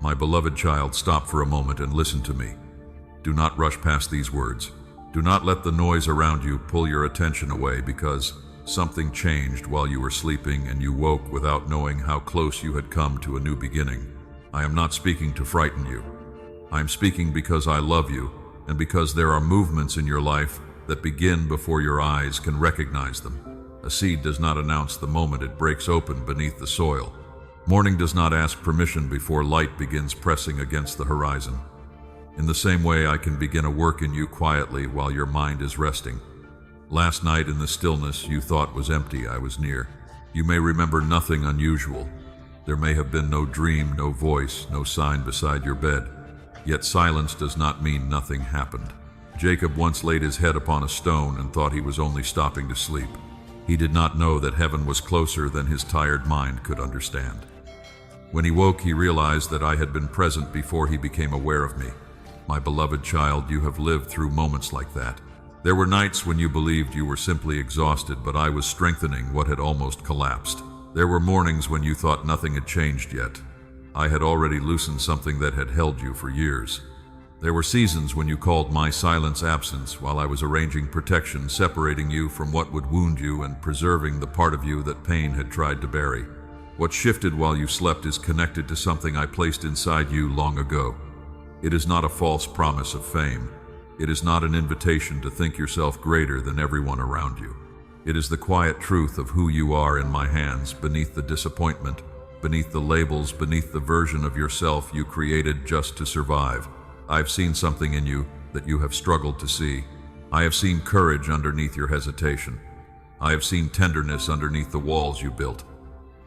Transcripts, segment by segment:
My beloved child, stop for a moment and listen to me. Do not rush past these words. Do not let the noise around you pull your attention away because something changed while you were sleeping and you woke without knowing how close you had come to a new beginning. I am not speaking to frighten you. I am speaking because I love you and because there are movements in your life that begin before your eyes can recognize them. A seed does not announce the moment it breaks open beneath the soil. Morning does not ask permission before light begins pressing against the horizon. In the same way, I can begin a work in you quietly while your mind is resting. Last night in the stillness you thought was empty, I was near. You may remember nothing unusual. There may have been no dream, no voice, no sign beside your bed. Yet silence does not mean nothing happened. Jacob once laid his head upon a stone and thought he was only stopping to sleep. He did not know that heaven was closer than his tired mind could understand. When he woke, he realized that I had been present before he became aware of me. My beloved child, you have lived through moments like that. There were nights when you believed you were simply exhausted, but I was strengthening what had almost collapsed. There were mornings when you thought nothing had changed yet. I had already loosened something that had held you for years. There were seasons when you called my silence absence while I was arranging protection, separating you from what would wound you and preserving the part of you that pain had tried to bury. What shifted while you slept is connected to something I placed inside you long ago. It is not a false promise of fame. It is not an invitation to think yourself greater than everyone around you. It is the quiet truth of who you are in my hands, beneath the disappointment, beneath the labels, beneath the version of yourself you created just to survive. I've seen something in you that you have struggled to see. I have seen courage underneath your hesitation. I have seen tenderness underneath the walls you built.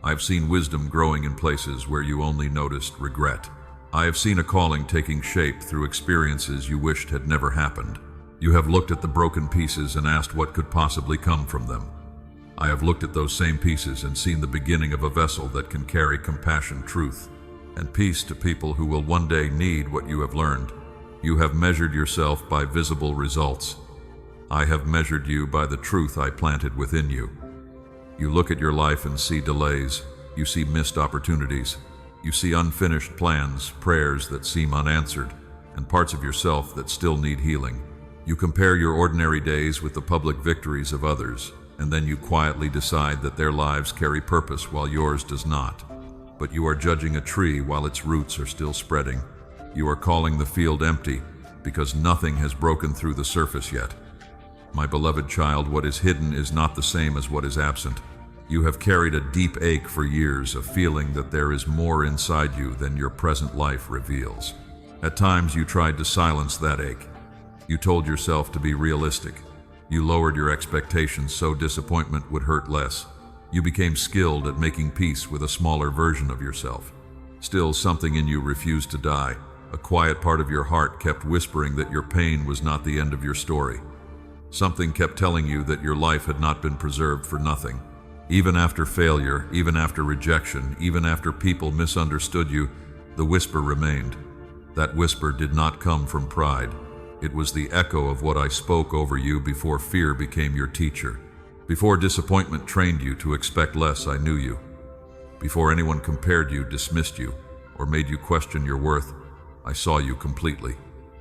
I have seen wisdom growing in places where you only noticed regret. I have seen a calling taking shape through experiences you wished had never happened. You have looked at the broken pieces and asked what could possibly come from them. I have looked at those same pieces and seen the beginning of a vessel that can carry compassion, truth, and peace to people who will one day need what you have learned. You have measured yourself by visible results. I have measured you by the truth I planted within you. You look at your life and see delays. You see missed opportunities. You see unfinished plans, prayers that seem unanswered, and parts of yourself that still need healing. You compare your ordinary days with the public victories of others, and then you quietly decide that their lives carry purpose while yours does not. But you are judging a tree while its roots are still spreading. You are calling the field empty because nothing has broken through the surface yet. My beloved child, what is hidden is not the same as what is absent. You have carried a deep ache for years, a feeling that there is more inside you than your present life reveals. At times you tried to silence that ache. You told yourself to be realistic. You lowered your expectations so disappointment would hurt less. You became skilled at making peace with a smaller version of yourself. Still, something in you refused to die. A quiet part of your heart kept whispering that your pain was not the end of your story. Something kept telling you that your life had not been preserved for nothing. Even after failure, even after rejection, even after people misunderstood you, the whisper remained. That whisper did not come from pride. It was the echo of what I spoke over you before fear became your teacher. Before disappointment trained you to expect less, I knew you. Before anyone compared you, dismissed you, or made you question your worth, I saw you completely.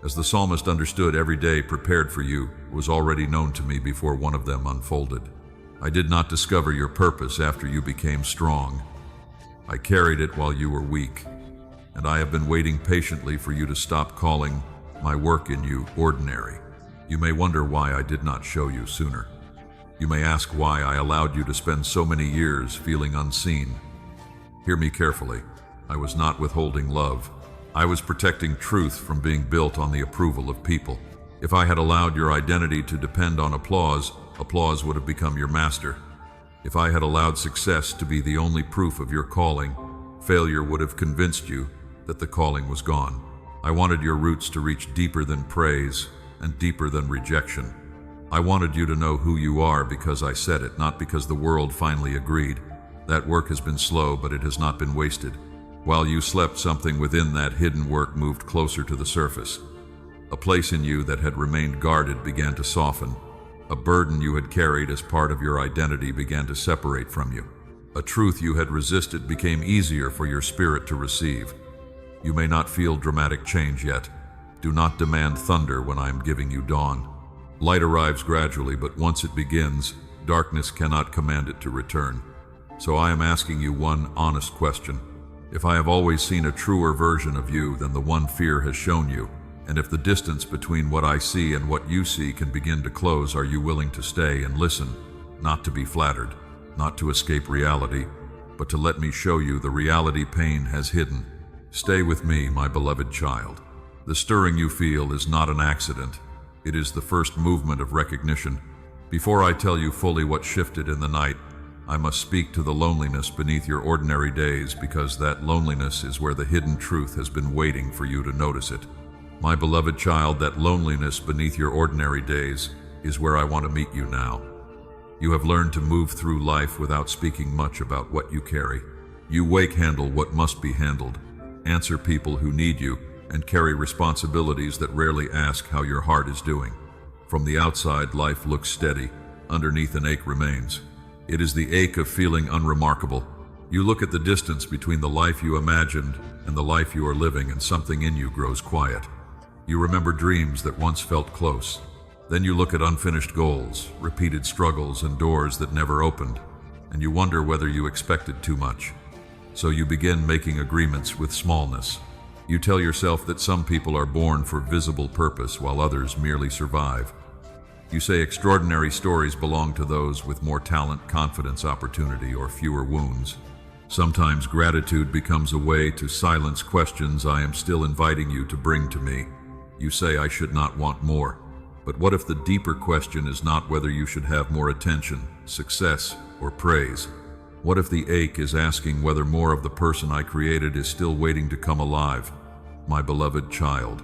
As the psalmist understood, every day prepared for you was already known to me before one of them unfolded. I did not discover your purpose after you became strong. I carried it while you were weak, and I have been waiting patiently for you to stop calling my work in you ordinary. You may wonder why I did not show you sooner. You may ask why I allowed you to spend so many years feeling unseen. Hear me carefully. I was not withholding love. I was protecting truth from being built on the approval of people. If I had allowed your identity to depend on applause, applause would have become your master. If I had allowed success to be the only proof of your calling, failure would have convinced you that the calling was gone. I wanted your roots to reach deeper than praise and deeper than rejection. I wanted you to know who you are because I said it, not because the world finally agreed. That work has been slow, but it has not been wasted. While you slept, something within that hidden work moved closer to the surface. A place in you that had remained guarded began to soften. A burden you had carried as part of your identity began to separate from you. A truth you had resisted became easier for your spirit to receive. You may not feel dramatic change yet. Do not demand thunder when I am giving you dawn. Light arrives gradually, but once it begins, darkness cannot command it to return. So I am asking you one honest question. If I have always seen a truer version of you than the one fear has shown you, and if the distance between what I see and what you see can begin to close, are you willing to stay and listen, not to be flattered, not to escape reality, but to let me show you the reality pain has hidden? Stay with me, my beloved child. The stirring you feel is not an accident. It is the first movement of recognition. Before I tell you fully what shifted in the night, I must speak to the loneliness beneath your ordinary days, because that loneliness is where the hidden truth has been waiting for you to notice it. My beloved child, that loneliness beneath your ordinary days is where I want to meet you now. You have learned to move through life without speaking much about what you carry. You wake-handle what must be handled, answer people who need you, and carry responsibilities that rarely ask how your heart is doing. From the outside, life looks steady. Underneath, an ache remains. It is the ache of feeling unremarkable. You look at the distance between the life you imagined and the life you are living, and something in you grows quiet. You remember dreams that once felt close. Then you look at unfinished goals, repeated struggles, and doors that never opened, and you wonder whether you expected too much. So you begin making agreements with smallness. You tell yourself that some people are born for visible purpose while others merely survive. You say extraordinary stories belong to those with more talent, confidence, opportunity, or fewer wounds. Sometimes gratitude becomes a way to silence questions I am still inviting you to bring to me. You say I should not want more. But what if the deeper question is not whether you should have more attention, success, or praise? What if the ache is asking whether more of the person I created is still waiting to come alive? My beloved child,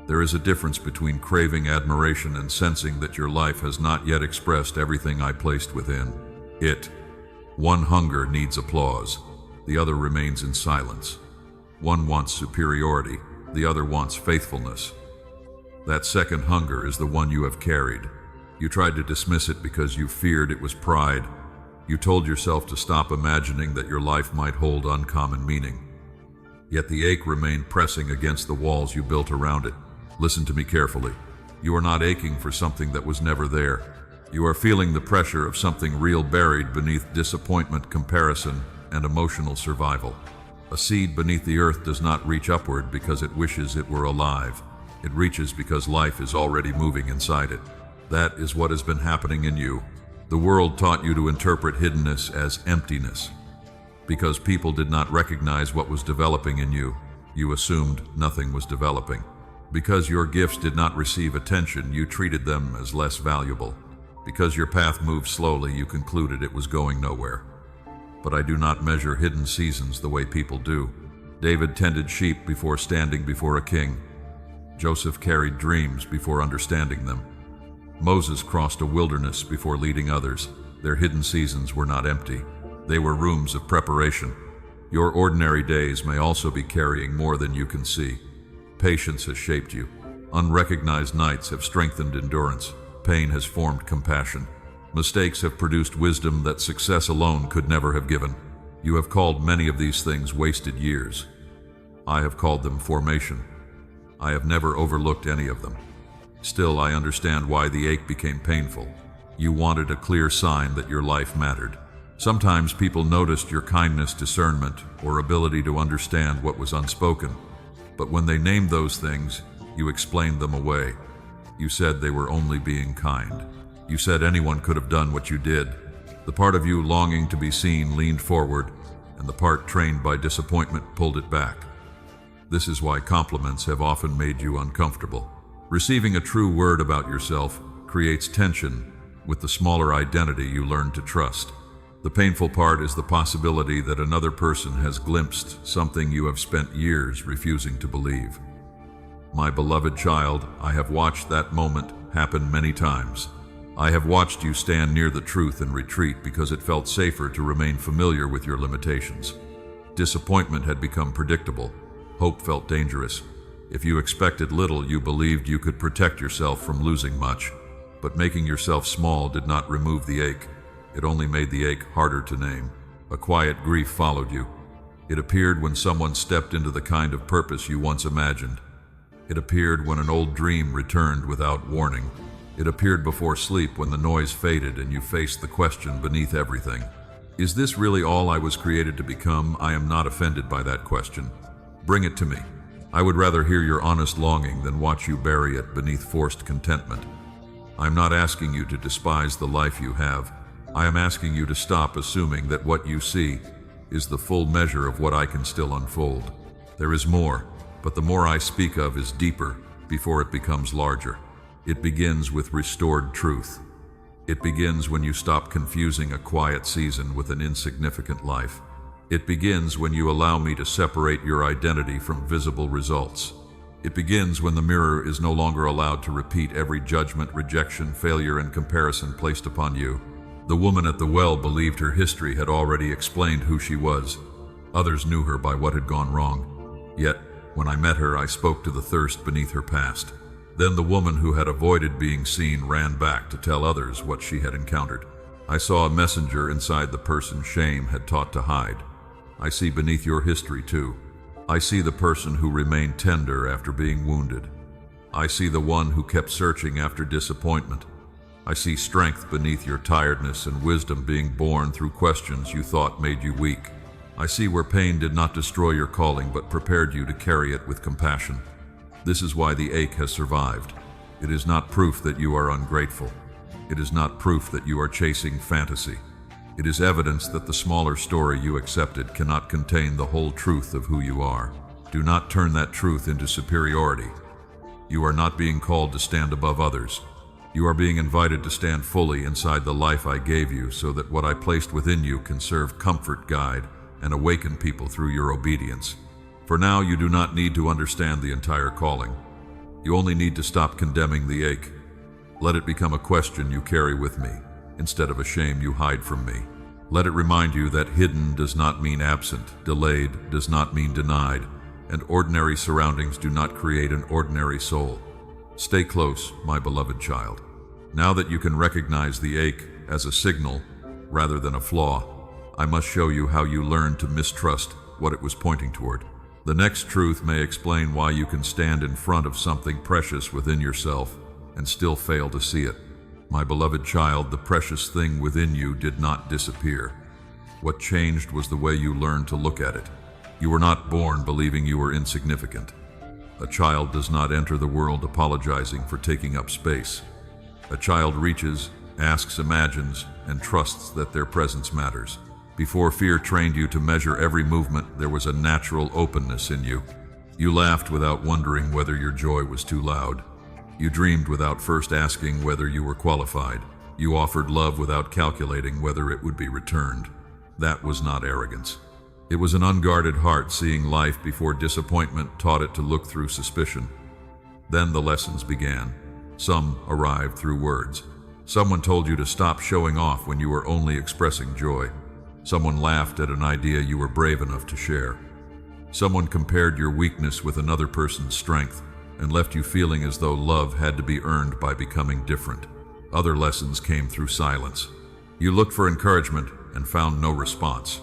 there is a difference between craving admiration and sensing that your life has not yet expressed everything I placed within it. One hunger needs applause, the other remains in silence. One wants superiority, the other wants faithfulness. That second hunger is the one you have carried. You tried to dismiss it because you feared it was pride. You told yourself to stop imagining that your life might hold uncommon meaning. Yet the ache remained pressing against the walls you built around it. Listen to me carefully. You are not aching for something that was never there. You are feeling the pressure of something real buried beneath disappointment, comparison, and emotional survival. A seed beneath the earth does not reach upward because it wishes it were alive. It reaches because life is already moving inside it. That is what has been happening in you. The world taught you to interpret hiddenness as emptiness. Because people did not recognize what was developing in you, you assumed nothing was developing. Because your gifts did not receive attention, you treated them as less valuable. Because your path moved slowly, you concluded it was going nowhere. But I do not measure hidden seasons the way people do. David tended sheep before standing before a king. Joseph carried dreams before understanding them. Moses crossed a wilderness before leading others. Their hidden seasons were not empty. They were rooms of preparation. Your ordinary days may also be carrying more than you can see. Patience has shaped you. Unrecognized nights have strengthened endurance. Pain has formed compassion. Mistakes have produced wisdom that success alone could never have given. You have called many of these things wasted years. I have called them formation. I have never overlooked any of them. Still, I understand why the ache became painful. You wanted a clear sign that your life mattered. Sometimes people noticed your kindness, discernment, or ability to understand what was unspoken. But when they named those things, you explained them away. You said they were only being kind. You said anyone could have done what you did. The part of you longing to be seen leaned forward, and the part trained by disappointment pulled it back. This is why compliments have often made you uncomfortable. Receiving a true word about yourself creates tension with the smaller identity you learn to trust. The painful part is the possibility that another person has glimpsed something you have spent years refusing to believe. My beloved child, I have watched that moment happen many times. I have watched you stand near the truth and retreat because it felt safer to remain familiar with your limitations. Disappointment had become predictable. Hope felt dangerous. If you expected little, you believed you could protect yourself from losing much. But making yourself small did not remove the ache. It only made the ache harder to name. A quiet grief followed you. It appeared when someone stepped into the kind of purpose you once imagined. It appeared when an old dream returned without warning. It appeared before sleep when the noise faded and you faced the question beneath everything. Is this really all I was created to become? I am not offended by that question. Bring it to me. I would rather hear your honest longing than watch you bury it beneath forced contentment. I am not asking you to despise the life you have. I am asking you to stop assuming that what you see is the full measure of what I can still unfold. There is more, but the more I speak of is deeper before it becomes larger. It begins with restored truth. It begins when you stop confusing a quiet season with an insignificant life. It begins when you allow me to separate your identity from visible results. It begins when the mirror is no longer allowed to repeat every judgment, rejection, failure, and comparison placed upon you. The woman at the well believed her history had already explained who she was. Others knew her by what had gone wrong. Yet, when I met her, I spoke to the thirst beneath her past. Then the woman who had avoided being seen ran back to tell others what she had encountered. I saw a messenger inside the person shame had taught to hide. I see beneath your history too. I see the person who remained tender after being wounded. I see the one who kept searching after disappointment. I see strength beneath your tiredness and wisdom being born through questions you thought made you weak. I see where pain did not destroy your calling but prepared you to carry it with compassion. This is why the ache has survived. It is not proof that you are ungrateful. It is not proof that you are chasing fantasy. It is evidence that the smaller story you accepted cannot contain the whole truth of who you are. Do not turn that truth into superiority. You are not being called to stand above others. You are being invited to stand fully inside the life I gave you so that what I placed within you can serve comfort, guide, and awaken people through your obedience. For now, you do not need to understand the entire calling. You only need to stop condemning the ache. Let it become a question you carry with me, instead of a shame you hide from me. Let it remind you that hidden does not mean absent, delayed does not mean denied, and ordinary surroundings do not create an ordinary soul. Stay close, my beloved child. Now that you can recognize the ache as a signal rather than a flaw, I must show you how you learned to mistrust what it was pointing toward. The next truth may explain why you can stand in front of something precious within yourself and still fail to see it. My beloved child, the precious thing within you did not disappear. What changed was the way you learned to look at it. You were not born believing you were insignificant. A child does not enter the world apologizing for taking up space. A child reaches, asks, imagines, and trusts that their presence matters. Before fear trained you to measure every movement, there was a natural openness in you. You laughed without wondering whether your joy was too loud. You dreamed without first asking whether you were qualified. You offered love without calculating whether it would be returned. That was not arrogance. It was an unguarded heart seeing life before disappointment taught it to look through suspicion. Then the lessons began. Some arrived through words. Someone told you to stop showing off when you were only expressing joy. Someone laughed at an idea you were brave enough to share. Someone compared your weakness with another person's strength and left you feeling as though love had to be earned by becoming different. Other lessons came through silence. You looked for encouragement and found no response.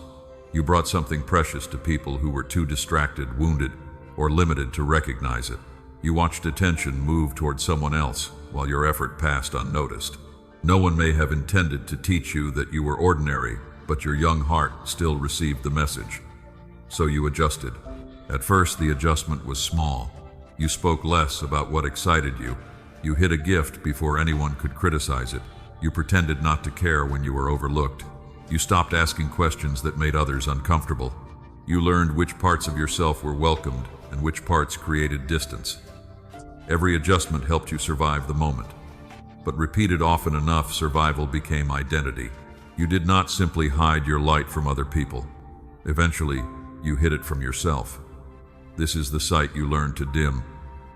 You brought something precious to people who were too distracted, wounded, or limited to recognize it. You watched attention move toward someone else while your effort passed unnoticed. No one may have intended to teach you that you were ordinary, but your young heart still received the message. So you adjusted. At first, the adjustment was small. You spoke less about what excited you. You hid a gift before anyone could criticize it. You pretended not to care when you were overlooked. You stopped asking questions that made others uncomfortable. You learned which parts of yourself were welcomed and which parts created distance. Every adjustment helped you survive the moment. But repeated often enough, survival became identity. You did not simply hide your light from other people. Eventually, you hid it from yourself. This is the sight you learned to dim.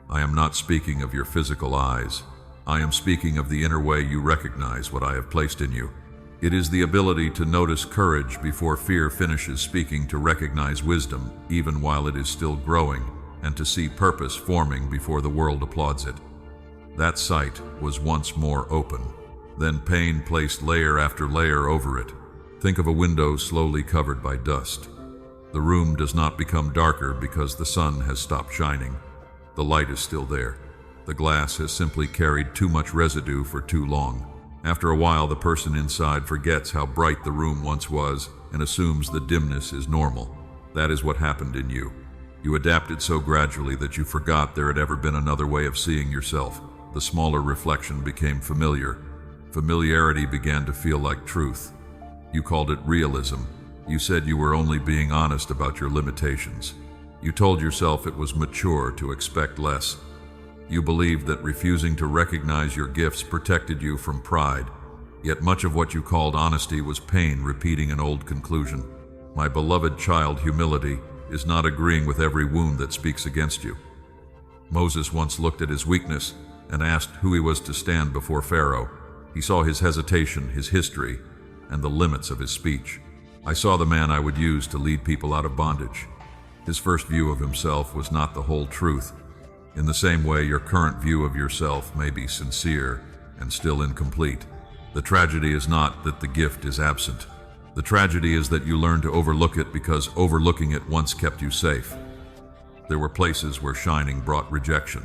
I am not speaking of your physical eyes. I am speaking of the inner way you recognize what I have placed in you. It is the ability to notice courage before fear finishes speaking, to recognize wisdom even while it is still growing, and to see purpose forming before the world applauds it. That sight was once more open. Then pain placed layer after layer over it. Think of a window slowly covered by dust. The room does not become darker because the sun has stopped shining. The light is still there. The glass has simply carried too much residue for too long. After a while, the person inside forgets how bright the room once was and assumes the dimness is normal. That is what happened in you. You adapted so gradually that you forgot there had ever been another way of seeing yourself. The smaller reflection became familiar. Familiarity began to feel like truth. You called it realism. You said you were only being honest about your limitations. You told yourself it was mature to expect less. You believed that refusing to recognize your gifts protected you from pride. Yet much of what you called honesty was pain repeating an old conclusion. My beloved child, humility is not agreeing with every wound that speaks against you. Moses once looked at his weakness and asked who he was to stand before Pharaoh. He saw his hesitation, his history, and the limits of his speech. I saw the man I would use to lead people out of bondage. His first view of himself was not the whole truth. In the same way, your current view of yourself may be sincere and still incomplete. The tragedy is not that the gift is absent. The tragedy is that you learn to overlook it because overlooking it once kept you safe. There were places where shining brought rejection.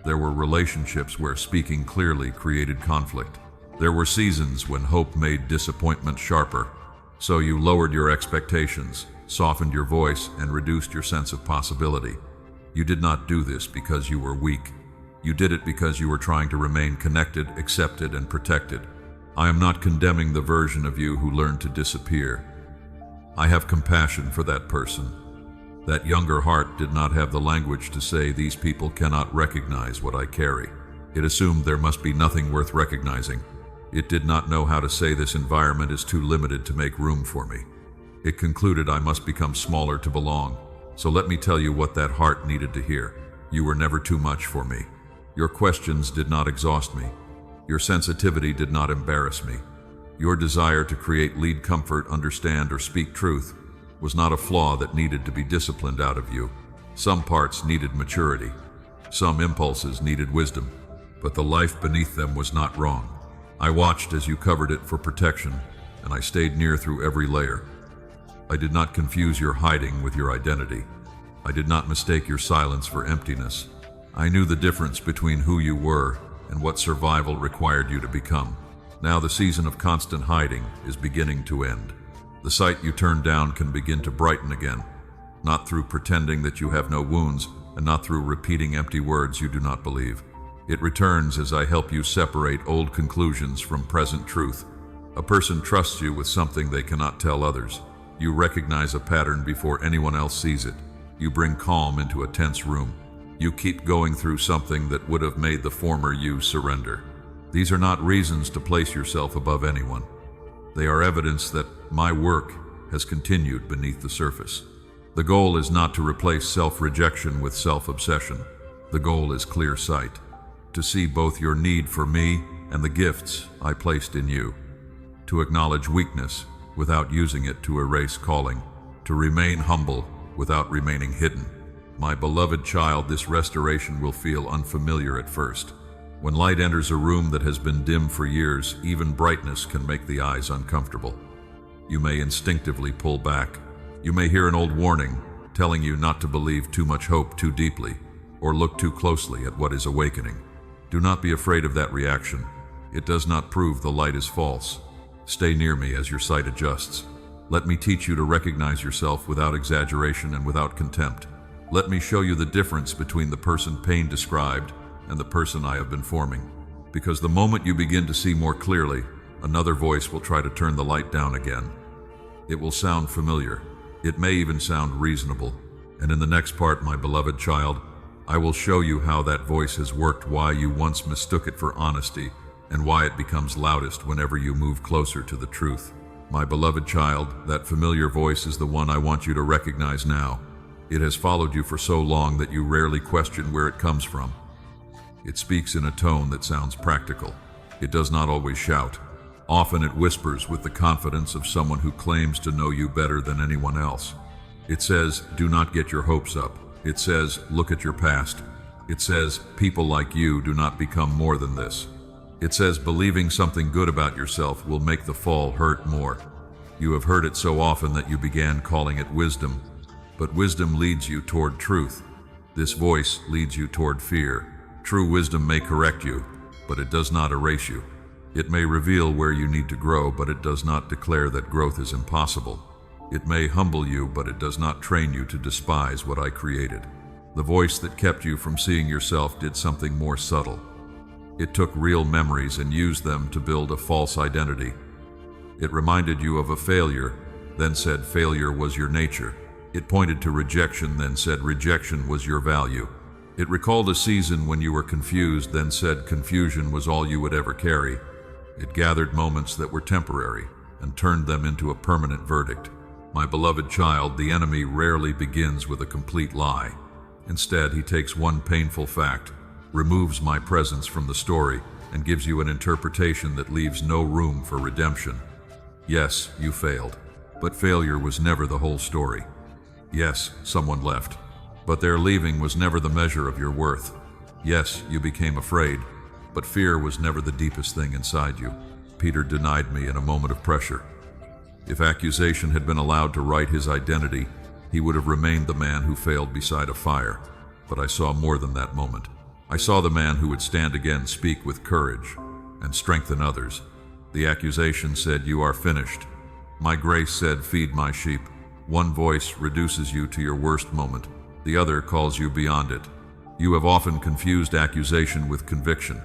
There were relationships where speaking clearly created conflict. There were seasons when hope made disappointment sharper. So you lowered your expectations, softened your voice, and reduced your sense of possibility. You did not do this because you were weak. You did it because you were trying to remain connected, accepted, and protected. I am not condemning the version of you who learned to disappear. I have compassion for that person. That younger heart did not have the language to say these people cannot recognize what I carry. It assumed there must be nothing worth recognizing. It did not know how to say this environment is too limited to make room for me. It concluded I must become smaller to belong. So let me tell you what that heart needed to hear. You were never too much for me. Your questions did not exhaust me. Your sensitivity did not embarrass me. Your desire to create, lead, comfort, understand, or speak truth was not a flaw that needed to be disciplined out of you. Some parts needed maturity. Some impulses needed wisdom. But the life beneath them was not wrong. I watched as you covered it for protection, and I stayed near through every layer. I did not confuse your hiding with your identity. I did not mistake your silence for emptiness. I knew the difference between who you were and what survival required you to become. Now the season of constant hiding is beginning to end. The sight you turned down can begin to brighten again, not through pretending that you have no wounds, and not through repeating empty words you do not believe. It returns as I help you separate old conclusions from present truth. A person trusts you with something they cannot tell others. You recognize a pattern before anyone else sees it. You bring calm into a tense room. You keep going through something that would have made the former you surrender. These are not reasons to place yourself above anyone. They are evidence that my work has continued beneath the surface. The goal is not to replace self-rejection with self-obsession. The goal is clear sight, to see both your need for me and the gifts I placed in you, to acknowledge weakness without using it to erase calling, to remain humble without remaining hidden. My beloved child, this restoration will feel unfamiliar at first. When light enters a room that has been dim for years, even brightness can make the eyes uncomfortable. You may instinctively pull back. You may hear an old warning telling you not to believe too much hope too deeply or look too closely at what is awakening. Do not be afraid of that reaction. It does not prove the light is false. Stay near me as your sight adjusts. Let me teach you to recognize yourself without exaggeration and without contempt. Let me show you the difference between the person pain described and the person I have been forming. Because the moment you begin to see more clearly, another voice will try to turn the light down again. It will sound familiar. It may even sound reasonable. And in the next part, my beloved child, I will show you how that voice has worked, why you once mistook it for honesty, and why it becomes loudest whenever you move closer to the truth. My beloved child, that familiar voice is the one I want you to recognize now. It has followed you for so long that you rarely question where it comes from. It speaks in a tone that sounds practical. It does not always shout. Often it whispers with the confidence of someone who claims to know you better than anyone else. It says, do not get your hopes up. It says, look at your past. It says, people like you do not become more than this. It says, believing something good about yourself will make the fall hurt more. You have heard it so often that you began calling it wisdom, but wisdom leads you toward truth. This voice leads you toward fear. True wisdom may correct you, but it does not erase you. It may reveal where you need to grow, but it does not declare that growth is impossible. It may humble you, but it does not train you to despise what I created. The voice that kept you from seeing yourself did something more subtle. It took real memories and used them to build a false identity. It reminded you of a failure, then said failure was your nature. It pointed to rejection, then said rejection was your value. It recalled a season when you were confused, then said confusion was all you would ever carry. It gathered moments that were temporary and turned them into a permanent verdict. My beloved child, the enemy rarely begins with a complete lie. Instead, he takes one painful fact, removes my presence from the story, and gives you an interpretation that leaves no room for redemption. Yes, you failed, but failure was never the whole story. Yes, someone left, but their leaving was never the measure of your worth. Yes, you became afraid, but fear was never the deepest thing inside you. Peter denied me in a moment of pressure. If accusation had been allowed to write his identity, he would have remained the man who failed beside a fire. But I saw more than that moment. I saw the man who would stand again, speak with courage, and strengthen others. The accusation said, "You are finished." My grace said, "Feed my sheep." One voice reduces you to your worst moment. The other calls you beyond it. You have often confused accusation with conviction.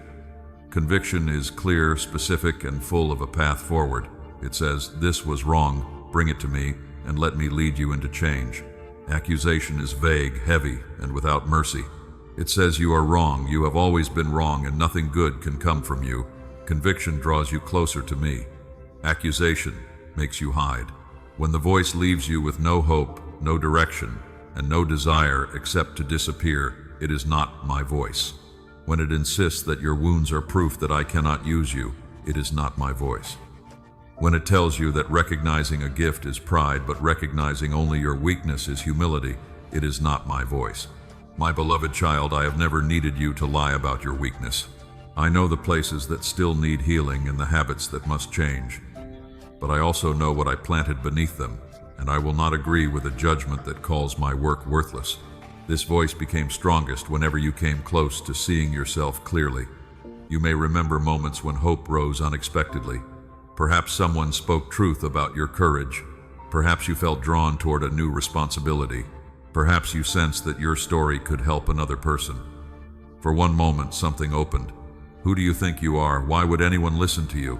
Conviction is clear, specific, and full of a path forward. It says, "This was wrong, bring it to me, and let me lead you into change." Accusation is vague, heavy, and without mercy. It says you are wrong, you have always been wrong, and nothing good can come from you. Conviction draws you closer to me. Accusation makes you hide. When the voice leaves you with no hope, no direction, and no desire except to disappear, it is not my voice. When it insists that your wounds are proof that I cannot use you, it is not my voice. When it tells you that recognizing a gift is pride, but recognizing only your weakness is humility, it is not my voice. My beloved child, I have never needed you to lie about your weakness. I know the places that still need healing and the habits that must change. But I also know what I planted beneath them, and I will not agree with a judgment that calls my work worthless. This voice became strongest whenever you came close to seeing yourself clearly. You may remember moments when hope rose unexpectedly. Perhaps someone spoke truth about your courage. Perhaps you felt drawn toward a new responsibility. Perhaps you sensed that your story could help another person. For one moment, something opened. Who do you think you are? Why would anyone listen to you?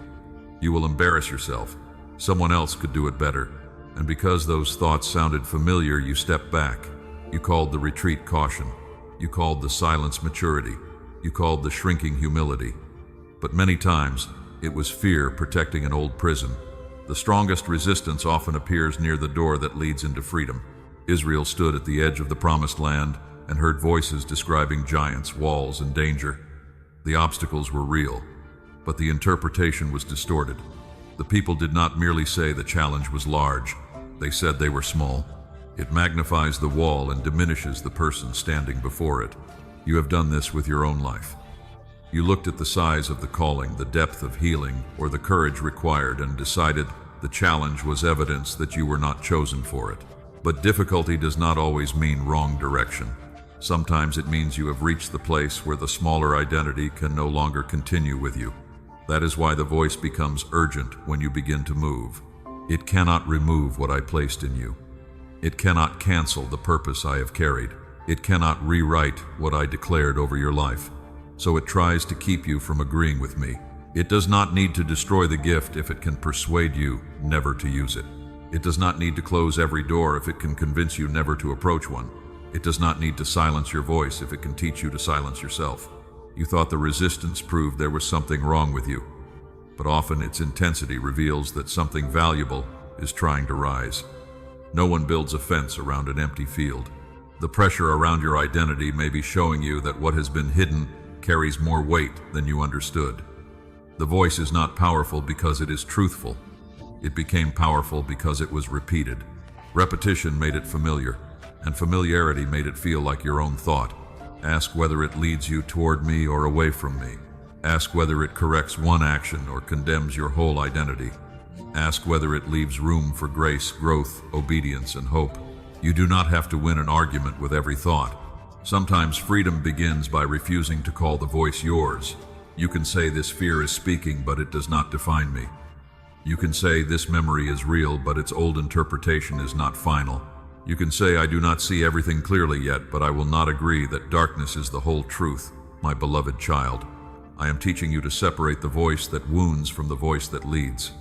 You will embarrass yourself. Someone else could do it better. And because those thoughts sounded familiar, you stepped back. You called the retreat caution. You called the silence maturity. You called the shrinking humility. But many times, it was fear protecting an old prison. The strongest resistance often appears near the door that leads into freedom. Israel stood at the edge of the promised land and heard voices describing giants, walls, and danger. The obstacles were real, but the interpretation was distorted. The people did not merely say the challenge was large. They said they were small. It magnifies the wall and diminishes the person standing before it. You have done this with your own life. You looked at the size of the calling, the depth of healing, or the courage required, and decided the challenge was evidence that you were not chosen for it. But difficulty does not always mean wrong direction. Sometimes it means you have reached the place where the smaller identity can no longer continue with you. That is why the voice becomes urgent when you begin to move. It cannot remove what I placed in you. It cannot cancel the purpose I have carried. It cannot rewrite what I declared over your life. So it tries to keep you from agreeing with me. It does not need to destroy the gift if it can persuade you never to use it. It does not need to close every door if it can convince you never to approach one. It does not need to silence your voice if it can teach you to silence yourself. You thought the resistance proved there was something wrong with you, but often its intensity reveals that something valuable is trying to rise. No one builds a fence around an empty field. The pressure around your identity may be showing you that what has been hidden carries more weight than you understood. The voice is not powerful because it is truthful. It became powerful because it was repeated. Repetition made it familiar, and familiarity made it feel like your own thought. Ask whether it leads you toward me or away from me. Ask whether it corrects one action or condemns your whole identity. Ask whether it leaves room for grace, growth, obedience, and hope. You do not have to win an argument with every thought. Sometimes freedom begins by refusing to call the voice yours. You can say this fear is speaking, but it does not define me. You can say this memory is real, but its old interpretation is not final. You can say I do not see everything clearly yet, but I will not agree that darkness is the whole truth, my beloved child. I am teaching you to separate the voice that wounds from the voice that leads.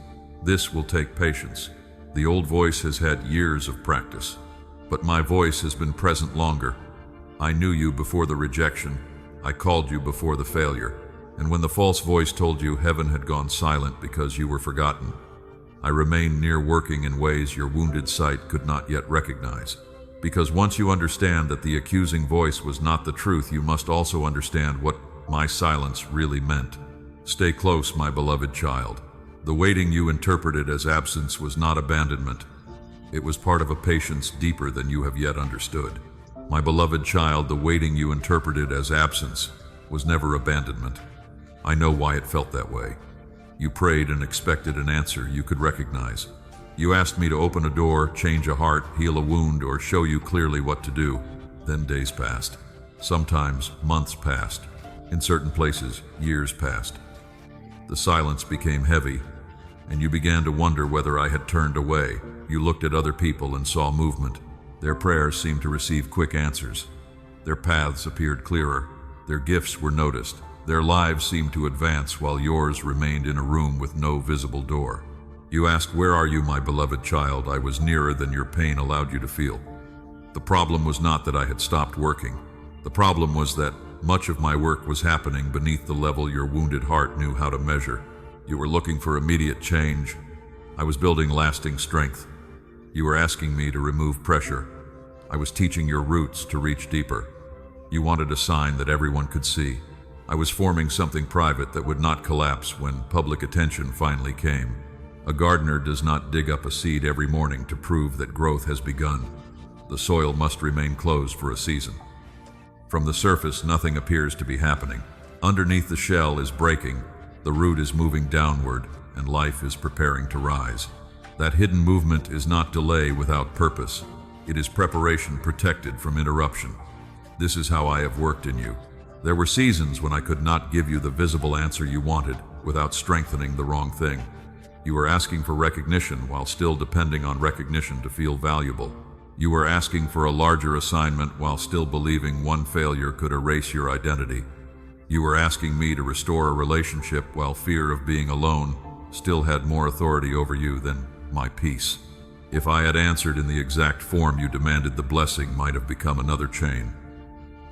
This will take patience. The old voice has had years of practice, but my voice has been present longer. I knew you before the rejection. I called you before the failure. And when the false voice told you heaven had gone silent because you were forgotten, I remained near, working in ways your wounded sight could not yet recognize. Because once you understand that the accusing voice was not the truth, you must also understand what my silence really meant. Stay close, my beloved child. The waiting you interpreted as absence was not abandonment. It was part of a patience deeper than you have yet understood. My beloved child, the waiting you interpreted as absence was never abandonment. I know why it felt that way. You prayed and expected an answer you could recognize. You asked me to open a door, change a heart, heal a wound, or show you clearly what to do. Then days passed. Sometimes months passed. In certain places, years passed. The silence became heavy, and you began to wonder whether I had turned away. You looked at other people and saw movement. Their prayers seemed to receive quick answers. Their paths appeared clearer. Their gifts were noticed. Their lives seemed to advance while yours remained in a room with no visible door. You asked, "Where are you, my beloved child?" I was nearer than your pain allowed you to feel. The problem was not that I had stopped working. The problem was that much of my work was happening beneath the level your wounded heart knew how to measure. You were looking for immediate change. I was building lasting strength. You were asking me to remove pressure. I was teaching your roots to reach deeper. You wanted a sign that everyone could see. I was forming something private that would not collapse when public attention finally came. A gardener does not dig up a seed every morning to prove that growth has begun. The soil must remain closed for a season. From the surface, nothing appears to be happening. Underneath, the shell is breaking, the root is moving downward, and life is preparing to rise. That hidden movement is not delay without purpose. It is preparation protected from interruption. This is how I have worked in you. There were seasons when I could not give you the visible answer you wanted without strengthening the wrong thing. You were asking for recognition while still depending on recognition to feel valuable. You were asking for a larger assignment while still believing one failure could erase your identity. You were asking me to restore a relationship while fear of being alone still had more authority over you than my peace. If I had answered in the exact form you demanded, the blessing might have become another chain.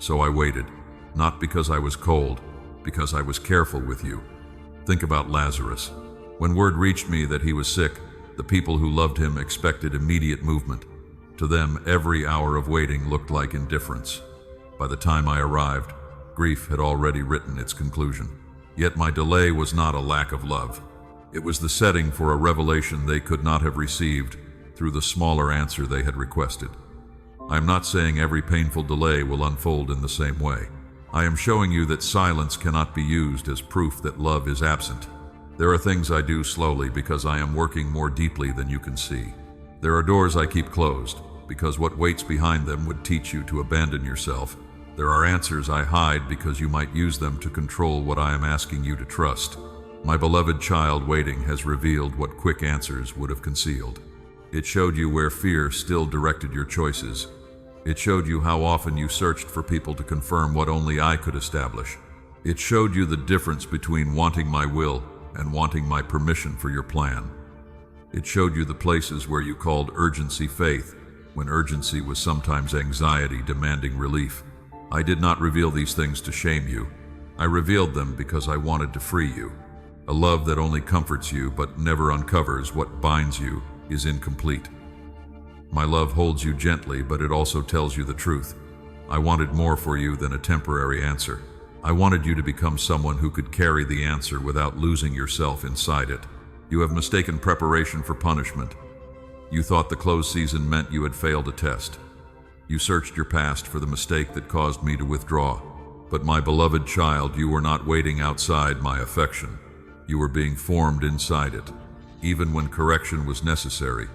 So I waited, not because I was cold, because I was careful with you. Think about Lazarus. When word reached me that he was sick, the people who loved him expected immediate movement. To them, every hour of waiting looked like indifference. By the time I arrived, grief had already written its conclusion. Yet my delay was not a lack of love. It was the setting for a revelation they could not have received through the smaller answer they had requested. I am not saying every painful delay will unfold in the same way. I am showing you that silence cannot be used as proof that love is absent. There are things I do slowly because I am working more deeply than you can see. There are doors I keep closed because what waits behind them would teach you to abandon yourself. There are answers I hide because you might use them to control what I am asking you to trust. My beloved child, waiting has revealed what quick answers would have concealed. It showed you where fear still directed your choices. It showed you how often you searched for people to confirm what only I could establish. It showed you the difference between wanting my will and wanting my permission for your plan. It showed you the places where you called urgency faith, when urgency was sometimes anxiety demanding relief. I did not reveal these things to shame you. I revealed them because I wanted to free you. A love that only comforts you but never uncovers what binds you is incomplete. My love holds you gently, but it also tells you the truth. I wanted more for you than a temporary answer. I wanted you to become someone who could carry the answer without losing yourself inside it. You have mistaken preparation for punishment. You thought the close season meant you had failed a test. You searched your past for the mistake that caused me to withdraw. But my beloved child, you were not waiting outside my affection. You were being formed inside it. Even when correction was necessary,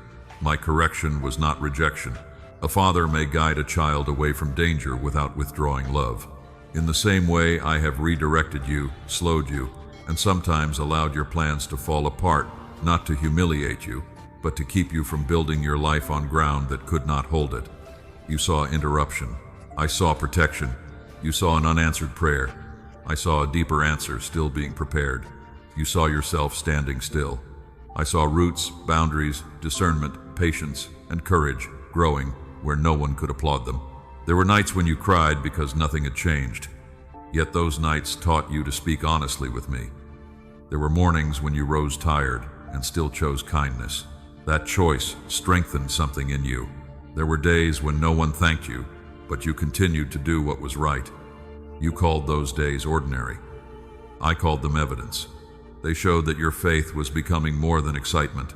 my correction was not rejection. A father may guide a child away from danger without withdrawing love. In the same way, I have redirected you, slowed you, and sometimes allowed your plans to fall apart, not to humiliate you, but to keep you from building your life on ground that could not hold it. You saw interruption. I saw protection. You saw an unanswered prayer. I saw a deeper answer still being prepared. You saw yourself standing still. I saw roots, boundaries, discernment, patience, and courage growing where no one could applaud them. There were nights when you cried because nothing had changed. Yet those nights taught you to speak honestly with me. There were mornings when you rose tired and still chose kindness. That choice strengthened something in you. There were days when no one thanked you, but you continued to do what was right. You called those days ordinary. I called them evidence. They showed that your faith was becoming more than excitement.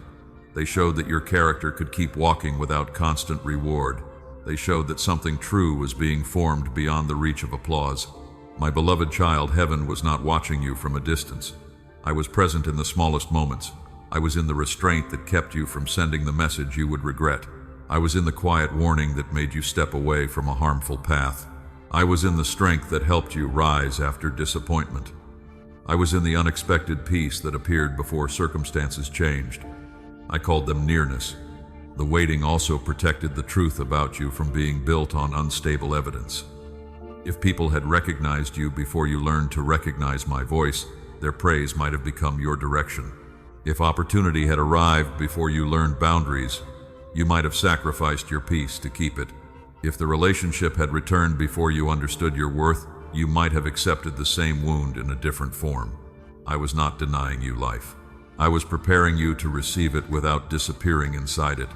They showed that your character could keep walking without constant reward. They showed that something true was being formed beyond the reach of applause. My beloved child, heaven was not watching you from a distance. I was present in the smallest moments. I was in the restraint that kept you from sending the message you would regret. I was in the quiet warning that made you step away from a harmful path. I was in the strength that helped you rise after disappointment. I was in the unexpected peace that appeared before circumstances changed. I called them nearness. The waiting also protected the truth about you from being built on unstable evidence. If people had recognized you before you learned to recognize my voice, their praise might have become your direction. If opportunity had arrived before you learned boundaries, you might have sacrificed your peace to keep it. If the relationship had returned before you understood your worth, you might have accepted the same wound in a different form. I was not denying you life. I was preparing you to receive it without disappearing inside it.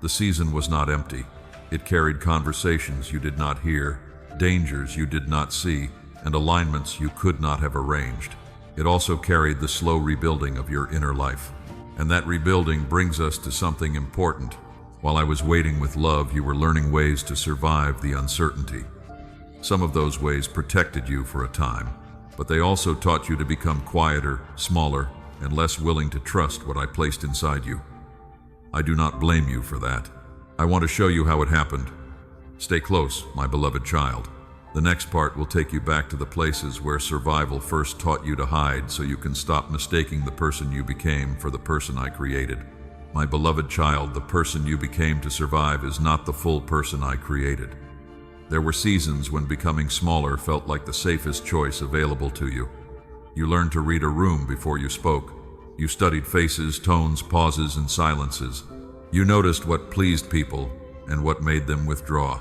The season was not empty. It carried conversations you did not hear, dangers you did not see, and alignments you could not have arranged. It also carried the slow rebuilding of your inner life. And that rebuilding brings us to something important. While I was waiting with love, you were learning ways to survive the uncertainty. Some of those ways protected you for a time, but they also taught you to become quieter, smaller, and less willing to trust what I placed inside you. I do not blame you for that. I want to show you how it happened. Stay close, my beloved child. The next part will take you back to the places where survival first taught you to hide so you can stop mistaking the person you became for the person I created. My beloved child, the person you became to survive is not the full person I created. There were seasons when becoming smaller felt like the safest choice available to you. You learned to read a room before you spoke. You studied faces, tones, pauses, and silences. You noticed what pleased people and what made them withdraw.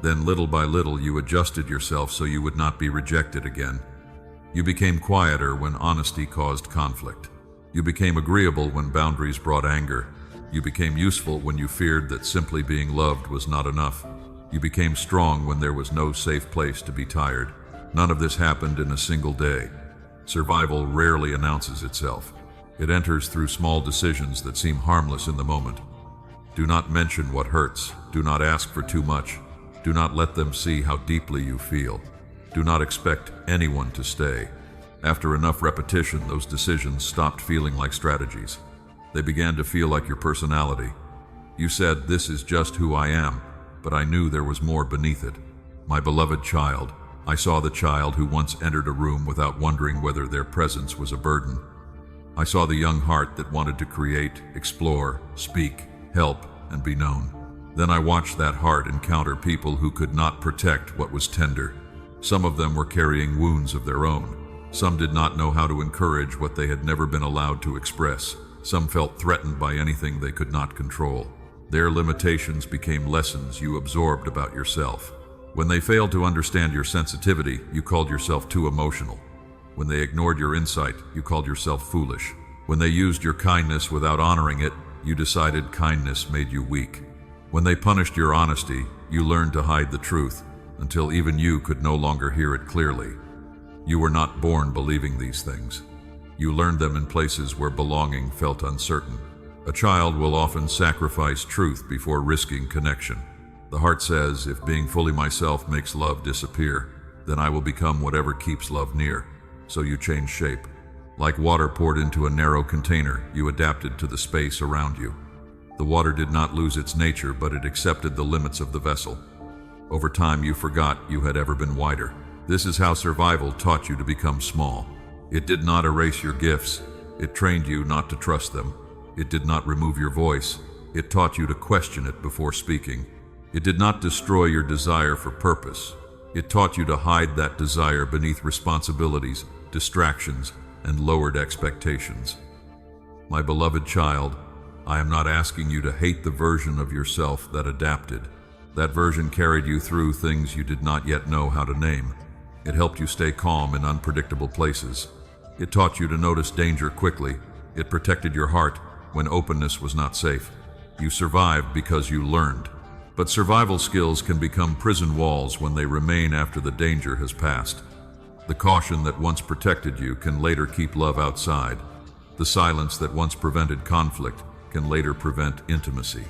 Then little by little you adjusted yourself so you would not be rejected again. You became quieter when honesty caused conflict. You became agreeable when boundaries brought anger. You became useful when you feared that simply being loved was not enough. You became strong when there was no safe place to be tired. None of this happened in a single day. Survival rarely announces itself. It enters through small decisions that seem harmless in the moment. Do not mention what hurts. Do not ask for too much. Do not let them see how deeply you feel. Do not expect anyone to stay. After enough repetition, those decisions stopped feeling like strategies. They began to feel like your personality. You said, "This is just who I am," but I knew there was more beneath it. My beloved child, I saw the child who once entered a room without wondering whether their presence was a burden. I saw the young heart that wanted to create, explore, speak, help, and be known. Then I watched that heart encounter people who could not protect what was tender. Some of them were carrying wounds of their own. Some did not know how to encourage what they had never been allowed to express. Some felt threatened by anything they could not control. Their limitations became lessons you absorbed about yourself. When they failed to understand your sensitivity, you called yourself too emotional. When they ignored your insight, you called yourself foolish. When they used your kindness without honoring it, you decided kindness made you weak. When they punished your honesty, you learned to hide the truth, until even you could no longer hear it clearly. You were not born believing these things. You learned them in places where belonging felt uncertain. A child will often sacrifice truth before risking connection. The heart says, if being fully myself makes love disappear, then I will become whatever keeps love near. So you change shape. Like water poured into a narrow container, you adapted to the space around you. The water did not lose its nature, but it accepted the limits of the vessel. Over time, you forgot you had ever been wider. This is how survival taught you to become small. It did not erase your gifts. It trained you not to trust them. It did not remove your voice. It taught you to question it before speaking. It did not destroy your desire for purpose. It taught you to hide that desire beneath responsibilities, distractions, and lowered expectations. My beloved child, I am not asking you to hate the version of yourself that adapted. That version carried you through things you did not yet know how to name. It helped you stay calm in unpredictable places. It taught you to notice danger quickly. It protected your heart when openness was not safe. You survived because you learned. But survival skills can become prison walls when they remain after the danger has passed. The caution that once protected you can later keep love outside. The silence that once prevented conflict can later prevent intimacy.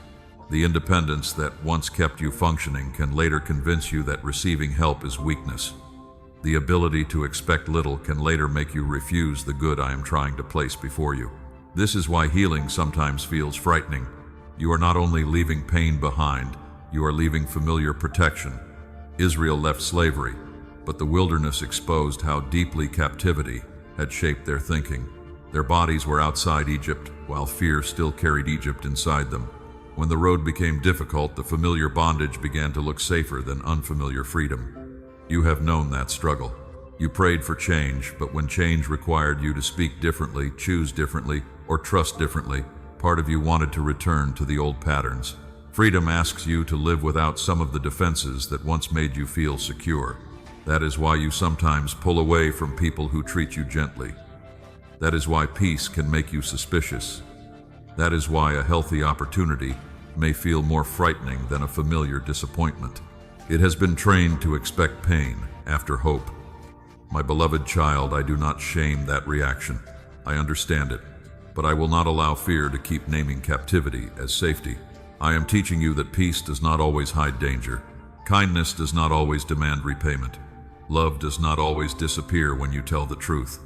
The independence that once kept you functioning can later convince you that receiving help is weakness. The ability to expect little can later make you refuse the good I am trying to place before you. This is why healing sometimes feels frightening. You are not only leaving pain behind, you are leaving familiar protection. Israel left slavery, but the wilderness exposed how deeply captivity had shaped their thinking. Their bodies were outside Egypt, while fear still carried Egypt inside them. When the road became difficult, the familiar bondage began to look safer than unfamiliar freedom. You have known that struggle. You prayed for change, but when change required you to speak differently, choose differently, or trust differently, part of you wanted to return to the old patterns. Freedom asks you to live without some of the defenses that once made you feel secure. That is why you sometimes pull away from people who treat you gently. That is why peace can make you suspicious. That is why a healthy opportunity may feel more frightening than a familiar disappointment. It has been trained to expect pain after hope. My beloved child, I do not shame that reaction. I understand it, but I will not allow fear to keep naming captivity as safety. I am teaching you that peace does not always hide danger. Kindness does not always demand repayment. Love does not always disappear when you tell the truth.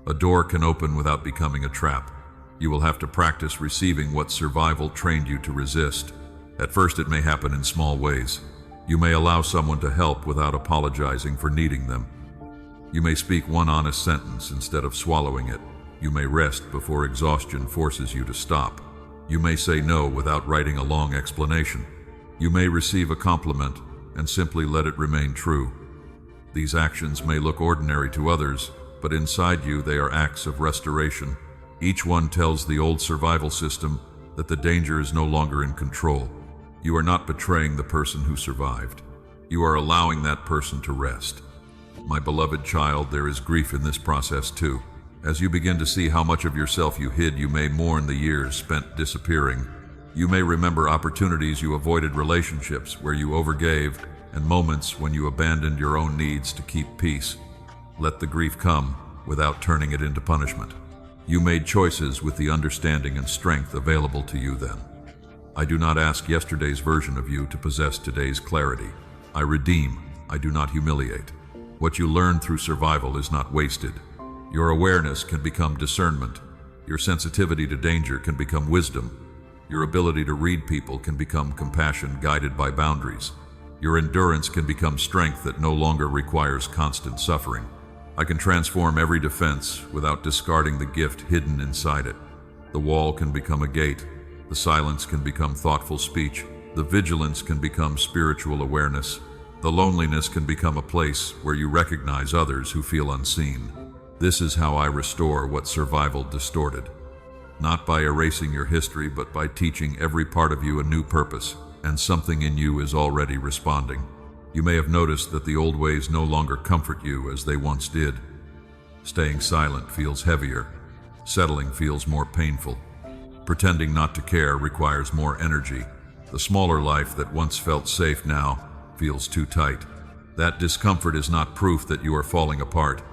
A door can open without becoming a trap. You will have to practice receiving what survival trained you to resist. At first, it may happen in small ways. You may allow someone to help without apologizing for needing them. You may speak one honest sentence instead of swallowing it. You may rest before exhaustion forces you to stop. You may say no without writing a long explanation. You may receive a compliment and simply let it remain true. These actions may look ordinary to others, but inside you they are acts of restoration. Each one tells the old survival system that the danger is no longer in control. You are not betraying the person who survived. You are allowing that person to rest. My beloved child, there is grief in this process too. As you begin to see how much of yourself you hid, you may mourn the years spent disappearing. You may remember opportunities you avoided, relationships where you overgave, and moments when you abandoned your own needs to keep peace. Let the grief come without turning it into punishment. You made choices with the understanding and strength available to you then. I do not ask yesterday's version of you to possess today's clarity. I redeem, I do not humiliate. What you learn through survival is not wasted. Your awareness can become discernment. Your sensitivity to danger can become wisdom. Your ability to read people can become compassion guided by boundaries. Your endurance can become strength that no longer requires constant suffering. I can transform every defense without discarding the gift hidden inside it. The wall can become a gate. The silence can become thoughtful speech. The vigilance can become spiritual awareness. The loneliness can become a place where you recognize others who feel unseen. This is how I restore what survival distorted. Not by erasing your history, but by teaching every part of you a new purpose, and something in you is already responding. You may have noticed that the old ways no longer comfort you as they once did. Staying silent feels heavier. Settling feels more painful. Pretending not to care requires more energy. The smaller life that once felt safe now feels too tight. That discomfort is not proof that you are falling apart.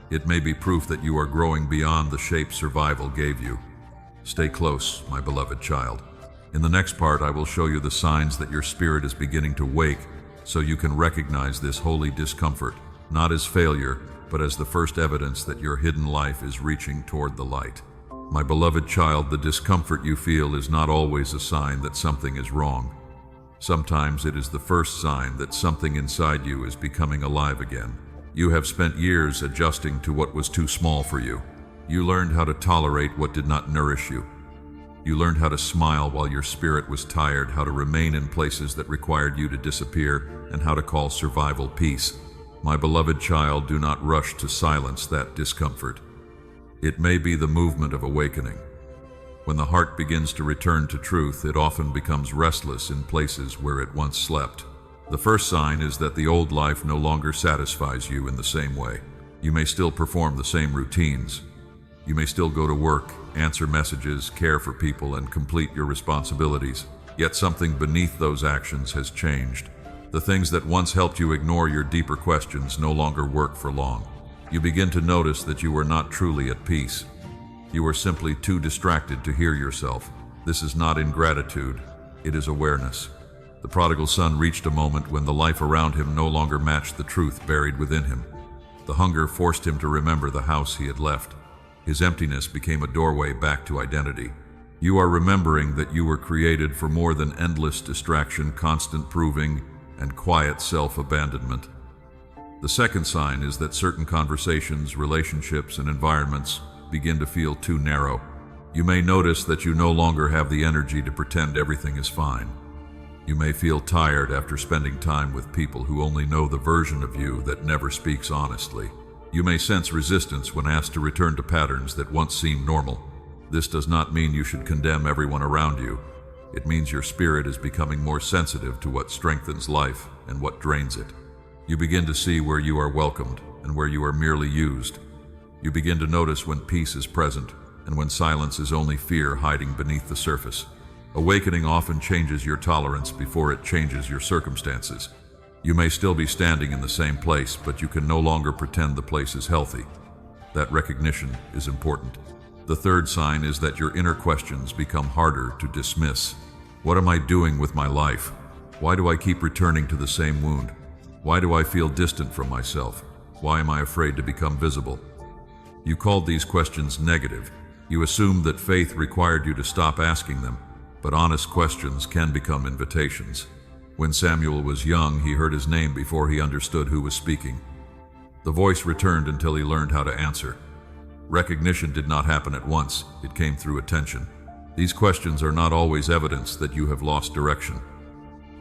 It may be proof that you are growing beyond the shape survival gave you. Stay close, my beloved child. In the next part, I will show you the signs that your spirit is beginning to wake, so you can recognize this holy discomfort, not as failure, but as the first evidence that your hidden life is reaching toward the light. My beloved child, the discomfort you feel is not always a sign that something is wrong. Sometimes it is the first sign that something inside you is becoming alive again. You have spent years adjusting to what was too small for you. You learned how to tolerate what did not nourish you. You learned how to smile while your spirit was tired, how to remain in places that required you to disappear, and how to call survival peace. My beloved child, do not rush to silence that discomfort. It may be the movement of awakening. When the heart begins to return to truth, it often becomes restless in places where it once slept. The first sign is that the old life no longer satisfies you in the same way. You may still perform the same routines. You may still go to work, answer messages, care for people, and complete your responsibilities. Yet something beneath those actions has changed. The things that once helped you ignore your deeper questions no longer work for long. You begin to notice that you are not truly at peace. You are simply too distracted to hear yourself. This is not ingratitude, it is awareness. The prodigal son reached a moment when the life around him no longer matched the truth buried within him. The hunger forced him to remember the house he had left. His emptiness became a doorway back to identity. You are remembering that you were created for more than endless distraction, constant proving, and quiet self-abandonment. The second sign is that certain conversations, relationships, and environments begin to feel too narrow. You may notice that you no longer have the energy to pretend everything is fine. You may feel tired after spending time with people who only know the version of you that never speaks honestly. You may sense resistance when asked to return to patterns that once seemed normal. This does not mean you should condemn everyone around you. It means your spirit is becoming more sensitive to what strengthens life and what drains it. You begin to see where you are welcomed and where you are merely used. You begin to notice when peace is present and when silence is only fear hiding beneath the surface. Awakening often changes your tolerance before it changes your circumstances. You may still be standing in the same place, but you can no longer pretend the place is healthy. That recognition is important. The third sign is that your inner questions become harder to dismiss. What am I doing with my life? Why do I keep returning to the same wound? Why do I feel distant from myself? Why am I afraid to become visible? You called these questions negative. You assumed that faith required you to stop asking them, but honest questions can become invitations. When Samuel was young, he heard his name before he understood who was speaking. The voice returned until he learned how to answer. Recognition did not happen at once, it came through attention. These questions are not always evidence that you have lost direction.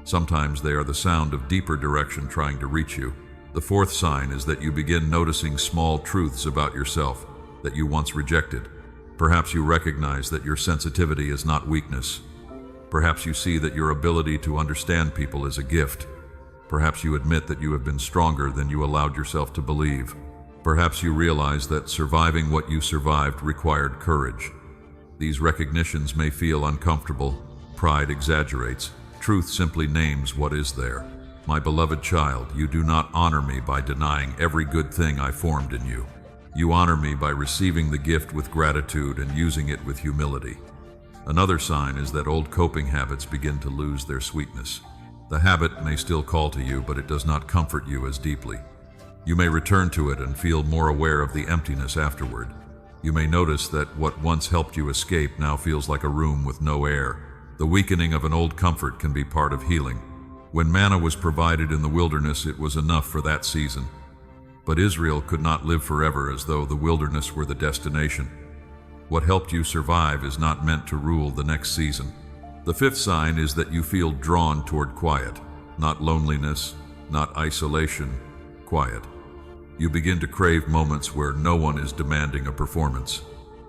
Sometimes they are the sound of deeper direction trying to reach you. The fourth sign is that you begin noticing small truths about yourself that you once rejected. Perhaps you recognize that your sensitivity is not weakness. Perhaps you see that your ability to understand people is a gift. Perhaps you admit that you have been stronger than you allowed yourself to believe. Perhaps you realize that surviving what you survived required courage. These recognitions may feel uncomfortable. Pride exaggerates. Truth simply names what is there. My beloved child, you do not honor me by denying every good thing I formed in you. You honor me by receiving the gift with gratitude and using it with humility. Another sign is that old coping habits begin to lose their sweetness. The habit may still call to you, but it does not comfort you as deeply. You may return to it and feel more aware of the emptiness afterward. You may notice that what once helped you escape now feels like a room with no air. The weakening of an old comfort can be part of healing. When manna was provided in the wilderness, it was enough for that season. But Israel could not live forever as though the wilderness were the destination. What helped you survive is not meant to rule the next season. The fifth sign is that you feel drawn toward quiet, not loneliness, not isolation, quiet. You begin to crave moments where no one is demanding a performance.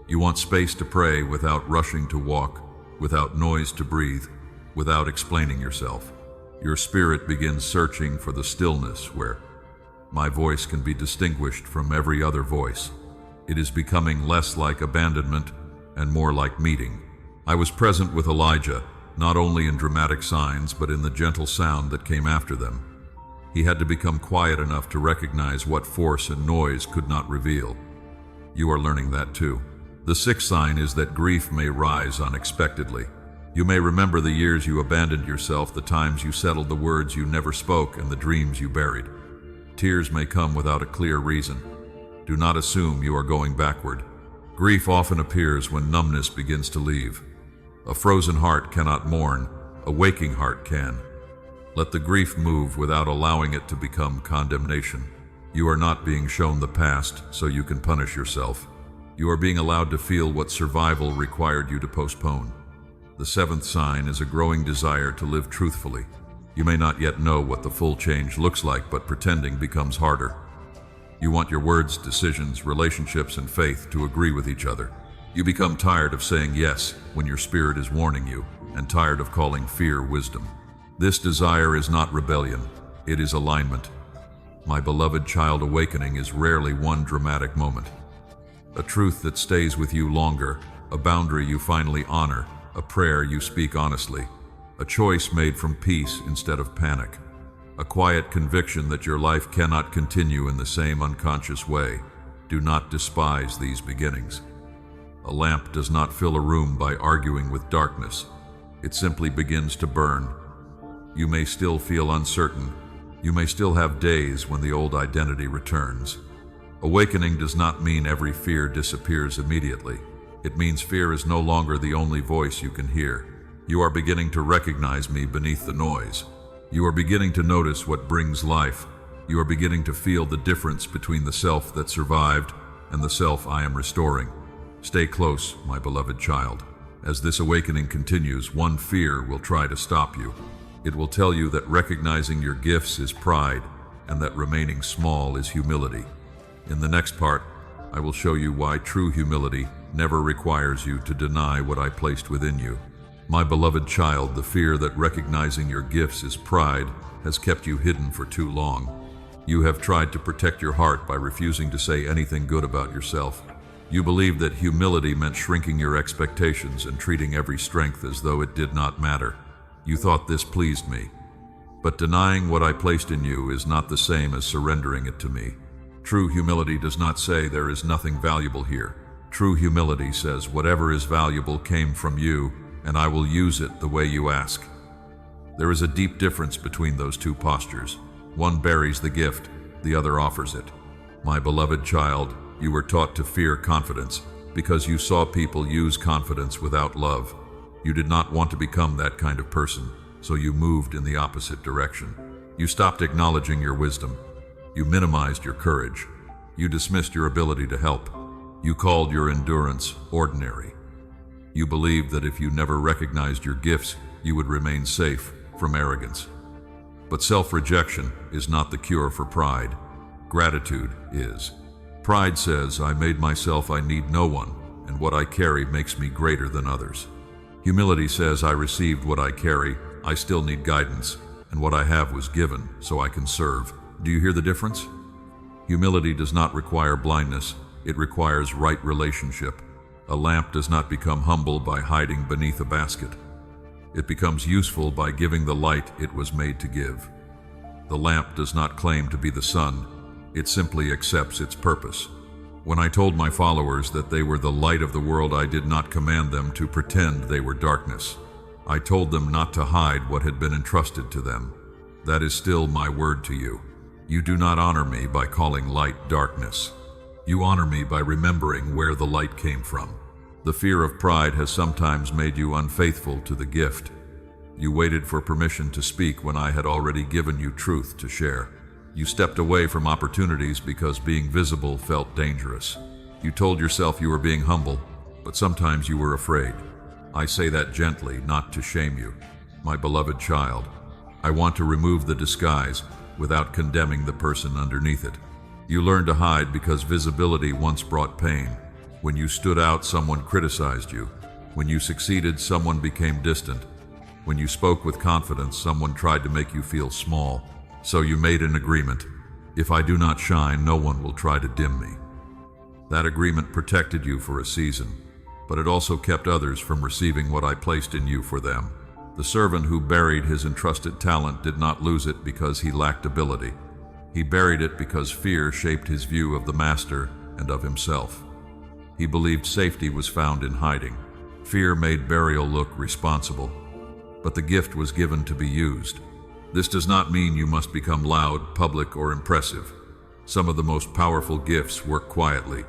You want space to pray without rushing to walk, without noise to breathe, without explaining yourself. Your spirit begins searching for the stillness where my voice can be distinguished from every other voice. It is becoming less like abandonment and more like meeting. I was present with Elijah, not only in dramatic signs, but in the gentle sound that came after them. He had to become quiet enough to recognize what force and noise could not reveal. You are learning that too. The sixth sign is that grief may rise unexpectedly. You may remember the years you abandoned yourself, the times you settled the words you never spoke, and the dreams you buried. Tears may come without a clear reason. Do not assume you are going backward. Grief often appears when numbness begins to leave. A frozen heart cannot mourn, a waking heart can. Let the grief move without allowing it to become condemnation. You are not being shown the past so you can punish yourself. You are being allowed to feel what survival required you to postpone. The seventh sign is a growing desire to live truthfully. You may not yet know what the full change looks like, but pretending becomes harder. You want your words, decisions, relationships, and faith to agree with each other. You become tired of saying yes when your spirit is warning you, and tired of calling fear wisdom. This desire is not rebellion, it is alignment. My beloved child, awakening is rarely one dramatic moment. A truth that stays with you longer, a boundary you finally honor, a prayer you speak honestly, a choice made from peace instead of panic, a quiet conviction that your life cannot continue in the same unconscious way. Do not despise these beginnings. A lamp does not fill a room by arguing with darkness. It simply begins to burn. You may still feel uncertain. You may still have days when the old identity returns. Awakening does not mean every fear disappears immediately. It means fear is no longer the only voice you can hear. You are beginning to recognize me beneath the noise. You are beginning to notice what brings life. You are beginning to feel the difference between the self that survived and the self I am restoring. Stay close, my beloved child. As this awakening continues, one fear will try to stop you. It will tell you that recognizing your gifts is pride and that remaining small is humility. In the next part, I will show you why true humility never requires you to deny what I placed within you. My beloved child, the fear that recognizing your gifts is pride has kept you hidden for too long. You have tried to protect your heart by refusing to say anything good about yourself. You believed that humility meant shrinking your expectations and treating every strength as though it did not matter. You thought this pleased me. But denying what I placed in you is not the same as surrendering it to me. True humility does not say there is nothing valuable here. True humility says whatever is valuable came from you, and I will use it the way you ask. There is a deep difference between those two postures. One buries the gift, the other offers it. My beloved child, you were taught to fear confidence because you saw people use confidence without love. You did not want to become that kind of person, so you moved in the opposite direction. You stopped acknowledging your wisdom. You minimized your courage. You dismissed your ability to help. You called your endurance ordinary. You believed that if you never recognized your gifts, you would remain safe from arrogance. But self-rejection is not the cure for pride. Gratitude is. Pride says, I made myself, I need no one, and what I carry makes me greater than others. Humility says, I received what I carry, I still need guidance, and what I have was given, so I can serve. Do you hear the difference? Humility does not require blindness, it requires right relationship. A lamp does not become humble by hiding beneath a basket. It becomes useful by giving the light it was made to give. The lamp does not claim to be the sun, it simply accepts its purpose. When I told my followers that they were the light of the world, I did not command them to pretend they were darkness. I told them not to hide what had been entrusted to them. That is still my word to you. You do not honor me by calling light darkness. You honor me by remembering where the light came from. The fear of pride has sometimes made you unfaithful to the gift. You waited for permission to speak when I had already given you truth to share. You stepped away from opportunities because being visible felt dangerous. You told yourself you were being humble, but sometimes you were afraid. I say that gently, not to shame you. My beloved child, I want to remove the disguise without condemning the person underneath it. You learned to hide because visibility once brought pain. When you stood out, someone criticized you. When you succeeded, someone became distant. When you spoke with confidence, someone tried to make you feel small. So you made an agreement. If I do not shine, no one will try to dim me. That agreement protected you for a season, but it also kept others from receiving what I placed in you for them. The servant who buried his entrusted talent did not lose it because he lacked ability. He buried it because fear shaped his view of the master and of himself. He believed safety was found in hiding. Fear made burial look responsible, but the gift was given to be used. This does not mean you must become loud, public, or impressive. Some of the most powerful gifts work quietly.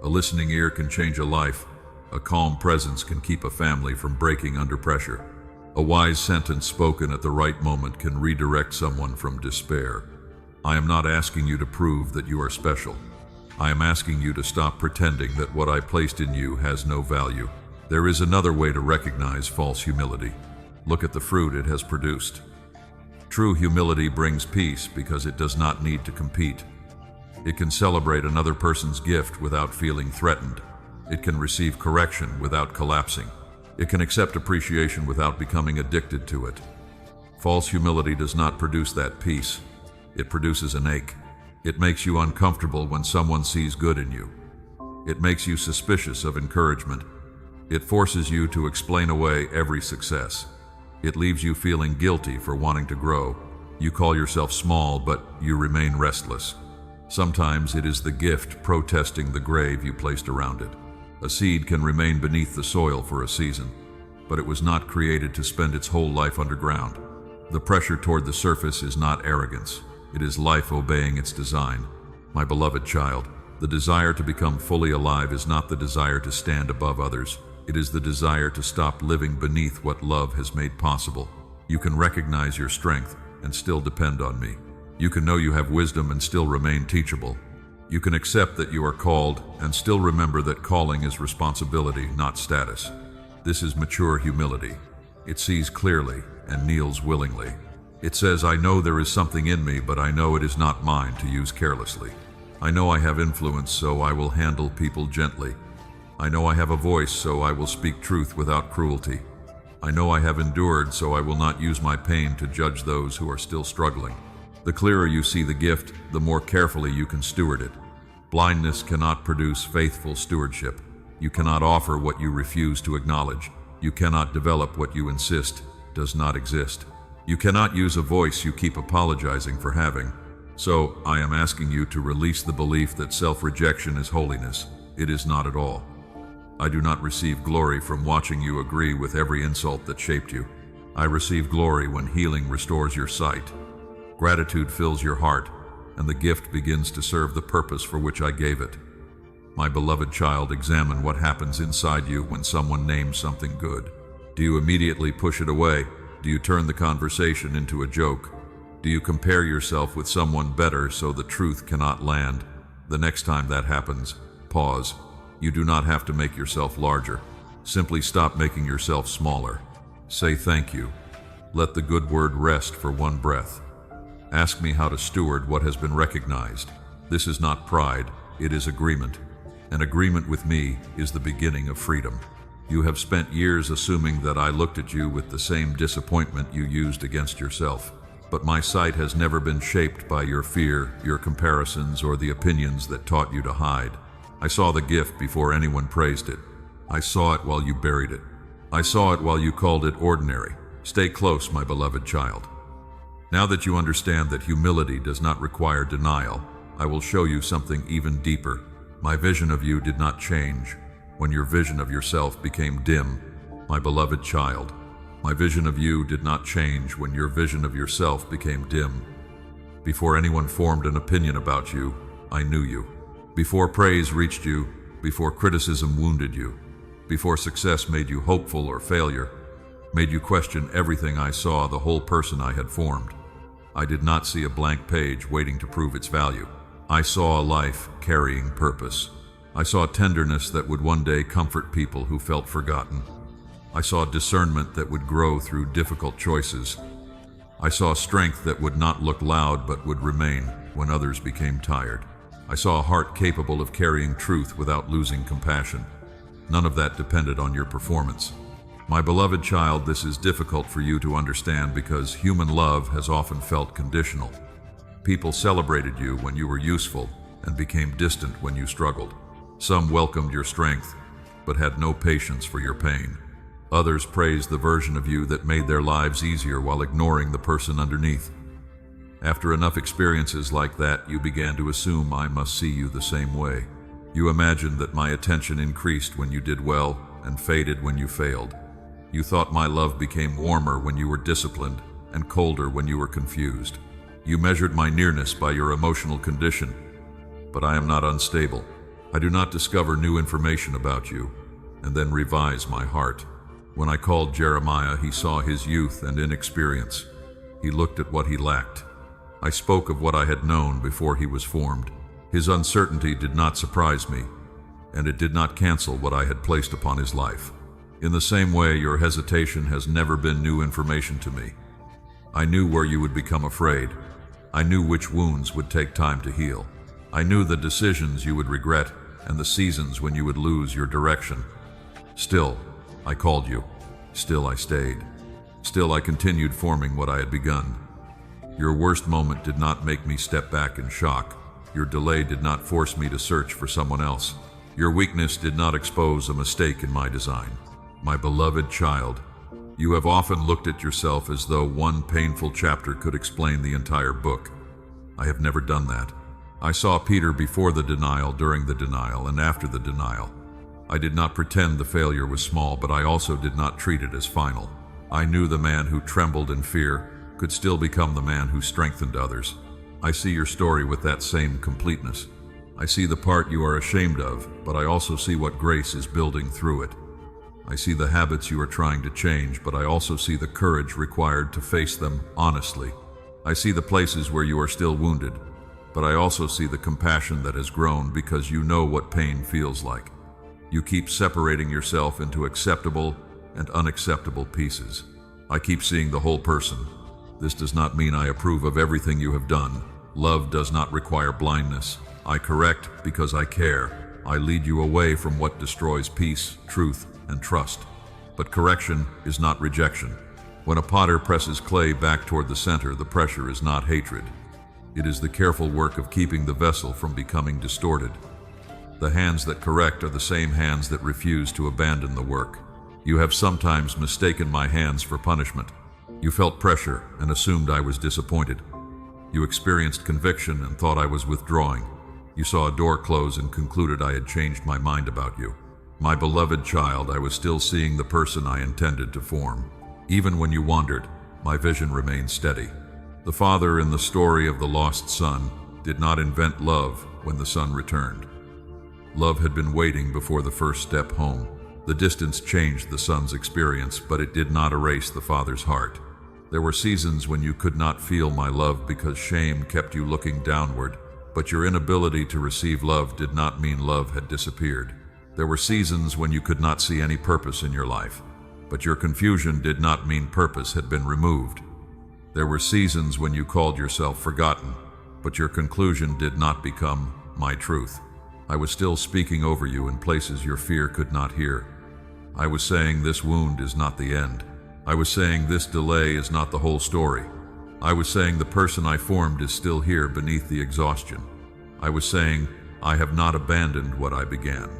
A listening ear can change a life. A calm presence can keep a family from breaking under pressure. A wise sentence spoken at the right moment can redirect someone from despair. I am not asking you to prove that you are special. I am asking you to stop pretending that what I placed in you has no value. There is another way to recognize false humility. Look at the fruit it has produced. True humility brings peace because it does not need to compete. It can celebrate another person's gift without feeling threatened. It can receive correction without collapsing. It can accept appreciation without becoming addicted to it. False humility does not produce that peace. It produces an ache. It makes you uncomfortable when someone sees good in you. It makes you suspicious of encouragement. It forces you to explain away every success. It leaves you feeling guilty for wanting to grow. You call yourself small, but you remain restless. Sometimes it is the gift protesting the grave you placed around it. A seed can remain beneath the soil for a season, but it was not created to spend its whole life underground. The pressure toward the surface is not arrogance. It is life obeying its design. My beloved child, the desire to become fully alive is not the desire to stand above others. It is the desire to stop living beneath what love has made possible. You can recognize your strength and still depend on me. You can know you have wisdom and still remain teachable. You can accept that you are called and still remember that calling is responsibility, not status. This is mature humility. It sees clearly and kneels willingly. It says, I know there is something in me, but I know it is not mine to use carelessly. I know I have influence, so I will handle people gently. I know I have a voice, so I will speak truth without cruelty. I know I have endured, so I will not use my pain to judge those who are still struggling. The clearer you see the gift, the more carefully you can steward it. Blindness cannot produce faithful stewardship. You cannot offer what you refuse to acknowledge. You cannot develop what you insist does not exist. You cannot use a voice you keep apologizing for having. So, I am asking you to release the belief that self-rejection is holiness. It is not at all. I do not receive glory from watching you agree with every insult that shaped you. I receive glory when healing restores your sight. Gratitude fills your heart, and the gift begins to serve the purpose for which I gave it. My beloved child, examine what happens inside you when someone names something good. Do you immediately push it away? Do you turn the conversation into a joke? Do you compare yourself with someone better so the truth cannot land? The next time that happens, pause. You do not have to make yourself larger. Simply stop making yourself smaller. Say thank you. Let the good word rest for one breath. Ask me how to steward what has been recognized. This is not pride, it is agreement. An agreement with me is the beginning of freedom. You have spent years assuming that I looked at you with the same disappointment you used against yourself. But my sight has never been shaped by your fear, your comparisons, or the opinions that taught you to hide. I saw the gift before anyone praised it. I saw it while you buried it. I saw it while you called it ordinary. Stay close, my beloved child. Now that you understand that humility does not require denial, I will show you something even deeper. My vision of you did not change when your vision of yourself became dim, my beloved child. My vision of you did not change when your vision of yourself became dim. Before anyone formed an opinion about you, I knew you. Before praise reached you, before criticism wounded you, before success made you hopeful or failure, made you question everything, I saw the whole person I had formed. I did not see a blank page waiting to prove its value. I saw a life carrying purpose. I saw tenderness that would one day comfort people who felt forgotten. I saw discernment that would grow through difficult choices. I saw strength that would not look loud but would remain when others became tired. I saw a heart capable of carrying truth without losing compassion. None of that depended on your performance. My beloved child, this is difficult for you to understand because human love has often felt conditional. People celebrated you when you were useful and became distant when you struggled. Some welcomed your strength, but had no patience for your pain. Others praised the version of you that made their lives easier while ignoring the person underneath. After enough experiences like that, you began to assume I must see you the same way. You imagined that my attention increased when you did well and faded when you failed. You thought my love became warmer when you were disciplined and colder when you were confused. You measured my nearness by your emotional condition, but I am not unstable. I do not discover new information about you and then revise my heart. When I called Jeremiah, he saw his youth and inexperience. He looked at what he lacked. I spoke of what I had known before he was formed. His uncertainty did not surprise me, and it did not cancel what I had placed upon his life. In the same way, your hesitation has never been new information to me. I knew where you would become afraid. I knew which wounds would take time to heal. I knew the decisions you would regret and the seasons when you would lose your direction. Still, I called you. Still, I stayed. Still, I continued forming what I had begun. Your worst moment did not make me step back in shock. Your delay did not force me to search for someone else. Your weakness did not expose a mistake in my design. My beloved child, you have often looked at yourself as though one painful chapter could explain the entire book. I have never done that. I saw Peter before the denial, during the denial, and after the denial. I did not pretend the failure was small, but I also did not treat it as final. I knew the man who trembled in fear could still become the man who strengthened others. I see your story with that same completeness. I see the part you are ashamed of, but I also see what grace is building through it. I see the habits you are trying to change, but I also see the courage required to face them honestly. I see the places where you are still wounded, but I also see the compassion that has grown because you know what pain feels like. You keep separating yourself into acceptable and unacceptable pieces. I keep seeing the whole person. This does not mean I approve of everything you have done. Love does not require blindness. I correct because I care. I lead you away from what destroys peace, truth, and trust. But correction is not rejection. When a potter presses clay back toward the center, the pressure is not hatred. It is the careful work of keeping the vessel from becoming distorted. The hands that correct are the same hands that refuse to abandon the work. You have sometimes mistaken my hands for punishment. You felt pressure and assumed I was disappointed. You experienced conviction and thought I was withdrawing. You saw a door close and concluded I had changed my mind about you. My beloved child, I was still seeing the person I intended to form. Even when you wandered, my vision remained steady. The father in the story of the lost son did not invent love when the son returned. Love had been waiting before the first step home. The distance changed the son's experience, but it did not erase the father's heart. There were seasons when you could not feel my love because shame kept you looking downward, but your inability to receive love did not mean love had disappeared. There were seasons when you could not see any purpose in your life, but your confusion did not mean purpose had been removed. There were seasons when you called yourself forgotten, but your conclusion did not become my truth. I was still speaking over you in places your fear could not hear. I was saying this wound is not the end. I was saying this delay is not the whole story. I was saying the person I formed is still here beneath the exhaustion. I was saying I have not abandoned what I began.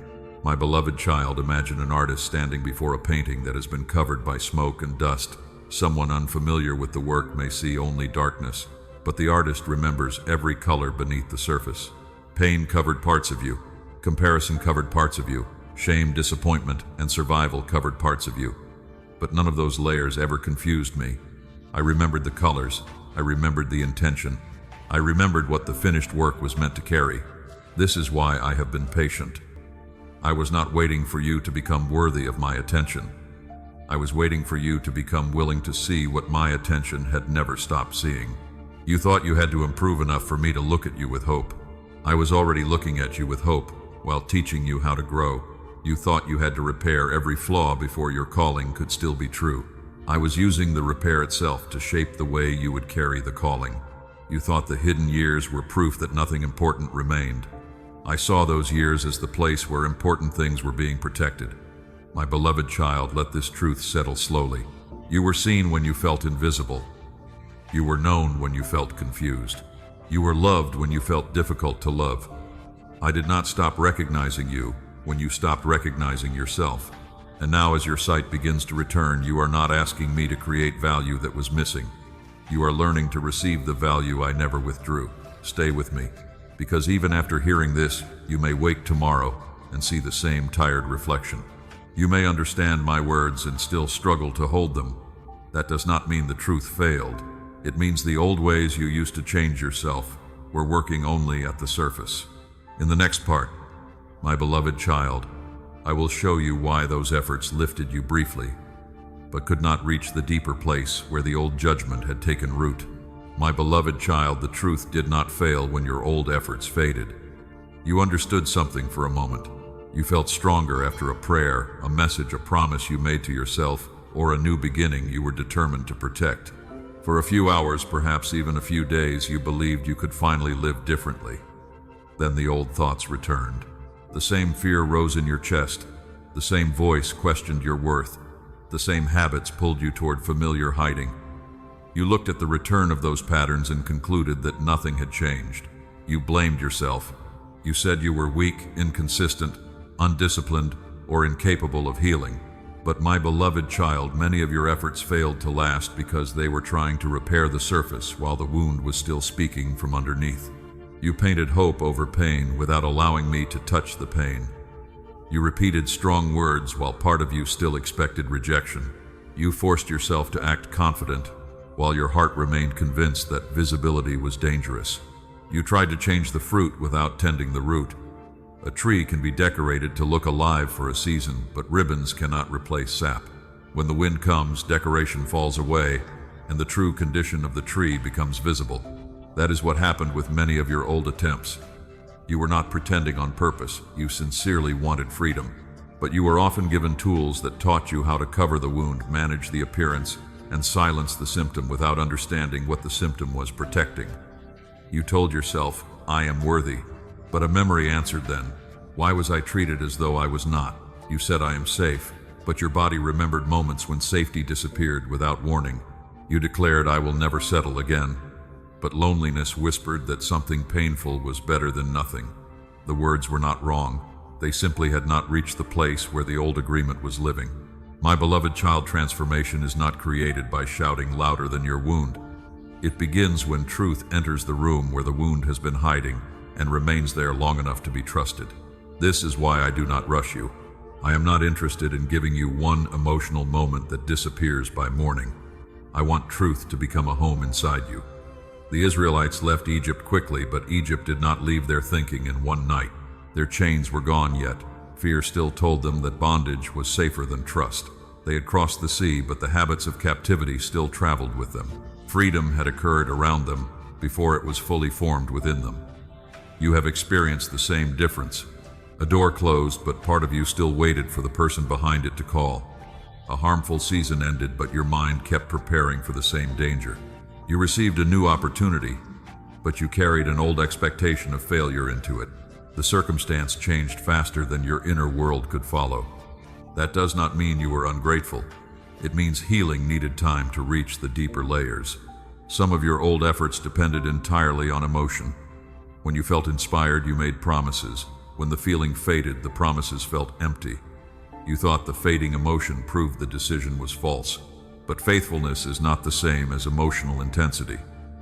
My beloved child, imagine an artist standing before a painting that has been covered by smoke and dust. Someone unfamiliar with the work may see only darkness, but the artist remembers every color beneath the surface. Pain covered parts of you. Comparison covered parts of you. Shame, disappointment, and survival covered parts of you. But none of those layers ever confused me. I remembered the colors. I remembered the intention. I remembered what the finished work was meant to carry. This is why I have been patient. I was not waiting for you to become worthy of my attention. I was waiting for you to become willing to see what my attention had never stopped seeing. You thought you had to improve enough for me to look at you with hope. I was already looking at you with hope while teaching you how to grow. You thought you had to repair every flaw before your calling could still be true. I was using the repair itself to shape the way you would carry the calling. You thought the hidden years were proof that nothing important remained. I saw those years as the place where important things were being protected. My beloved child, let this truth settle slowly. You were seen when you felt invisible. You were known when you felt confused. You were loved when you felt difficult to love. I did not stop recognizing you when you stopped recognizing yourself. And now as your sight begins to return, you are not asking me to create value that was missing. You are learning to receive the value I never withdrew. Stay with me, because even after hearing this, you may wake tomorrow and see the same tired reflection. You may understand my words and still struggle to hold them. That does not mean the truth failed. It means the old ways you used to change yourself were working only at the surface. In the next part, My beloved child, I will show you why those efforts lifted you briefly, but could not reach the deeper place where the old judgment had taken root. My beloved child, the truth did not fail when your old efforts faded. You understood something for a moment. You felt stronger after a prayer, a message, a promise you made to yourself, or a new beginning you were determined to protect. For a few hours, perhaps even a few days, you believed you could finally live differently. Then the old thoughts returned. The same fear rose in your chest. The same voice questioned your worth. The same habits pulled you toward familiar hiding. You looked at the return of those patterns and concluded that nothing had changed. You blamed yourself. You said you were weak, inconsistent, undisciplined, or incapable of healing. But my beloved child, many of your efforts failed to last because they were trying to repair the surface while the wound was still speaking from underneath. You painted hope over pain without allowing me to touch the pain. You repeated strong words while part of you still expected rejection. You forced yourself to act confident while your heart remained convinced that visibility was dangerous. You tried to change the fruit without tending the root. A tree can be decorated to look alive for a season, but ribbons cannot replace sap. When the wind comes, decoration falls away, and the true condition of the tree becomes visible. That is what happened with many of your old attempts. You were not pretending on purpose. You sincerely wanted freedom. But you were often given tools that taught you how to cover the wound, manage the appearance, and silence the symptom without understanding what the symptom was protecting. You told yourself, "I am worthy." But a memory answered then. Why was I treated as though I was not? You said, "I am safe," but your body remembered moments when safety disappeared without warning. You declared, "I will never settle again." But loneliness whispered that something painful was better than nothing. The words were not wrong. They simply had not reached the place where the old agreement was living. My beloved child, transformation is not created by shouting louder than your wound. It begins when truth enters the room where the wound has been hiding and remains there long enough to be trusted. This is why I do not rush you. I am not interested in giving you one emotional moment that disappears by morning. I want truth to become a home inside you. The Israelites left Egypt quickly, but Egypt did not leave their thinking in one night. Their chains were gone yet. Fear still told them that bondage was safer than trust. They had crossed the sea, but the habits of captivity still traveled with them. Freedom had occurred around them before it was fully formed within them. You have experienced the same difference. A door closed, but part of you still waited for the person behind it to call. A harmful season ended, but your mind kept preparing for the same danger. You received a new opportunity, but you carried an old expectation of failure into it. The circumstance changed faster than your inner world could follow. That does not mean you were ungrateful. It means healing needed time to reach the deeper layers. Some of your old efforts depended entirely on emotion. When you felt inspired, you made promises. When the feeling faded, the promises felt empty. You thought the fading emotion proved the decision was false. But faithfulness is not the same as emotional intensity.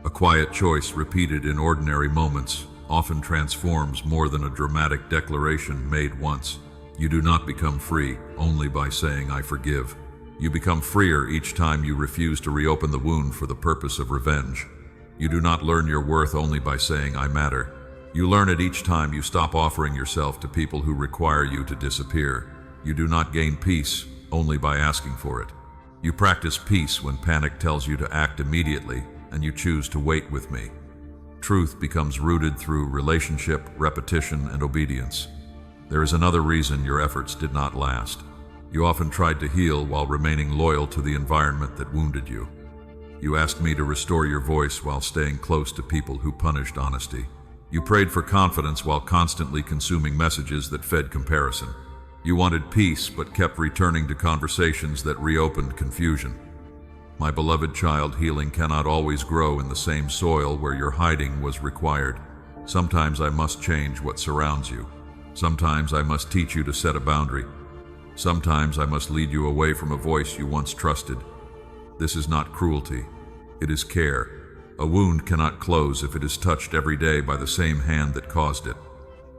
A quiet choice repeated in ordinary moments often transforms more than a dramatic declaration made once. You do not become free only by saying, "I forgive." You become freer each time you refuse to reopen the wound for the purpose of revenge. You do not learn your worth only by saying, "I matter." You learn it each time you stop offering yourself to people who require you to disappear. You do not gain peace only by asking for it. You practice peace when panic tells you to act immediately, and you choose to wait with me. Truth becomes rooted through relationship, repetition, and obedience. There is another reason your efforts did not last. You often tried to heal while remaining loyal to the environment that wounded you. You asked me to restore your voice while staying close to people who punished honesty. You prayed for confidence while constantly consuming messages that fed comparison. You wanted peace but kept returning to conversations that reopened confusion. My beloved child, healing cannot always grow in the same soil where your hiding was required. Sometimes I must change what surrounds you. Sometimes I must teach you to set a boundary. Sometimes I must lead you away from a voice you once trusted. This is not cruelty. It is care. A wound cannot close if it is touched every day by the same hand that caused it.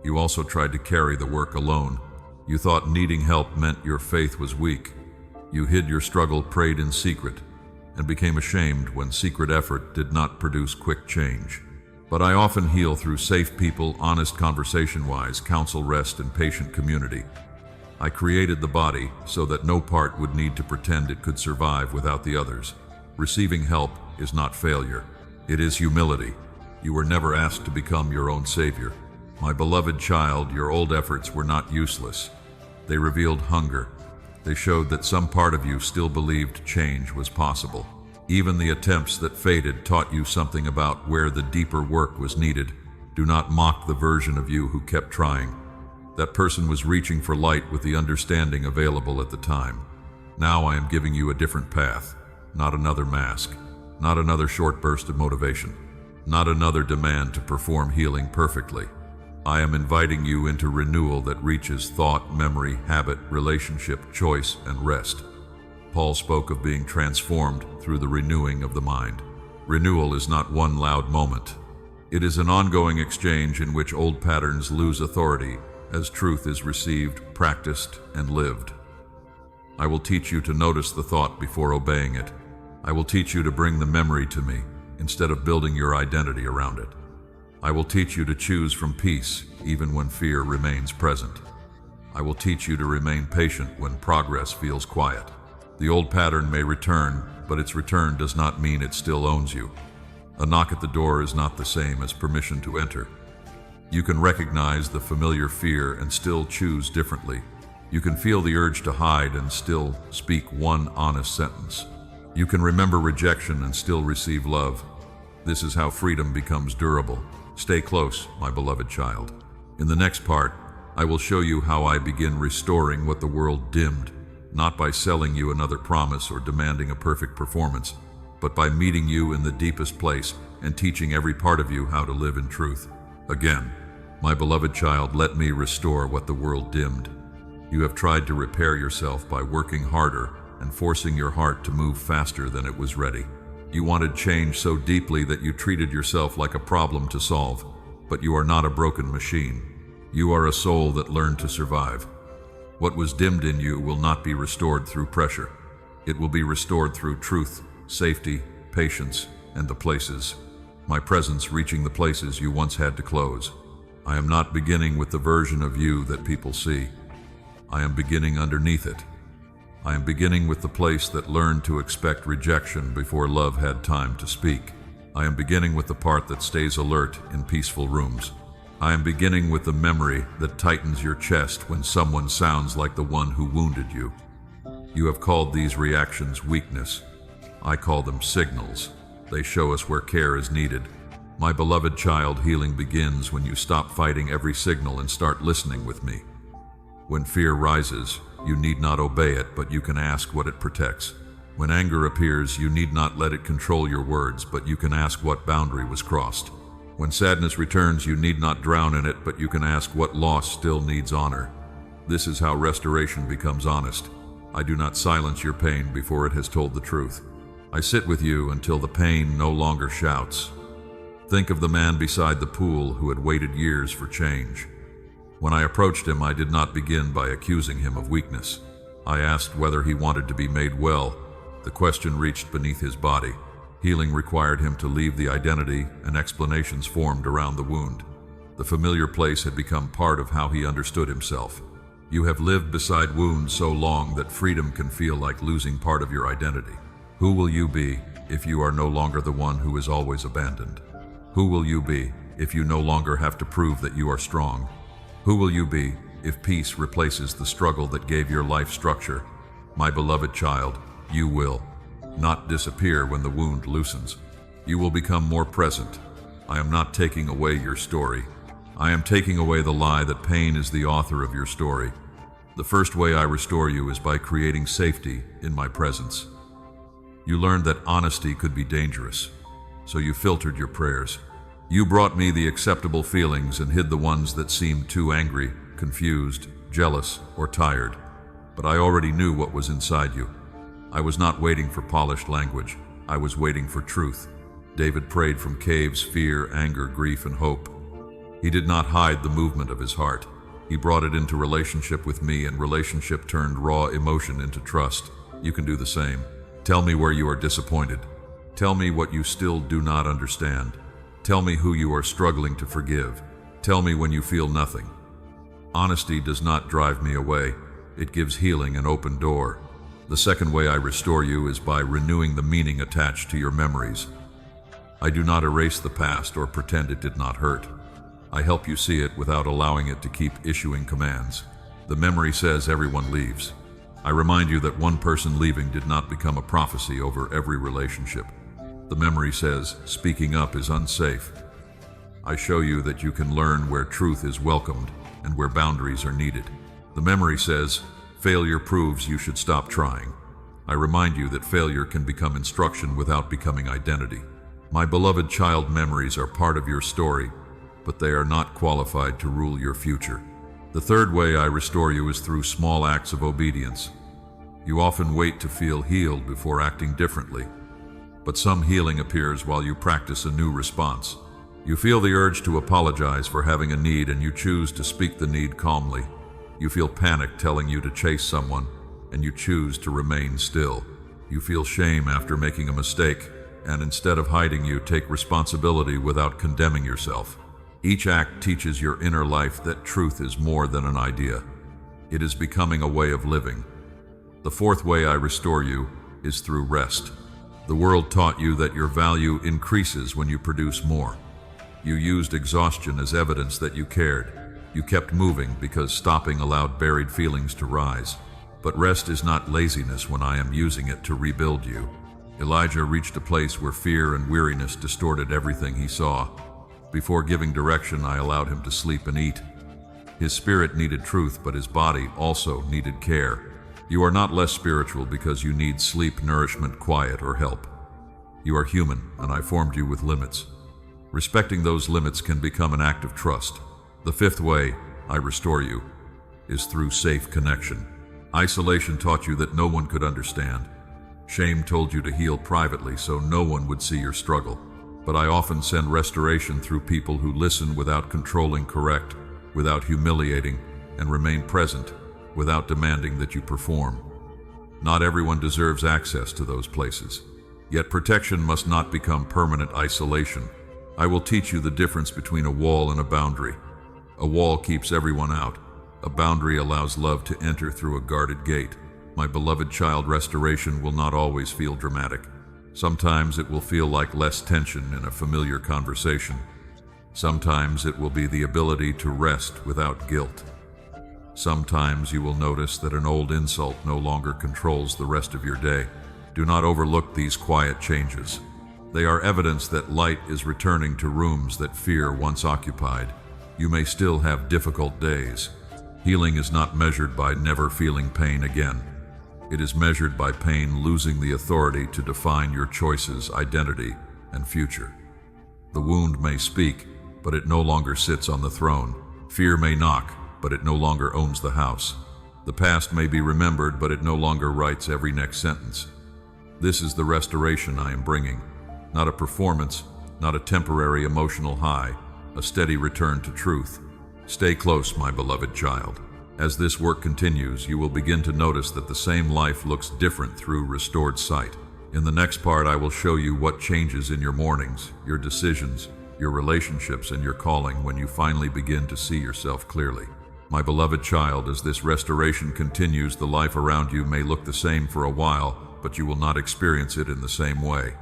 You also tried to carry the work alone. You thought needing help meant your faith was weak. You hid your struggle, prayed in secret, and became ashamed when secret effort did not produce quick change. But I often heal through safe people, honest conversation-wise, counsel, rest, and patient community. I created the body so that no part would need to pretend it could survive without the others. Receiving help is not failure. It is humility. You were never asked to become your own savior. My beloved child, your old efforts were not useless. They revealed hunger. They showed that some part of you still believed change was possible. Even the attempts that faded taught you something about where the deeper work was needed. Do not mock the version of you who kept trying. That person was reaching for light with the understanding available at the time. Now I am giving you a different path, not another mask, not another short burst of motivation, not another demand to perform healing perfectly. I am inviting you into renewal that reaches thought, memory, habit, relationship, choice, and rest. Paul spoke of being transformed through the renewing of the mind. Renewal is not one loud moment. It is an ongoing exchange in which old patterns lose authority as truth is received, practiced, and lived. I will teach you to notice the thought before obeying it. I will teach you to bring the memory to me instead of building your identity around it. I will teach you to choose from peace even when fear remains present. I will teach you to remain patient when progress feels quiet. The old pattern may return, but its return does not mean it still owns you. A knock at the door is not the same as permission to enter. You can recognize the familiar fear and still choose differently. You can feel the urge to hide and still speak one honest sentence. You can remember rejection and still receive love. This is how freedom becomes durable. Stay close, my beloved child. In the next part, I will show you how I begin restoring what the world dimmed, not by selling you another promise or demanding a perfect performance, but by meeting you in the deepest place and teaching every part of you how to live in truth. Again, my beloved child, let me restore what the world dimmed. You have tried to repair yourself by working harder and forcing your heart to move faster than it was ready. You wanted change so deeply that you treated yourself like a problem to solve, but you are not a broken machine. You are a soul that learned to survive. What was dimmed in you will not be restored through pressure. It will be restored through truth, safety, patience, and the places. My presence reaching the places you once had to close. I am not beginning with the version of you that people see. I am beginning underneath it. I am beginning with the place that learned to expect rejection before love had time to speak. I am beginning with the part that stays alert in peaceful rooms. I am beginning with the memory that tightens your chest when someone sounds like the one who wounded you. You have called these reactions weakness. I call them signals. They show us where care is needed. My beloved child, healing begins when you stop fighting every signal and start listening with me. When fear rises, you need not obey it, but you can ask what it protects. When anger appears, you need not let it control your words, but you can ask what boundary was crossed. When sadness returns, you need not drown in it, but you can ask what loss still needs honor. This is how restoration becomes honest. I do not silence your pain before it has told the truth. I sit with you until the pain no longer shouts. Think of the man beside the pool who had waited years for change. When I approached him, I did not begin by accusing him of weakness. I asked whether he wanted to be made well. The question reached beneath his body. Healing required him to leave the identity, and explanations formed around the wound. The familiar place had become part of how he understood himself. You have lived beside wounds so long that freedom can feel like losing part of your identity. Who will you be if you are no longer the one who is always abandoned? Who will you be if you no longer have to prove that you are strong? Who will you be if peace replaces the struggle that gave your life structure? My beloved child, you will not disappear when the wound loosens. You will become more present. I am not taking away your story. I am taking away the lie that pain is the author of your story. The first way I restore you is by creating safety in my presence. You learned that honesty could be dangerous, so you filtered your prayers. You brought me the acceptable feelings and hid the ones that seemed too angry, confused, jealous, or tired. But I already knew what was inside you. I was not waiting for polished language. I was waiting for truth. David prayed from caves, fear, anger, grief, and hope. He did not hide the movement of his heart. He brought it into relationship with me, and relationship turned raw emotion into trust. You can do the same. Tell me where you are disappointed. Tell me what you still do not understand. Tell me who you are struggling to forgive. Tell me when you feel nothing. Honesty does not drive me away. It gives healing an open door. The second way I restore you is by renewing the meaning attached to your memories. I do not erase the past or pretend it did not hurt. I help you see it without allowing it to keep issuing commands. The memory says everyone leaves. I remind you that one person leaving did not become a prophecy over every relationship. The memory says speaking up is unsafe. I show you that you can learn where truth is welcomed and where boundaries are needed. The memory says failure proves you should stop trying. I remind you that failure can become instruction without becoming identity. My beloved child, memories are part of your story, but they are not qualified to rule your future. The third way I restore you is through small acts of obedience. You often wait to feel healed before acting differently, but some healing appears while you practice a new response. You feel the urge to apologize for having a need and you choose to speak the need calmly. You feel panic telling you to chase someone and you choose to remain still. You feel shame after making a mistake, and instead of hiding, you take responsibility without condemning yourself. Each act teaches your inner life that truth is more than an idea. It is becoming a way of living. The fourth way I restore you is through rest. The world taught you that your value increases when you produce more. You used exhaustion as evidence that you cared. You kept moving because stopping allowed buried feelings to rise. But rest is not laziness when I am using it to rebuild you. Elijah reached a place where fear and weariness distorted everything he saw. Before giving direction, I allowed him to sleep and eat. His spirit needed truth, but his body also needed care. You are not less spiritual because you need sleep, nourishment, quiet, or help. You are human, and I formed you with limits. Respecting those limits can become an act of trust. The fifth way I restore you is through safe connection. Isolation taught you that no one could understand. Shame told you to heal privately so no one would see your struggle. But I often send restoration through people who listen without controlling, correct without humiliating, and remain present without demanding that you perform. Not everyone deserves access to those places. Yet protection must not become permanent isolation. I will teach you the difference between a wall and a boundary. A wall keeps everyone out. A boundary allows love to enter through a guarded gate. My beloved child, restoration will not always feel dramatic. Sometimes it will feel like less tension in a familiar conversation. Sometimes it will be the ability to rest without guilt. Sometimes you will notice that an old insult no longer controls the rest of your day. Do not overlook these quiet changes. They are evidence that light is returning to rooms that fear once occupied. You may still have difficult days. Healing is not measured by never feeling pain again. It is measured by pain losing the authority to define your choices, identity, and future. The wound may speak, but it no longer sits on the throne. Fear may knock, but it no longer owns the house. The past may be remembered, but it no longer writes every next sentence. This is the restoration I am bringing. Not a performance, not a temporary emotional high, a steady return to truth. Stay close, my beloved child. As this work continues, you will begin to notice that the same life looks different through restored sight. In the next part, I will show you what changes in your mornings, your decisions, your relationships, and your calling when you finally begin to see yourself clearly. My beloved child, as this restoration continues, the life around you may look the same for a while, but you will not experience it in the same way.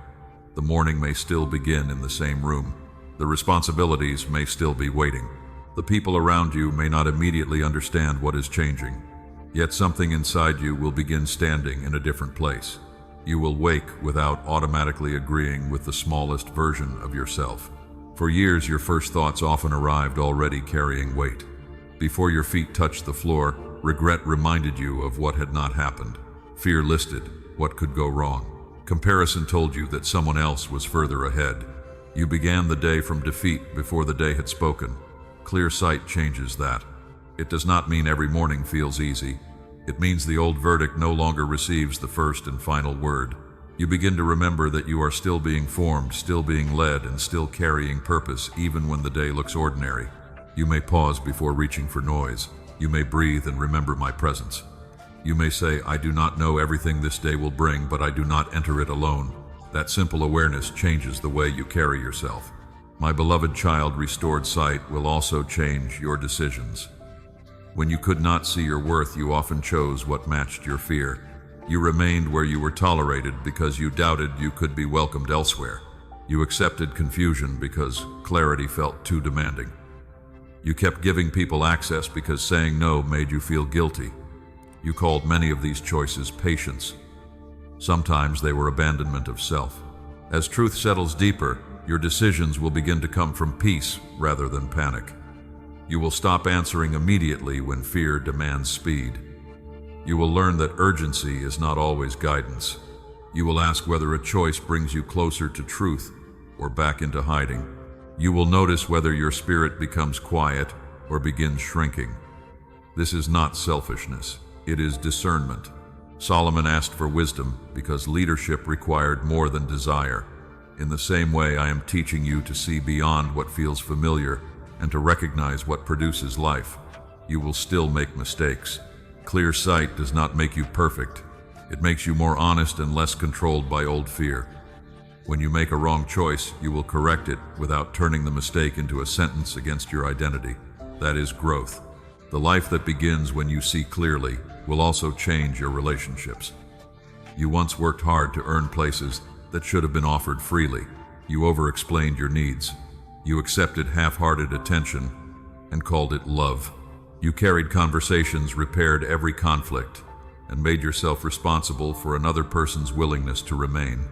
The morning may still begin in the same room. The responsibilities may still be waiting. The people around you may not immediately understand what is changing, yet something inside you will begin standing in a different place. You will wake without automatically agreeing with the smallest version of yourself. For years, your first thoughts often arrived already carrying weight. Before your feet touched the floor, regret reminded you of what had not happened. Fear listed what could go wrong. Comparison told you that someone else was further ahead. You began the day from defeat before the day had spoken. Clear sight changes that. It does not mean every morning feels easy. It means the old verdict no longer receives the first and final word. You begin to remember that you are still being formed, still being led, and still carrying purpose even when the day looks ordinary. You may pause before reaching for noise. You may breathe and remember my presence. You may say, I do not know everything this day will bring, but I do not enter it alone. That simple awareness changes the way you carry yourself. My beloved child, restored sight will also change your decisions. When you could not see your worth, you often chose what matched your fear. You remained where you were tolerated because you doubted you could be welcomed elsewhere. You accepted confusion because clarity felt too demanding. You kept giving people access because saying no made you feel guilty. You called many of these choices patience. Sometimes they were abandonment of self. As truth settles deeper, your decisions will begin to come from peace rather than panic. You will stop answering immediately when fear demands speed. You will learn that urgency is not always guidance. You will ask whether a choice brings you closer to truth or back into hiding. You will notice whether your spirit becomes quiet or begins shrinking. This is not selfishness, it is discernment. Solomon asked for wisdom because leadership required more than desire. In the same way, I am teaching you to see beyond what feels familiar and to recognize what produces life. You will still make mistakes. Clear sight does not make you perfect. It makes you more honest and less controlled by old fear. When you make a wrong choice, you will correct it without turning the mistake into a sentence against your identity. That is growth. The life that begins when you see clearly will also change your relationships. You once worked hard to earn places that should have been offered freely. You over-explained your needs. You accepted half-hearted attention and called it love. You carried conversations, repaired every conflict, and made yourself responsible for another person's willingness to remain.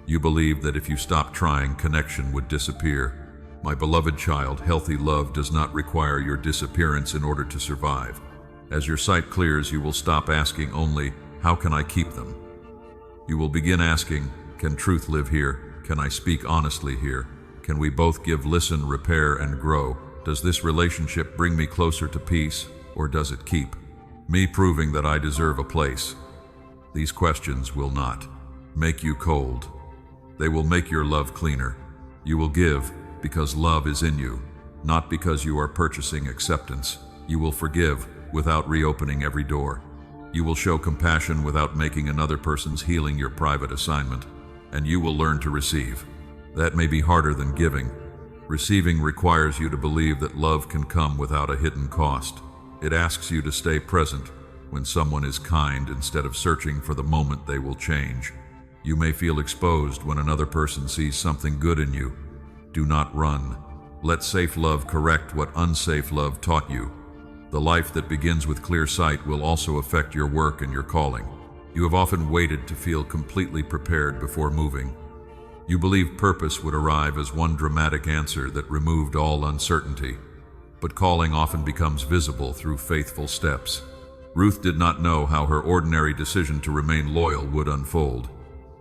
You believed that if you stopped trying, connection would disappear. My beloved child, healthy love does not require your disappearance in order to survive. As your sight clears, you will stop asking only, "How can I keep them?" You will begin asking, "Can truth live here? Can I speak honestly here? Can we both give, listen, repair, and grow? Does this relationship bring me closer to peace, or does it keep me proving that I deserve a place?" These questions will not make you cold. They will make your love cleaner. You will give because love is in you, not because you are purchasing acceptance. You will forgive without reopening every door. You will show compassion without making another person's healing your private assignment, and you will learn to receive. That may be harder than giving. Receiving requires you to believe that love can come without a hidden cost. It asks you to stay present when someone is kind instead of searching for the moment they will change. You may feel exposed when another person sees something good in you. Do not run. Let safe love correct what unsafe love taught you. The life that begins with clear sight will also affect your work and your calling. You have often waited to feel completely prepared before moving. You believed purpose would arrive as one dramatic answer that removed all uncertainty. But calling often becomes visible through faithful steps. Ruth did not know how her ordinary decision to remain loyal would unfold.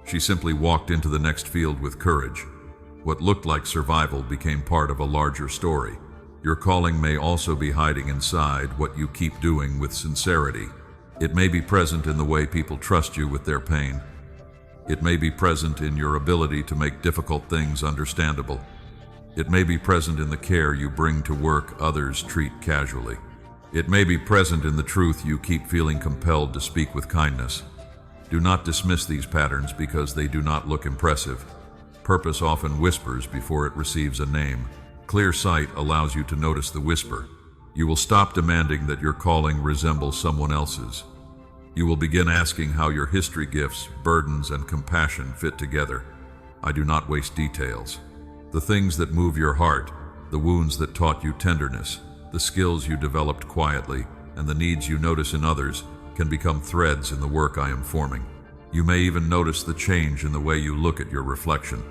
She simply walked into the next field with courage. What looked like survival became part of a larger story. Your calling may also be hiding inside what you keep doing with sincerity. It may be present in the way people trust you with their pain. It may be present in your ability to make difficult things understandable. It may be present in the care you bring to work others treat casually. It may be present in the truth you keep feeling compelled to speak with kindness. Do not dismiss these patterns because they do not look impressive. Purpose often whispers before it receives a name. Clear sight allows you to notice the whisper. You will stop demanding that your calling resemble someone else's. You will begin asking how your history, gifts, burdens, and compassion fit together. I do not waste details. The things that move your heart, the wounds that taught you tenderness, the skills you developed quietly, and the needs you notice in others can become threads in the work I am forming. You may even notice the change in the way you look at your reflection.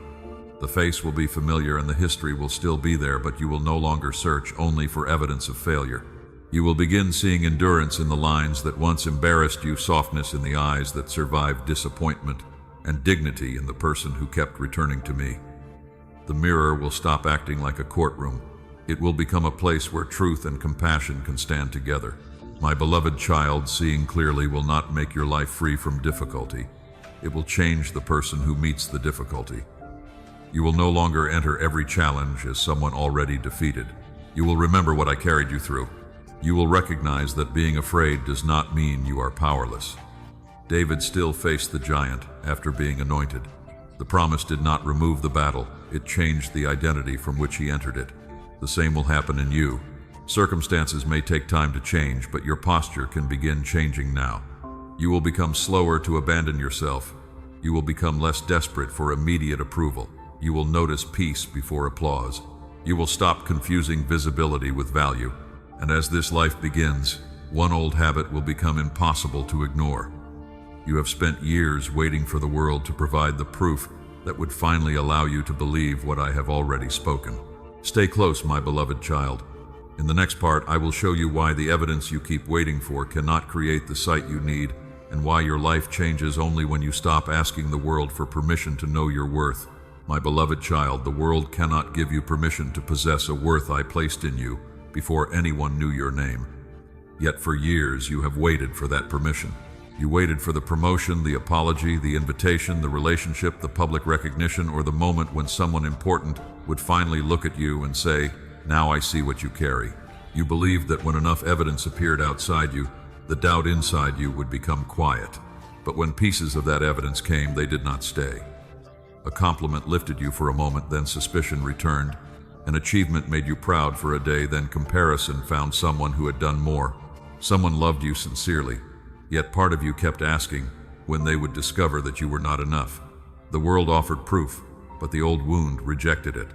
The face will be familiar and the history will still be there, but you will no longer search only for evidence of failure. You will begin seeing endurance in the lines that once embarrassed you, softness in the eyes that survived disappointment, and dignity in the person who kept returning to me. The mirror will stop acting like a courtroom. It will become a place where truth and compassion can stand together. My beloved child, seeing clearly will not make your life free from difficulty. It will change the person who meets the difficulty. You will no longer enter every challenge as someone already defeated. You will remember what I carried you through. You will recognize that being afraid does not mean you are powerless. David still faced the giant after being anointed. The promise did not remove the battle, it changed the identity from which he entered it. The same will happen in you. Circumstances may take time to change, but your posture can begin changing now. You will become slower to abandon yourself. You will become less desperate for immediate approval. You will notice peace before applause. You will stop confusing visibility with value. And as this life begins, one old habit will become impossible to ignore. You have spent years waiting for the world to provide the proof that would finally allow you to believe what I have already spoken. Stay close, my beloved child. In the next part, I will show you why the evidence you keep waiting for cannot create the sight you need, and why your life changes only when you stop asking the world for permission to know your worth. My beloved child, the world cannot give you permission to possess a worth I placed in you before anyone knew your name. Yet for years you have waited for that permission. You waited for the promotion, the apology, the invitation, the relationship, the public recognition, or the moment when someone important would finally look at you and say, "Now I see what you carry." You believed that when enough evidence appeared outside you, the doubt inside you would become quiet. But when pieces of that evidence came, they did not stay. A compliment lifted you for a moment, then suspicion returned. An achievement made you proud for a day, then comparison found someone who had done more. Someone loved you sincerely, yet part of you kept asking when they would discover that you were not enough. The world offered proof, but the old wound rejected it.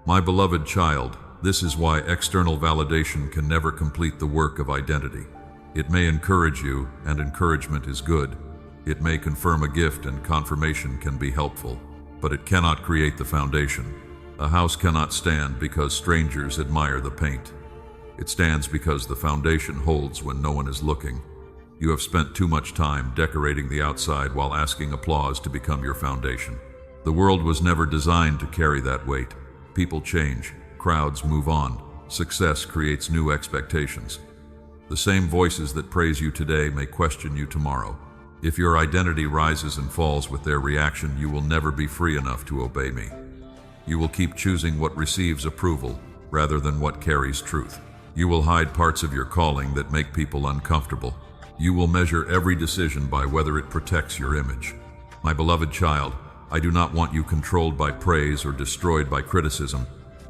My beloved child, this is why external validation can never complete the work of identity. It may encourage you, and encouragement is good. It may confirm a gift, and confirmation can be helpful, but it cannot create the foundation. A house cannot stand because strangers admire the paint. It stands because the foundation holds when no one is looking. You have spent too much time decorating the outside while asking applause to become your foundation. The world was never designed to carry that weight. People change, crowds move on, success creates new expectations. The same voices that praise you today may question you tomorrow. If your identity rises and falls with their reaction, you will never be free enough to obey me. You will keep choosing what receives approval rather than what carries truth. You will hide parts of your calling that make people uncomfortable. You will measure every decision by whether it protects your image. My beloved child, I do not want you controlled by praise or destroyed by criticism.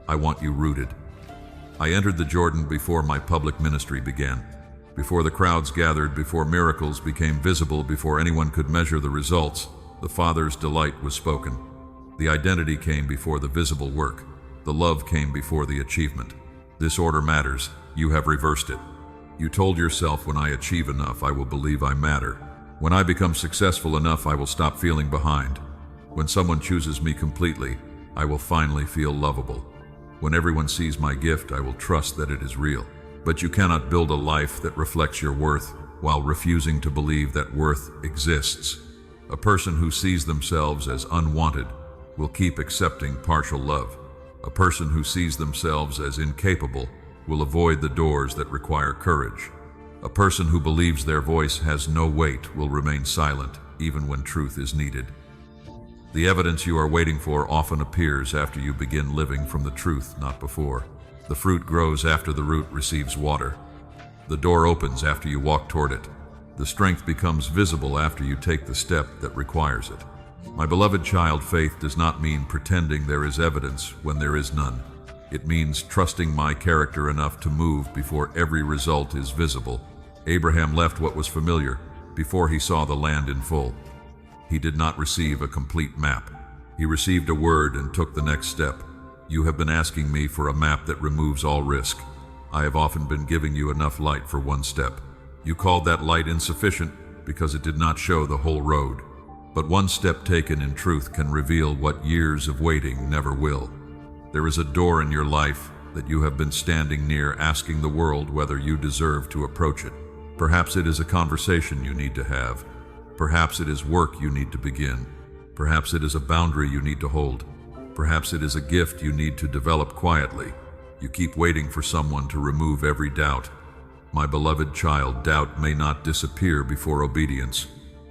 I want you rooted. I entered the Jordan before my public ministry began, before the crowds gathered, before miracles became visible, before anyone could measure the results. The Father's delight was spoken. The identity came before the visible work. The love came before the achievement. This order matters. You have reversed it. You told yourself, when I achieve enough, I will believe I matter. When I become successful enough, I will stop feeling behind. When someone chooses me completely, I will finally feel lovable. When everyone sees my gift, I will trust that it is real. But you cannot build a life that reflects your worth while refusing to believe that worth exists. A person who sees themselves as unwanted will keep accepting partial love. A person who sees themselves as incapable will avoid the doors that require courage. A person who believes their voice has no weight will remain silent even when truth is needed. The evidence you are waiting for often appears after you begin living from the truth, not before. The fruit grows after the root receives water. The door opens after you walk toward it. The strength becomes visible after you take the step that requires it. My beloved child, faith does not mean pretending there is evidence when there is none. It means trusting my character enough to move before every result is visible. Abraham left what was familiar before he saw the land in full. He did not receive a complete map. He received a word and took the next step. You have been asking me for a map that removes all risk. I have often been giving you enough light for one step. You called that light insufficient because it did not show the whole road. But one step taken in truth can reveal what years of waiting never will. There is a door in your life that you have been standing near, asking the world whether you deserve to approach it. Perhaps it is a conversation you need to have. Perhaps it is work you need to begin. Perhaps it is a boundary you need to hold. Perhaps it is a gift you need to develop quietly. You keep waiting for someone to remove every doubt. My beloved child, doubt may not disappear before obedience.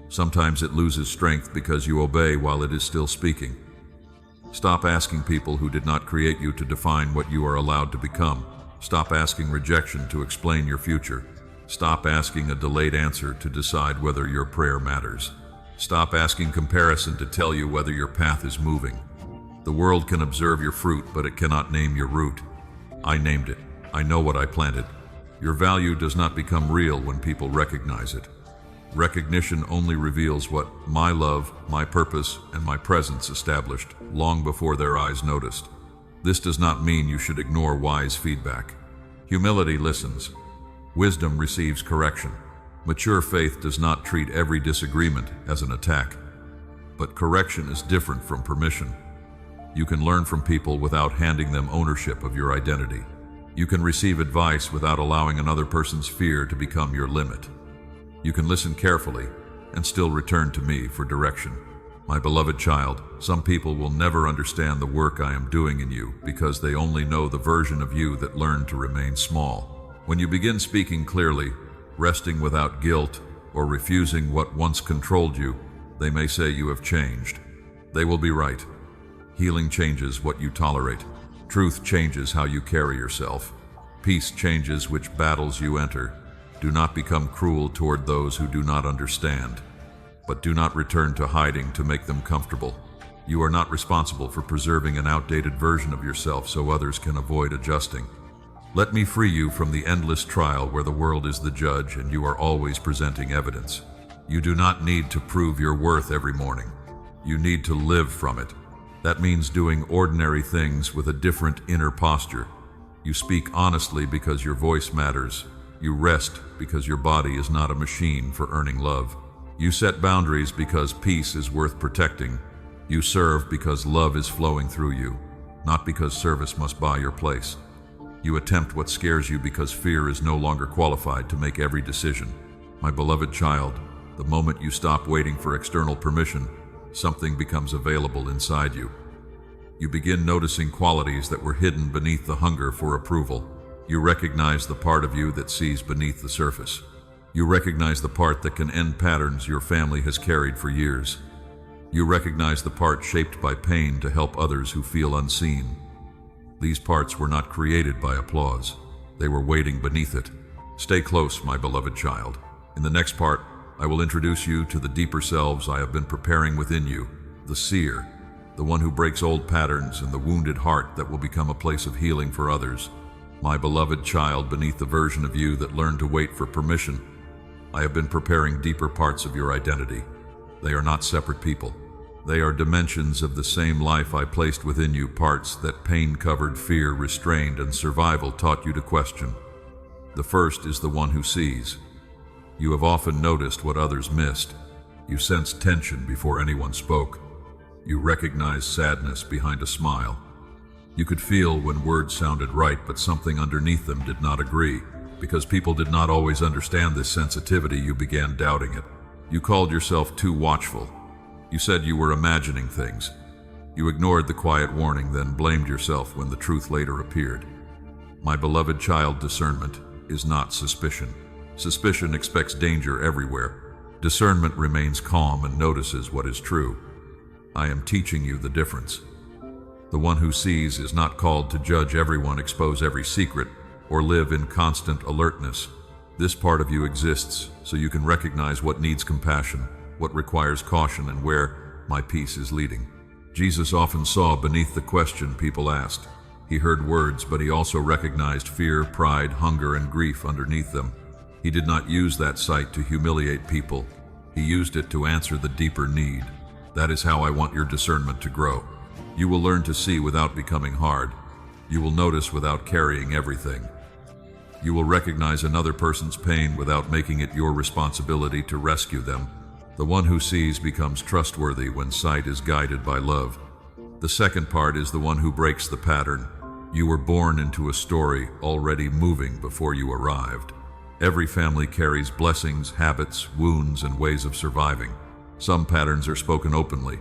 Sometimes it loses strength because you obey while it is still speaking. Stop asking people who did not create you to define what you are allowed to become. Stop asking rejection to explain your future. Stop asking a delayed answer to decide whether your prayer matters. Stop asking comparison to tell you whether your path is moving. The world can observe your fruit, but it cannot name your root. I named it. I know what I planted. Your value does not become real when people recognize it. Recognition only reveals what my love, my purpose, and my presence established long before their eyes noticed. This does not mean you should ignore wise feedback. Humility listens. Wisdom receives correction. Mature faith does not treat every disagreement as an attack. But correction is different from permission. You can learn from people without handing them ownership of your identity. You can receive advice without allowing another person's fear to become your limit. You can listen carefully and still return to me for direction. My beloved child, some people will never understand the work I am doing in you because they only know the version of you that learned to remain small. When you begin speaking clearly, resting without guilt, or refusing what once controlled you, they may say you have changed. They will be right. Healing changes what you tolerate. Truth changes how you carry yourself. Peace changes which battles you enter. Do not become cruel toward those who do not understand. But do not return to hiding to make them comfortable. You are not responsible for preserving an outdated version of yourself so others can avoid adjusting. Let me free you from the endless trial where the world is the judge and you are always presenting evidence. You do not need to prove your worth every morning. You need to live from it. That means doing ordinary things with a different inner posture. You speak honestly because your voice matters. You rest because your body is not a machine for earning love. You set boundaries because peace is worth protecting. You serve because love is flowing through you, not because service must buy your place. You attempt what scares you because fear is no longer qualified to make every decision. My beloved child, the moment you stop waiting for external permission, something becomes available inside you. You begin noticing qualities that were hidden beneath the hunger for approval. You recognize the part of you that sees beneath the surface. You recognize the part that can end patterns your family has carried for years. You recognize the part shaped by pain to help others who feel unseen. These parts were not created by applause. They were waiting beneath it. Stay close, my beloved child. In the next part, I will introduce you to the deeper selves I have been preparing within you, the seer, the one who breaks old patterns and the wounded heart that will become a place of healing for others. My beloved child, beneath the version of you that learned to wait for permission, I have been preparing deeper parts of your identity. They are not separate people. They are dimensions of the same life I placed within you, parts that pain-covered, fear restrained, and survival taught you to question. The first is the one who sees. You have often noticed what others missed. You sensed tension before anyone spoke. You recognized sadness behind a smile. You could feel when words sounded right, but something underneath them did not agree. Because people did not always understand this sensitivity, you began doubting it. You called yourself too watchful. You said you were imagining things. You ignored the quiet warning, then blamed yourself when the truth later appeared. My beloved child, discernment is not suspicion. Suspicion expects danger everywhere. Discernment remains calm and notices what is true. I am teaching you the difference. The one who sees is not called to judge everyone, expose every secret, or live in constant alertness. This part of you exists so you can recognize what needs compassion, what requires caution, and where my peace is leading. Jesus often saw beneath the question people asked. He heard words, but he also recognized fear, pride, hunger, and grief underneath them. He did not use that sight to humiliate people. He used it to answer the deeper need. That is how I want your discernment to grow. You will learn to see without becoming hard. You will notice without carrying everything. You will recognize another person's pain without making it your responsibility to rescue them. The one who sees becomes trustworthy when sight is guided by love. The second part is the one who breaks the pattern. You were born into a story already moving before you arrived. Every family carries blessings, habits, wounds, and ways of surviving. Some patterns are spoken openly.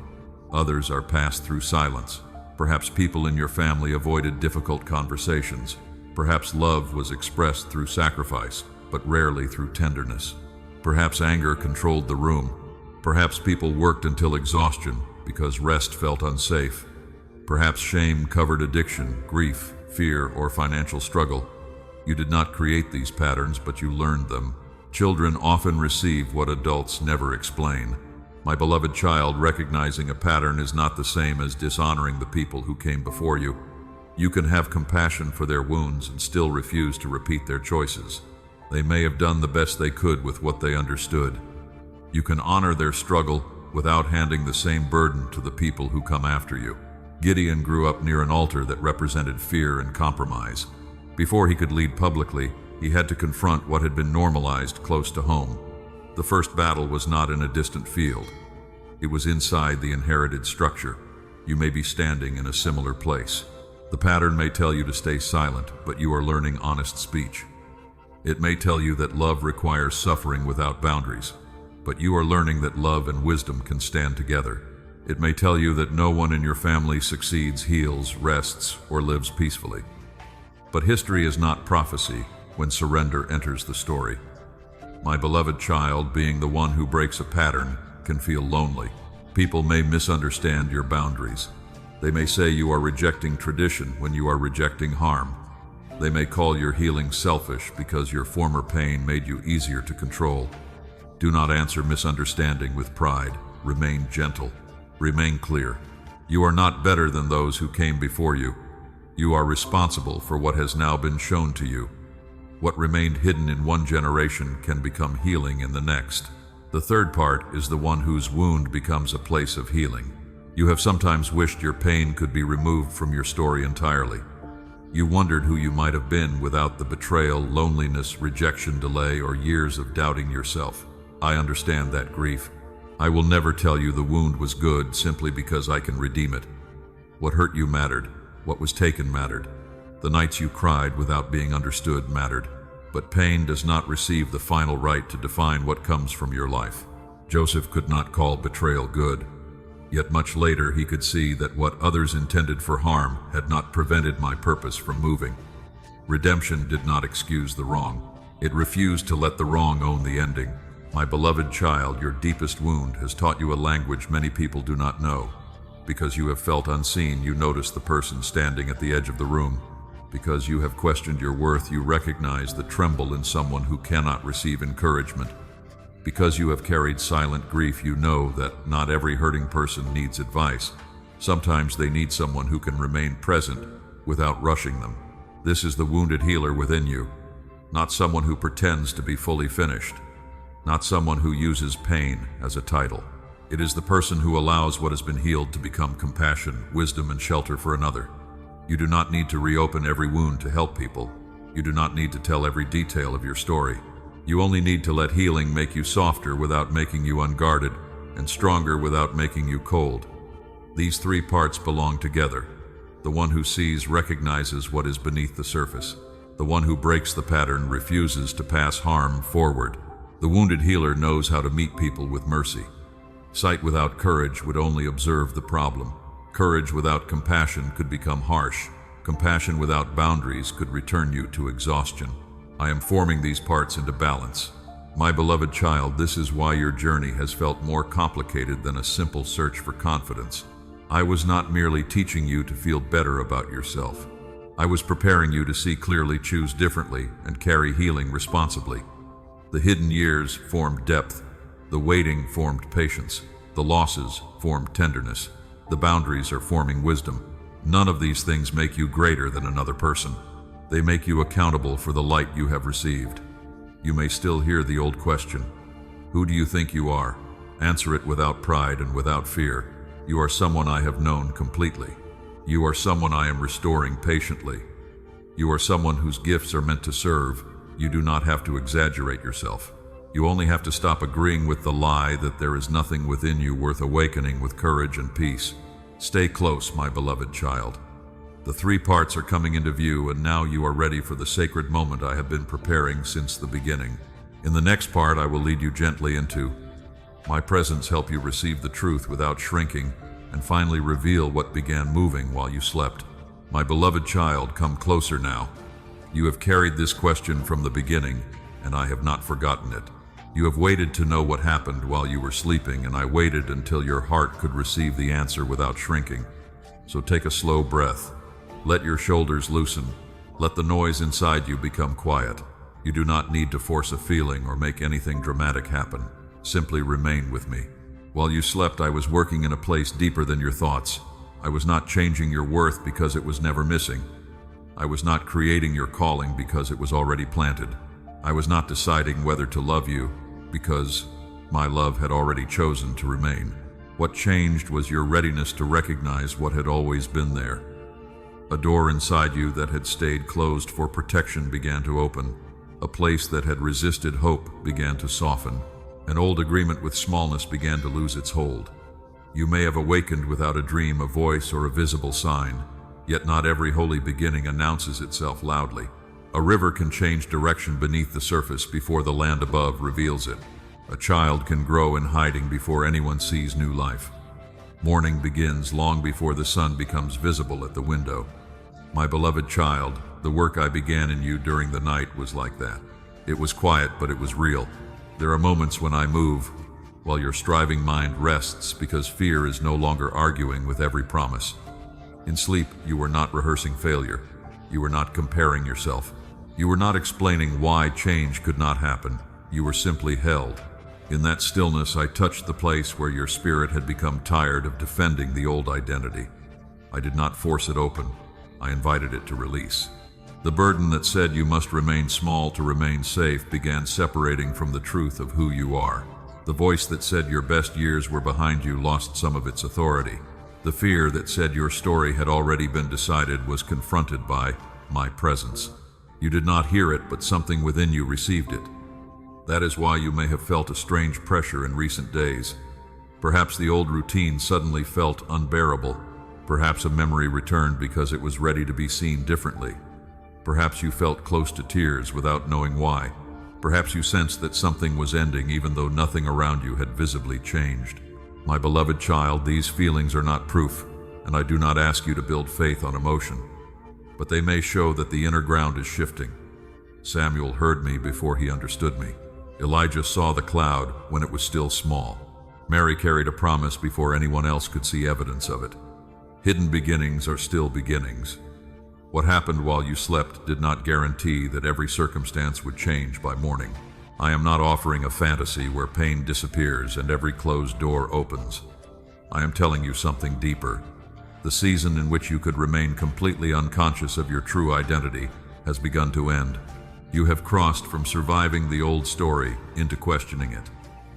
Others are passed through silence. Perhaps people in your family avoided difficult conversations. Perhaps love was expressed through sacrifice, but rarely through tenderness. Perhaps anger controlled the room. Perhaps people worked until exhaustion because rest felt unsafe. Perhaps shame covered addiction, grief, fear, or financial struggle. You did not create these patterns, but you learned them. Children often receive what adults never explain. My beloved child, recognizing a pattern is not the same as dishonoring the people who came before you. You can have compassion for their wounds and still refuse to repeat their choices. They may have done the best they could with what they understood. You can honor their struggle without handing the same burden to the people who come after you. Gideon grew up near an altar that represented fear and compromise. Before he could lead publicly, he had to confront what had been normalized close to home. The first battle was not in a distant field. It was inside the inherited structure. You may be standing in a similar place. The pattern may tell you to stay silent, but you are learning honest speech. It may tell you that love requires suffering without boundaries, but you are learning that love and wisdom can stand together. It may tell you that no one in your family succeeds, heals, rests, or lives peacefully. But history is not prophecy when surrender enters the story. My beloved child, being the one who breaks a pattern can feel lonely. People may misunderstand your boundaries. They may say you are rejecting tradition when you are rejecting harm. They may call your healing selfish because your former pain made you easier to control. Do not answer misunderstanding with pride. Remain gentle. Remain clear. You are not better than those who came before you. You are responsible for what has now been shown to you. What remained hidden in one generation can become healing in the next. The third part is the one whose wound becomes a place of healing. You have sometimes wished your pain could be removed from your story entirely. You wondered who you might have been without the betrayal, loneliness, rejection, delay, or years of doubting yourself. I understand that grief. I will never tell you the wound was good simply because I can redeem it. What hurt you mattered. What was taken mattered. The nights you cried without being understood mattered. But pain does not receive the final right to define what comes from your life. Joseph could not call betrayal good. Yet much later he could see that what others intended for harm had not prevented my purpose from moving. Redemption did not excuse the wrong. It refused to let the wrong own the ending. My beloved child, your deepest wound has taught you a language many people do not know. Because you have felt unseen, you notice the person standing at the edge of the room. Because you have questioned your worth, you recognize the tremble in someone who cannot receive encouragement. Because you have carried silent grief, you know that not every hurting person needs advice. Sometimes they need someone who can remain present without rushing them. This is the wounded healer within you, not someone who pretends to be fully finished, not someone who uses pain as a title. It is the person who allows what has been healed to become compassion, wisdom, and shelter for another. You do not need to reopen every wound to help people. You do not need to tell every detail of your story. You only need to let healing make you softer without making you unguarded, and stronger without making you cold. These three parts belong together. The one who sees recognizes what is beneath the surface. The one who breaks the pattern refuses to pass harm forward. The wounded healer knows how to meet people with mercy. Sight without courage would only observe the problem. Courage without compassion could become harsh. Compassion without boundaries could return you to exhaustion. I am forming these parts into balance. My beloved child, this is why your journey has felt more complicated than a simple search for confidence. I was not merely teaching you to feel better about yourself. I was preparing you to see clearly, choose differently, and carry healing responsibly. The hidden years formed depth. The waiting formed patience. The losses formed tenderness. The boundaries are forming wisdom. None of these things make you greater than another person. They make you accountable for the light you have received. You may still hear the old question, who do you think you are? Answer it without pride and without fear. You are someone I have known completely. You are someone I am restoring patiently. You are someone whose gifts are meant to serve. You do not have to exaggerate yourself. You only have to stop agreeing with the lie that there is nothing within you worth awakening with courage and peace. Stay close, my beloved child. The three parts are coming into view, and now you are ready for the sacred moment I have been preparing since the beginning. In the next part, I will lead you gently into my presence, help you receive the truth without shrinking, and finally reveal what began moving while you slept. My beloved child, come closer now. You have carried this question from the beginning, and I have not forgotten it. You have waited to know what happened while you were sleeping, and I waited until your heart could receive the answer without shrinking. So take a slow breath. Let your shoulders loosen. Let the noise inside you become quiet. You do not need to force a feeling or make anything dramatic happen. Simply remain with me. While you slept, I was working in a place deeper than your thoughts. I was not changing your worth because it was never missing. I was not creating your calling because it was already planted. I was not deciding whether to love you because my love had already chosen to remain. What changed was your readiness to recognize what had always been there. A door inside you that had stayed closed for protection began to open. A place that had resisted hope began to soften. An old agreement with smallness began to lose its hold. You may have awakened without a dream, a voice, or a visible sign, yet not every holy beginning announces itself loudly. A river can change direction beneath the surface before the land above reveals it. A child can grow in hiding before anyone sees new life. Morning begins long before the sun becomes visible at the window. My beloved child, the work I began in you during the night was like that. It was quiet, but it was real. There are moments when I move, while your striving mind rests because fear is no longer arguing with every promise. In sleep, you were not rehearsing failure. You were not comparing yourself. You were not explaining why change could not happen. You were simply held. In that stillness, I touched the place where your spirit had become tired of defending the old identity. I did not force it open. I invited it to release. The burden that said you must remain small to remain safe began separating from the truth of who you are. The voice that said your best years were behind you lost some of its authority. The fear that said your story had already been decided was confronted by my presence. You did not hear it, but something within you received it. That is why you may have felt a strange pressure in recent days. Perhaps the old routine suddenly felt unbearable. Perhaps a memory returned because it was ready to be seen differently. Perhaps you felt close to tears without knowing why. Perhaps you sensed that something was ending even though nothing around you had visibly changed. My beloved child, these feelings are not proof, and I do not ask you to build faith on emotion. But they may show that the inner ground is shifting. Samuel heard me before he understood me. Elijah saw the cloud when it was still small. Mary carried a promise before anyone else could see evidence of it. Hidden beginnings are still beginnings. What happened while you slept did not guarantee that every circumstance would change by morning. I am not offering a fantasy where pain disappears and every closed door opens. I am telling you something deeper. The season in which you could remain completely unconscious of your true identity has begun to end. You have crossed from surviving the old story into questioning it.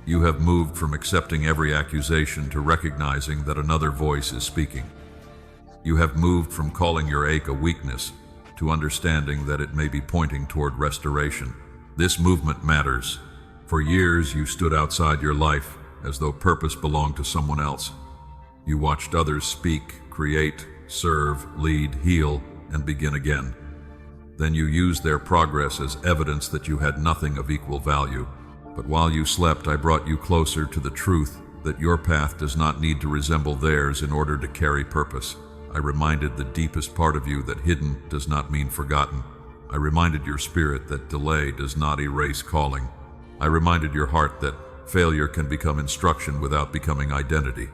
You have moved from accepting every accusation to recognizing that another voice is speaking. You have moved from calling your ache a weakness to understanding that it may be pointing toward restoration. This movement matters. For years, you stood outside your life as though purpose belonged to someone else. You watched others speak, create, serve, lead, heal, and begin again. Then you used their progress as evidence that you had nothing of equal value. But while you slept, I brought you closer to the truth that your path does not need to resemble theirs in order to carry purpose. I reminded the deepest part of you that hidden does not mean forgotten. I reminded your spirit that delay does not erase calling. I reminded your heart that failure can become instruction without becoming identity.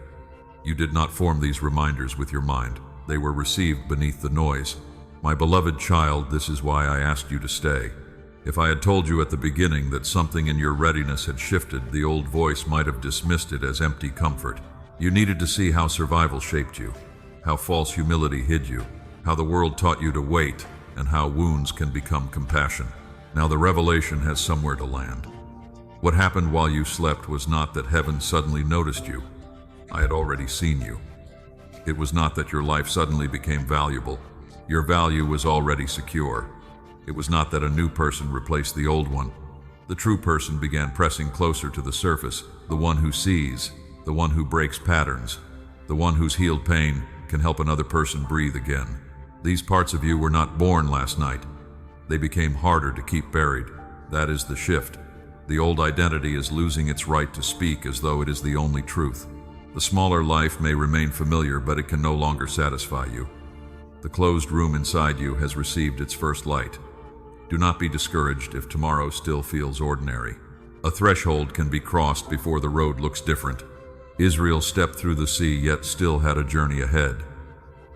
You did not form these reminders with your mind. They were received beneath the noise. My beloved child, this is why I asked you to stay. If I had told you at the beginning that something in your readiness had shifted, the old voice might have dismissed it as empty comfort. You needed to see how survival shaped you, how false humility hid you, how the world taught you to wait, and how wounds can become compassion. Now the revelation has somewhere to land. What happened while you slept was not that heaven suddenly noticed you. I had already seen you. It was not that your life suddenly became valuable. Your value was already secure. It was not that a new person replaced the old one. The true person began pressing closer to the surface, the one who sees, the one who breaks patterns, the one whose healed pain can help another person breathe again. These parts of you were not born last night. They became harder to keep buried. That is the shift. The old identity is losing its right to speak as though it is the only truth. The smaller life may remain familiar, but it can no longer satisfy you. The closed room inside you has received its first light. Do not be discouraged if tomorrow still feels ordinary. A threshold can be crossed before the road looks different. Israel stepped through the sea, yet still had a journey ahead.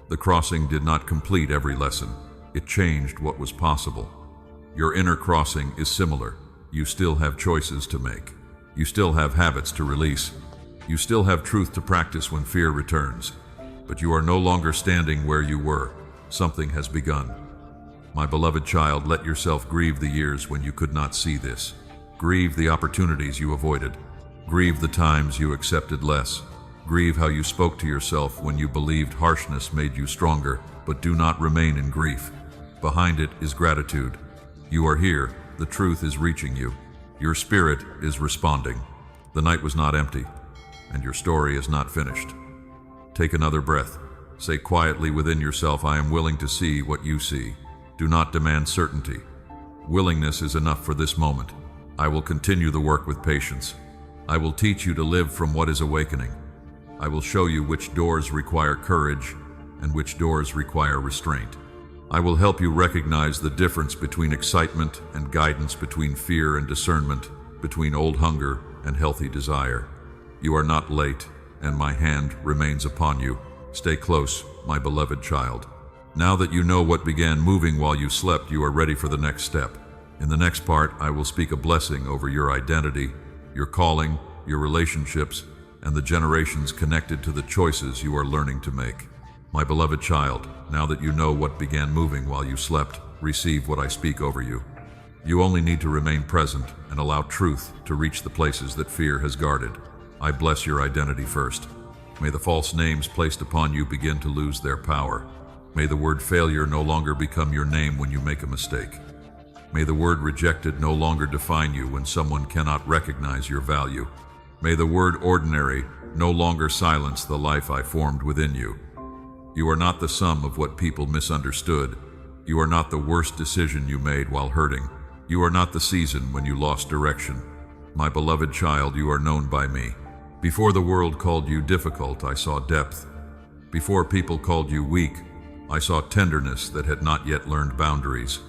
The crossing did not complete every lesson. It changed what was possible. Your inner crossing is similar. You still have choices to make. You still have habits to release. You still have truth to practice when fear returns, but you are no longer standing where you were. Something has begun. My beloved child, let yourself grieve the years when you could not see this. Grieve the opportunities you avoided. Grieve the times you accepted less. Grieve how you spoke to yourself when you believed harshness made you stronger, but do not remain in grief. Behind it is gratitude. You are here. The truth is reaching you. Your spirit is responding. The night was not empty, and your story is not finished. Take another breath. Say quietly within yourself, I am willing to see what you see. Do not demand certainty. Willingness is enough for this moment. I will continue the work with patience. I will teach you to live from what is awakening. I will show you which doors require courage and which doors require restraint. I will help you recognize the difference between excitement and guidance, between fear and discernment, between old hunger and healthy desire. You are not late, and my hand remains upon you. Stay close, my beloved child. Now that you know what began moving while you slept, you are ready for the next step. In the next part, I will speak a blessing over your identity, your calling, your relationships, and the generations connected to the choices you are learning to make. My beloved child, now that you know what began moving while you slept, receive what I speak over you. You only need to remain present and allow truth to reach the places that fear has guarded. I bless your identity first. May the false names placed upon you begin to lose their power. May the word failure no longer become your name when you make a mistake. May the word rejected no longer define you when someone cannot recognize your value. May the word ordinary no longer silence the life I formed within you. You are not the sum of what people misunderstood. You are not the worst decision you made while hurting. You are not the season when you lost direction. My beloved child, you are known by me. Before the world called you difficult, I saw depth. Before people called you weak, I saw tenderness that had not yet learned boundaries.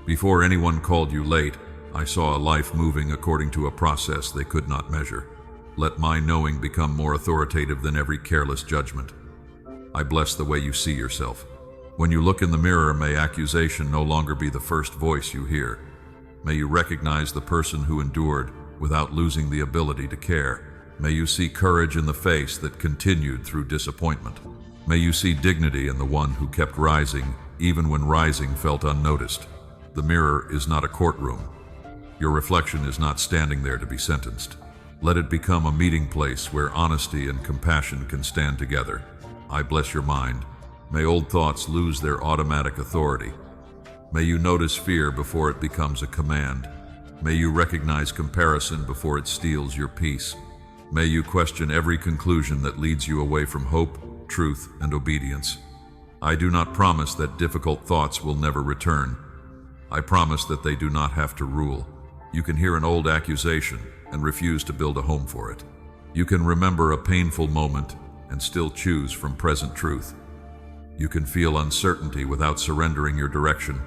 Before anyone called you late, I saw a life moving according to a process they could not measure. Let my knowing become more authoritative than every careless judgment. I bless the way you see yourself. When you look in the mirror, may accusation no longer be the first voice you hear. May you recognize the person who endured without losing the ability to care. May you see courage in the face that continued through disappointment. May you see dignity in the one who kept rising, even when rising felt unnoticed. The mirror is not a courtroom. Your reflection is not standing there to be sentenced. Let it become a meeting place where honesty and compassion can stand together. I bless your mind. May old thoughts lose their automatic authority. May you notice fear before it becomes a command. May you recognize comparison before it steals your peace. May you question every conclusion that leads you away from hope, truth, and obedience. I do not promise that difficult thoughts will never return. I promise that they do not have to rule. You can hear an old accusation and refuse to build a home for it. You can remember a painful moment and still choose from present truth. You can feel uncertainty without surrendering your direction.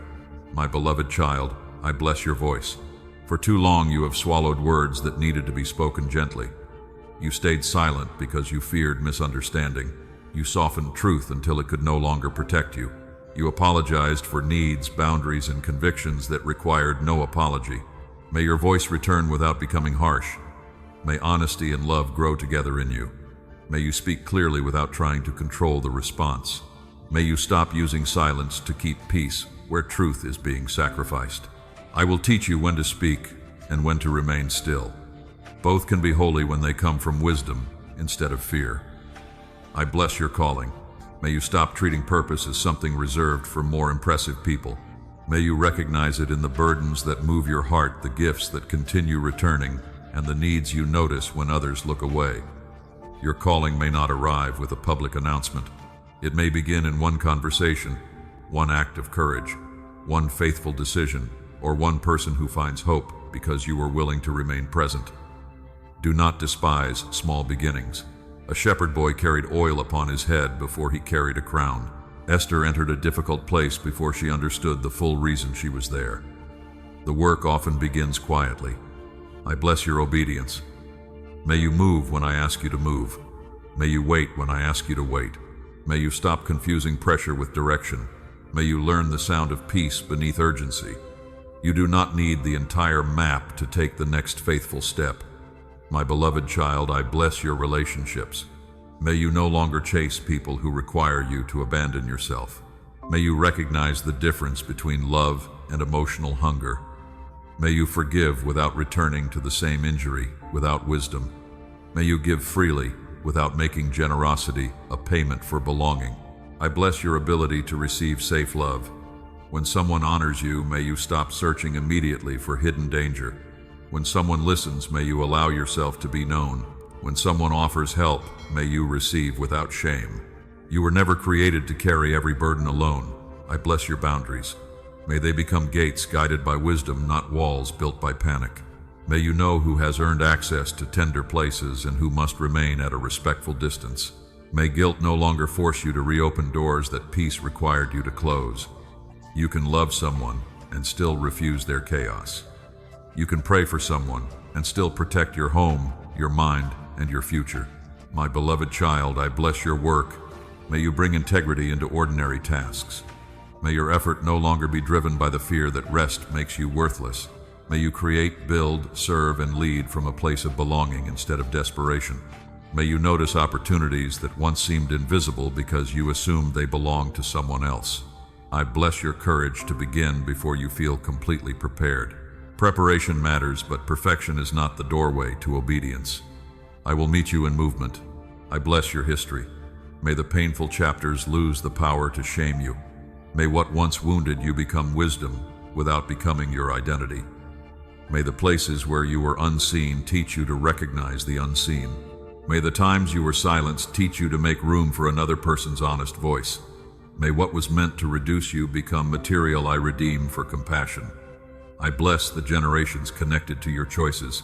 My beloved child, I bless your voice. For too long you have swallowed words that needed to be spoken gently. You stayed silent because you feared misunderstanding. You softened truth until it could no longer protect you. You apologized for needs, boundaries, and convictions that required no apology. May your voice return without becoming harsh. May honesty and love grow together in you. May you speak clearly without trying to control the response. May you stop using silence to keep peace where truth is being sacrificed. I will teach you when to speak and when to remain still. Both can be holy when they come from wisdom instead of fear. I bless your calling. May you stop treating purpose as something reserved for more impressive people. May you recognize it in the burdens that move your heart, the gifts that continue returning, and the needs you notice when others look away. Your calling may not arrive with a public announcement. It may begin in one conversation, one act of courage, one faithful decision, or one person who finds hope because you were willing to remain present. Do not despise small beginnings. A shepherd boy carried oil upon his head before he carried a crown. Esther entered a difficult place before she understood the full reason she was there. The work often begins quietly. I bless your obedience. May you move when I ask you to move. May you wait when I ask you to wait. May you stop confusing pressure with direction. May you learn the sound of peace beneath urgency. You do not need the entire map to take the next faithful step. My beloved child, I bless your relationships. May you no longer chase people who require you to abandon yourself. May you recognize the difference between love and emotional hunger. May you forgive without returning to the same injury, without wisdom. May you give freely without making generosity a payment for belonging. I bless your ability to receive safe love. When someone honors you, may you stop searching immediately for hidden danger. When someone listens, may you allow yourself to be known. When someone offers help, may you receive without shame. You were never created to carry every burden alone. I bless your boundaries. May they become gates guided by wisdom, not walls built by panic. May you know who has earned access to tender places and who must remain at a respectful distance. May guilt no longer force you to reopen doors that peace required you to close. You can love someone and still refuse their chaos. You can pray for someone and still protect your home, your mind, and your future. My beloved child, I bless your work. May you bring integrity into ordinary tasks. May your effort no longer be driven by the fear that rest makes you worthless. May you create, build, serve, and lead from a place of belonging instead of desperation. May you notice opportunities that once seemed invisible because you assumed they belonged to someone else. I bless your courage to begin before you feel completely prepared. Preparation matters, but perfection is not the doorway to obedience. I will meet you in movement. I bless your history. May the painful chapters lose the power to shame you. May what once wounded you become wisdom without becoming your identity. May the places where you were unseen teach you to recognize the unseen. May the times you were silenced teach you to make room for another person's honest voice. May what was meant to reduce you become material I redeem for compassion. I bless the generations connected to your choices.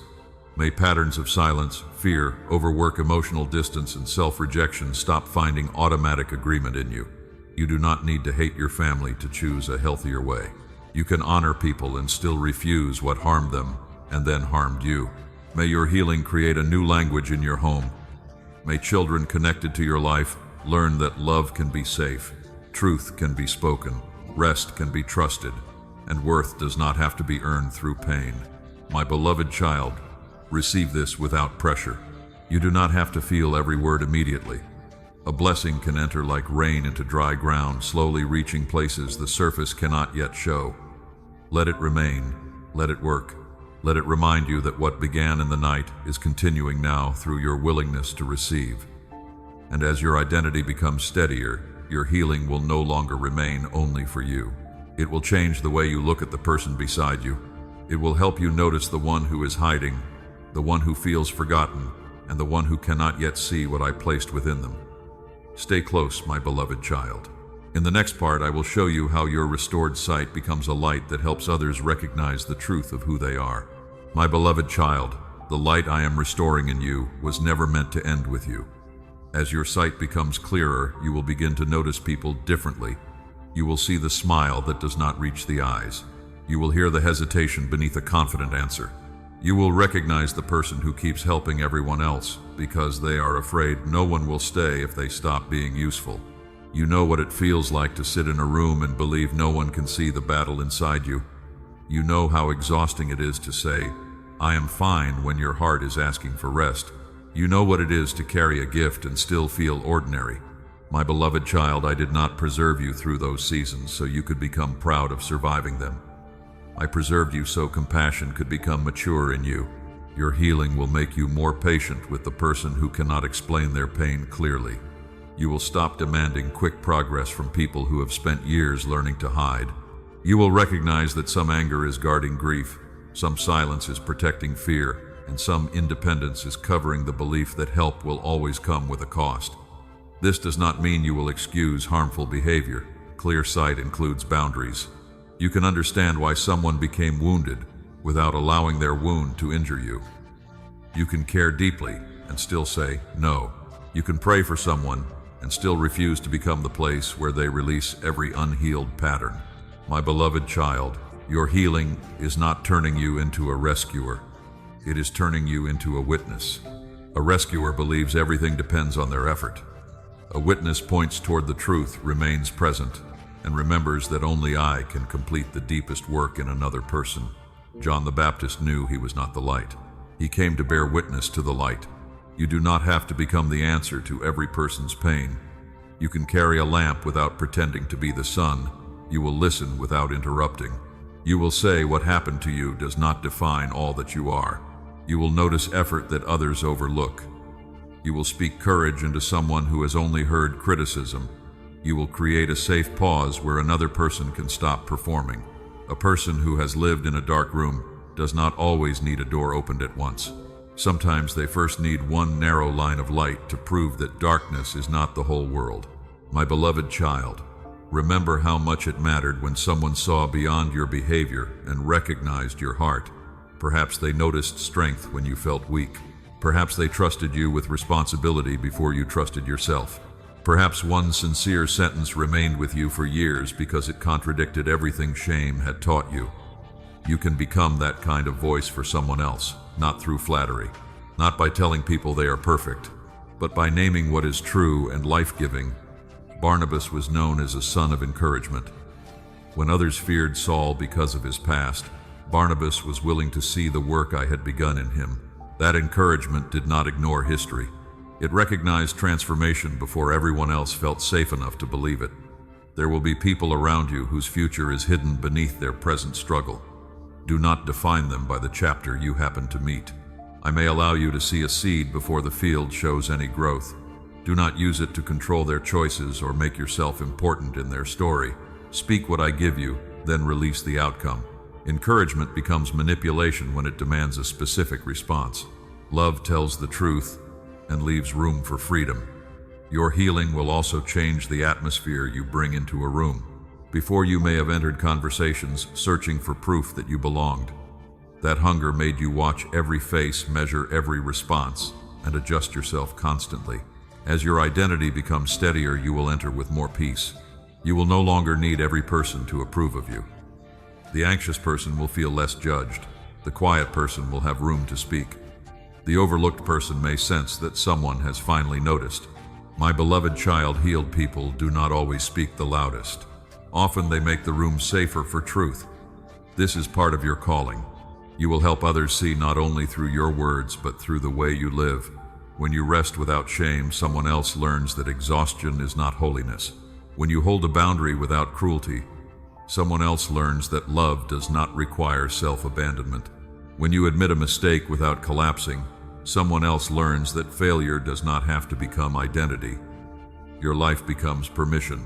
May patterns of silence, fear, overwork, emotional distance, and self-rejection stop finding automatic agreement in you. You do not need to hate your family to choose a healthier way. You can honor people and still refuse what harmed them and then harmed you. May your healing create a new language in your home. May children connected to your life learn that love can be safe, truth can be spoken, rest can be trusted, and worth does not have to be earned through pain. My beloved child, receive this without pressure. You do not have to feel every word immediately. A blessing can enter like rain into dry ground, slowly reaching places the surface cannot yet show. Let it remain, let it work. Let it remind you that what began in the night is continuing now through your willingness to receive. And as your identity becomes steadier, your healing will no longer remain only for you. It will change the way you look at the person beside you. It will help you notice the one who is hiding, the one who feels forgotten, and the one who cannot yet see what I placed within them. Stay close, my beloved child. In the next part, I will show you how your restored sight becomes a light that helps others recognize the truth of who they are. My beloved child, the light I am restoring in you was never meant to end with you. As your sight becomes clearer, you will begin to notice people differently. You will see the smile that does not reach the eyes. You will hear the hesitation beneath a confident answer. You will recognize the person who keeps helping everyone else because they are afraid no one will stay if they stop being useful. You know what it feels like to sit in a room and believe no one can see the battle inside you. You know how exhausting it is to say, "I am fine," when your heart is asking for rest. You know what it is to carry a gift and still feel ordinary. My beloved child, I did not preserve you through those seasons so you could become proud of surviving them. I preserved you so compassion could become mature in you. Your healing will make you more patient with the person who cannot explain their pain clearly. You will stop demanding quick progress from people who have spent years learning to hide. You will recognize that some anger is guarding grief, some silence is protecting fear, and some independence is covering the belief that help will always come with a cost. This does not mean you will excuse harmful behavior. Clear sight includes boundaries. You can understand why someone became wounded without allowing their wound to injure you. You can care deeply and still say no. You can pray for someone and still refuse to become the place where they release every unhealed pattern. My beloved child, your healing is not turning you into a rescuer. It is turning you into a witness. A rescuer believes everything depends on their effort. A witness points toward the truth, remains present, and remembers that only I can complete the deepest work in another person. John the Baptist knew he was not the light. He came to bear witness to the light. You do not have to become the answer to every person's pain. You can carry a lamp without pretending to be the sun. You will listen without interrupting. You will say what happened to you does not define all that you are. You will notice effort that others overlook. You will speak courage into someone who has only heard criticism. You will create a safe pause where another person can stop performing. A person who has lived in a dark room does not always need a door opened at once. Sometimes they first need one narrow line of light to prove that darkness is not the whole world. My beloved child, remember how much it mattered when someone saw beyond your behavior and recognized your heart. Perhaps they noticed strength when you felt weak. Perhaps they trusted you with responsibility before you trusted yourself. Perhaps one sincere sentence remained with you for years because it contradicted everything shame had taught you. You can become that kind of voice for someone else, not through flattery, not by telling people they are perfect, but by naming what is true and life-giving. Barnabas was known as a son of encouragement. When others feared Saul because of his past, Barnabas was willing to see the work I had begun in him. That encouragement did not ignore history. It recognized transformation before everyone else felt safe enough to believe it. There will be people around you whose future is hidden beneath their present struggle. Do not define them by the chapter you happen to meet. I may allow you to see a seed before the field shows any growth. Do not use it to control their choices or make yourself important in their story. Speak what I give you, then release the outcome. Encouragement becomes manipulation when it demands a specific response. Love tells the truth and leaves room for freedom. Your healing will also change the atmosphere you bring into a room. Before you may have entered conversations searching for proof that you belonged. That hunger made you watch every face, measure every response, and adjust yourself constantly. As your identity becomes steadier, you will enter with more peace. You will no longer need every person to approve of you. The anxious person will feel less judged. The quiet person will have room to speak. The overlooked person may sense that someone has finally noticed. My beloved child, healed people do not always speak the loudest. Often they make the room safer for truth. This is part of your calling. You will help others see not only through your words, but through the way you live. When you rest without shame, someone else learns that exhaustion is not holiness. When you hold a boundary without cruelty, someone else learns that love does not require self-abandonment. When you admit a mistake without collapsing, someone else learns that failure does not have to become identity. Your life becomes permission.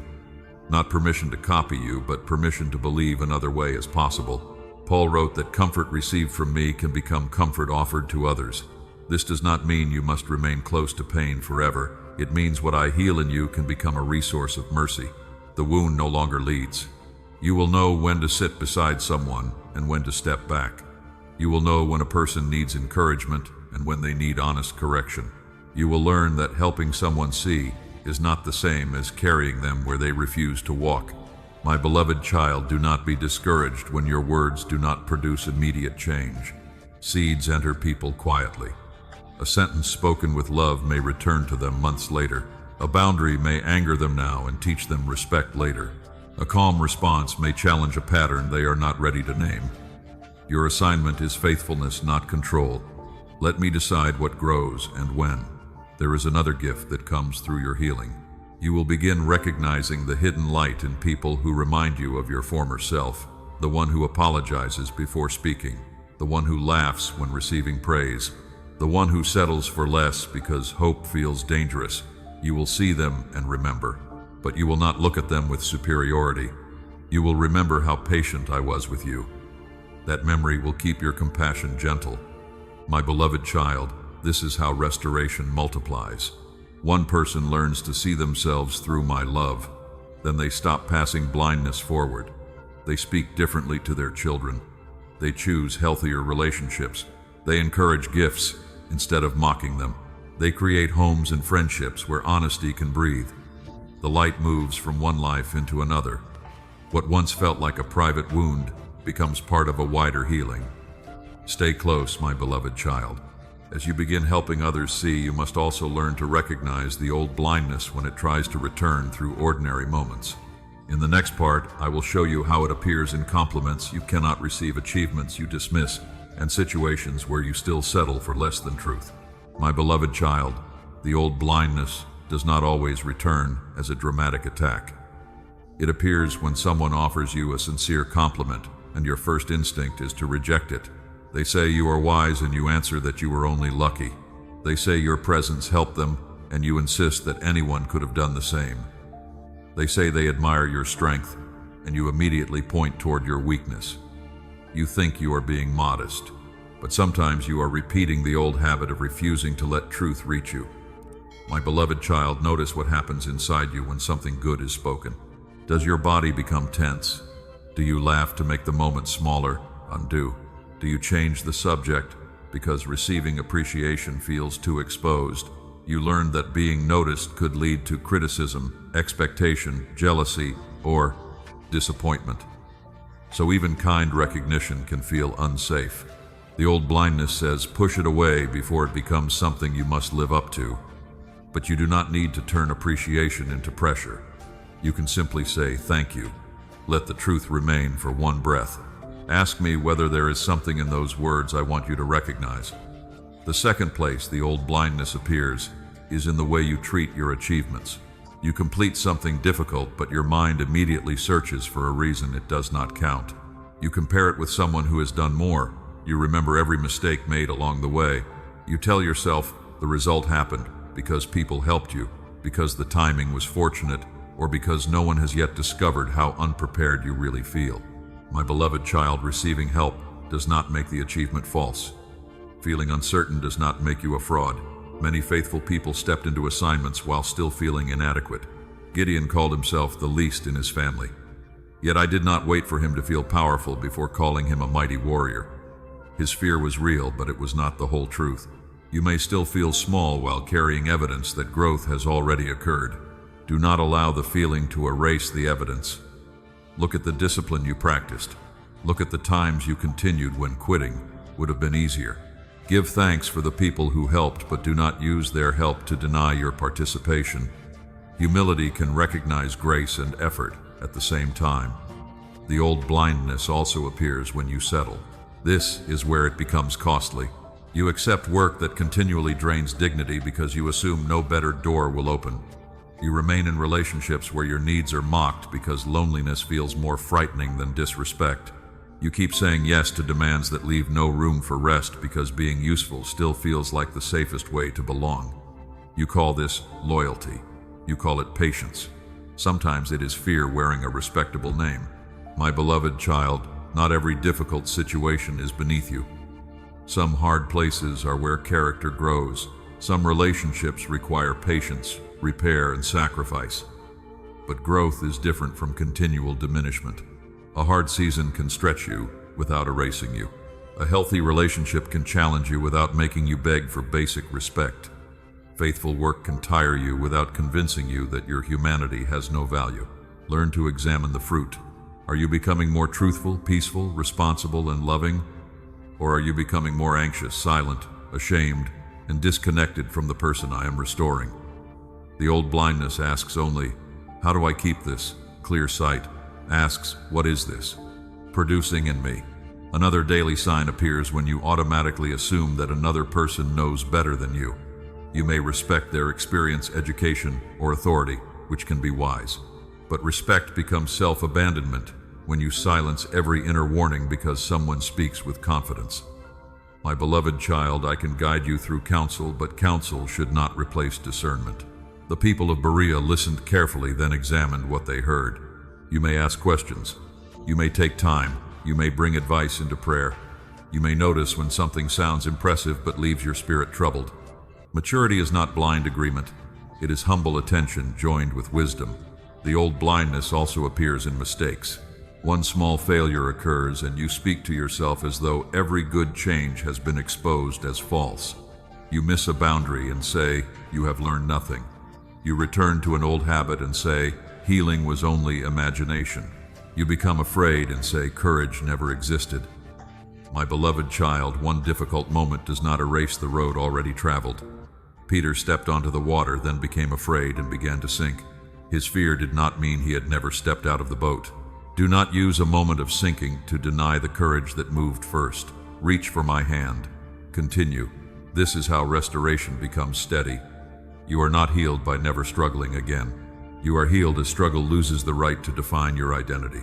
Not permission to copy you, but permission to believe another way is possible. Paul wrote that comfort received from me can become comfort offered to others. This does not mean you must remain close to pain forever. It means what I heal in you can become a resource of mercy. The wound no longer leads. You will know when to sit beside someone and when to step back. You will know when a person needs encouragement and when they need honest correction. You will learn that helping someone see is not the same as carrying them where they refuse to walk. My beloved child, do not be discouraged when your words do not produce immediate change. Seeds enter people quietly. A sentence spoken with love may return to them months later. A boundary may anger them now and teach them respect later. A calm response may challenge a pattern they are not ready to name. Your assignment is faithfulness, not control. Let me decide what grows and when. There is another gift that comes through your healing. You will begin recognizing the hidden light in people who remind you of your former self, the one who apologizes before speaking, the one who laughs when receiving praise, the one who settles for less because hope feels dangerous. You will see them and remember, but you will not look at them with superiority. You will remember how patient I was with you. That memory will keep your compassion gentle. My beloved child, this is how restoration multiplies. One person learns to see themselves through my love. Then they stop passing blindness forward. They speak differently to their children. They choose healthier relationships. They encourage gifts instead of mocking them. They create homes and friendships where honesty can breathe. The light moves from one life into another. What once felt like a private wound becomes part of a wider healing. Stay close, my beloved child. As you begin helping others see, you must also learn to recognize the old blindness when it tries to return through ordinary moments. In the next part, I will show you how it appears in compliments you cannot receive, achievements you dismiss, and situations where you still settle for less than truth. My beloved child, the old blindness does not always return as a dramatic attack. It appears when someone offers you a sincere compliment and your first instinct is to reject it. They say you are wise and you answer that you were only lucky. They say your presence helped them and you insist that anyone could have done the same. They say they admire your strength and you immediately point toward your weakness. You think you are being modest, but sometimes you are repeating the old habit of refusing to let truth reach you. My beloved child, notice what happens inside you when something good is spoken. Does your body become tense? Do you laugh to make the moment smaller, undo? Do you change the subject because receiving appreciation feels too exposed? You learn that being noticed could lead to criticism, expectation, jealousy, or disappointment. So even kind recognition can feel unsafe. The old blindness says, push it away before it becomes something you must live up to. But you do not need to turn appreciation into pressure. You can simply say, thank you. Let the truth remain for one breath. Ask me whether there is something in those words I want you to recognize. The second place the old blindness appears is in the way you treat your achievements. You complete something difficult, but your mind immediately searches for a reason it does not count. You compare it with someone who has done more. You remember every mistake made along the way. You tell yourself the result happened because people helped you, because the timing was fortunate, or because no one has yet discovered how unprepared you really feel. My beloved child, receiving help does not make the achievement false. Feeling uncertain does not make you a fraud. Many faithful people stepped into assignments while still feeling inadequate. Gideon called himself the least in his family. Yet I did not wait for him to feel powerful before calling him a mighty warrior. His fear was real, but it was not the whole truth. You may still feel small while carrying evidence that growth has already occurred. Do not allow the feeling to erase the evidence. Look at the discipline you practiced. Look at the times you continued when quitting would have been easier. Give thanks for the people who helped, but do not use their help to deny your participation. Humility can recognize grace and effort at the same time. The old blindness also appears when you settle. This is where it becomes costly. You accept work that continually drains dignity because you assume no better door will open. You remain in relationships where your needs are mocked because loneliness feels more frightening than disrespect. You keep saying yes to demands that leave no room for rest because being useful still feels like the safest way to belong. You call this loyalty. You call it patience. Sometimes it is fear wearing a respectable name. My beloved child, not every difficult situation is beneath you. Some hard places are where character grows. Some relationships require patience, repair, and sacrifice. But growth is different from continual diminishment. A hard season can stretch you without erasing you. A healthy relationship can challenge you without making you beg for basic respect. Faithful work can tire you without convincing you that your humanity has no value. Learn to examine the fruit. Are you becoming more truthful, peaceful, responsible, and loving? Or are you becoming more anxious, silent, ashamed, and disconnected from the person I am restoring? The old blindness asks only, how do I keep this? Clear sight asks, what is this producing in me? Another daily sign appears when you automatically assume that another person knows better than you. You may respect their experience, education, or authority, which can be wise. But respect becomes self-abandonment when you silence every inner warning because someone speaks with confidence. My beloved child, I can guide you through counsel, but counsel should not replace discernment. The people of Berea listened carefully, then examined what they heard. You may ask questions. You may take time. You may bring advice into prayer. You may notice when something sounds impressive but leaves your spirit troubled. Maturity is not blind agreement. It is humble attention joined with wisdom. The old blindness also appears in mistakes. One small failure occurs and you speak to yourself as though every good change has been exposed as false. You miss a boundary and say, you have learned nothing. You return to an old habit and say, healing was only imagination. You become afraid and say, courage never existed. My beloved child, one difficult moment does not erase the road already traveled. Peter stepped onto the water, then became afraid and began to sink. His fear did not mean he had never stepped out of the boat. Do not use a moment of sinking to deny the courage that moved first. Reach for my hand. Continue. This is how restoration becomes steady. You are not healed by never struggling again. You are healed as struggle loses the right to define your identity.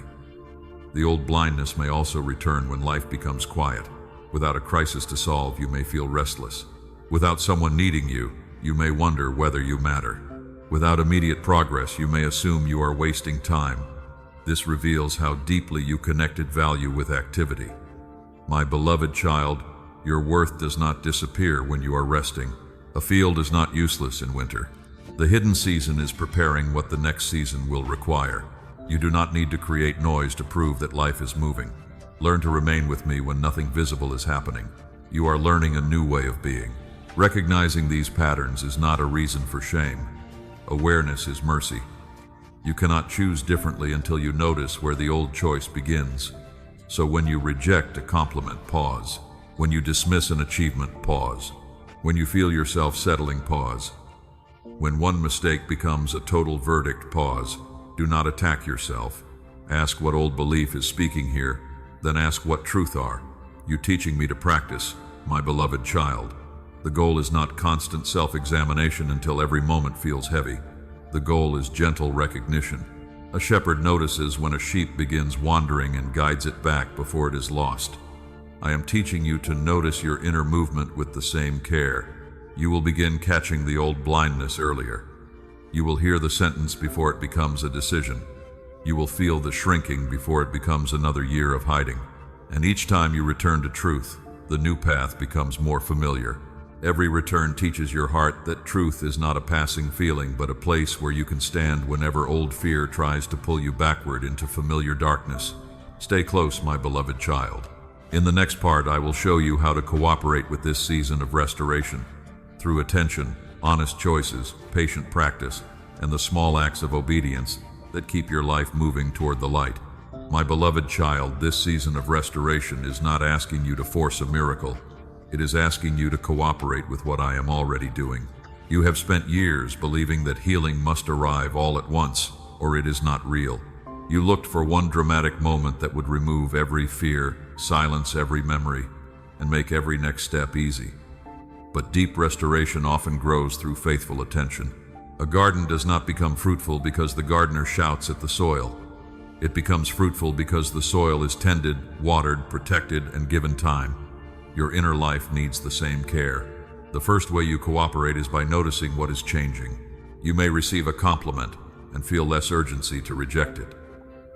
The old blindness may also return when life becomes quiet. Without a crisis to solve, you may feel restless. Without someone needing you, you may wonder whether you matter. Without immediate progress, you may assume you are wasting time. This reveals how deeply you connected value with activity. My beloved child, your worth does not disappear when you are resting. A field is not useless in winter. The hidden season is preparing what the next season will require. You do not need to create noise to prove that life is moving. Learn to remain with me when nothing visible is happening. You are learning a new way of being. Recognizing these patterns is not a reason for shame. Awareness is mercy. You cannot choose differently until you notice where the old choice begins. So when you reject a compliment, pause. When you dismiss an achievement, pause. When you feel yourself settling, pause. When one mistake becomes a total verdict, pause. Do not attack yourself. Ask what old belief is speaking here, then ask what truth are you teaching me to practice, my beloved child. The goal is not constant self-examination until every moment feels heavy. The goal is gentle recognition. A shepherd notices when a sheep begins wandering and guides it back before it is lost. I am teaching you to notice your inner movement with the same care. You will begin catching the old blindness earlier. You will hear the sentence before it becomes a decision. You will feel the shrinking before it becomes another year of hiding. And each time you return to truth, the new path becomes more familiar. Every return teaches your heart that truth is not a passing feeling, but a place where you can stand whenever old fear tries to pull you backward into familiar darkness. Stay close, my beloved child. In the next part, I will show you how to cooperate with this season of restoration. Through attention, honest choices, patient practice, and the small acts of obedience that keep your life moving toward the light. My beloved child, this season of restoration is not asking you to force a miracle. It is asking you to cooperate with what I am already doing. You have spent years believing that healing must arrive all at once, or it is not real. You looked for one dramatic moment that would remove every fear, silence every memory, and make every next step easy. But deep restoration often grows through faithful attention. A garden does not become fruitful because the gardener shouts at the soil. It becomes fruitful because the soil is tended, watered, protected, and given time. Your inner life needs the same care. The first way you cooperate is by noticing what is changing. You may receive a compliment and feel less urgency to reject it.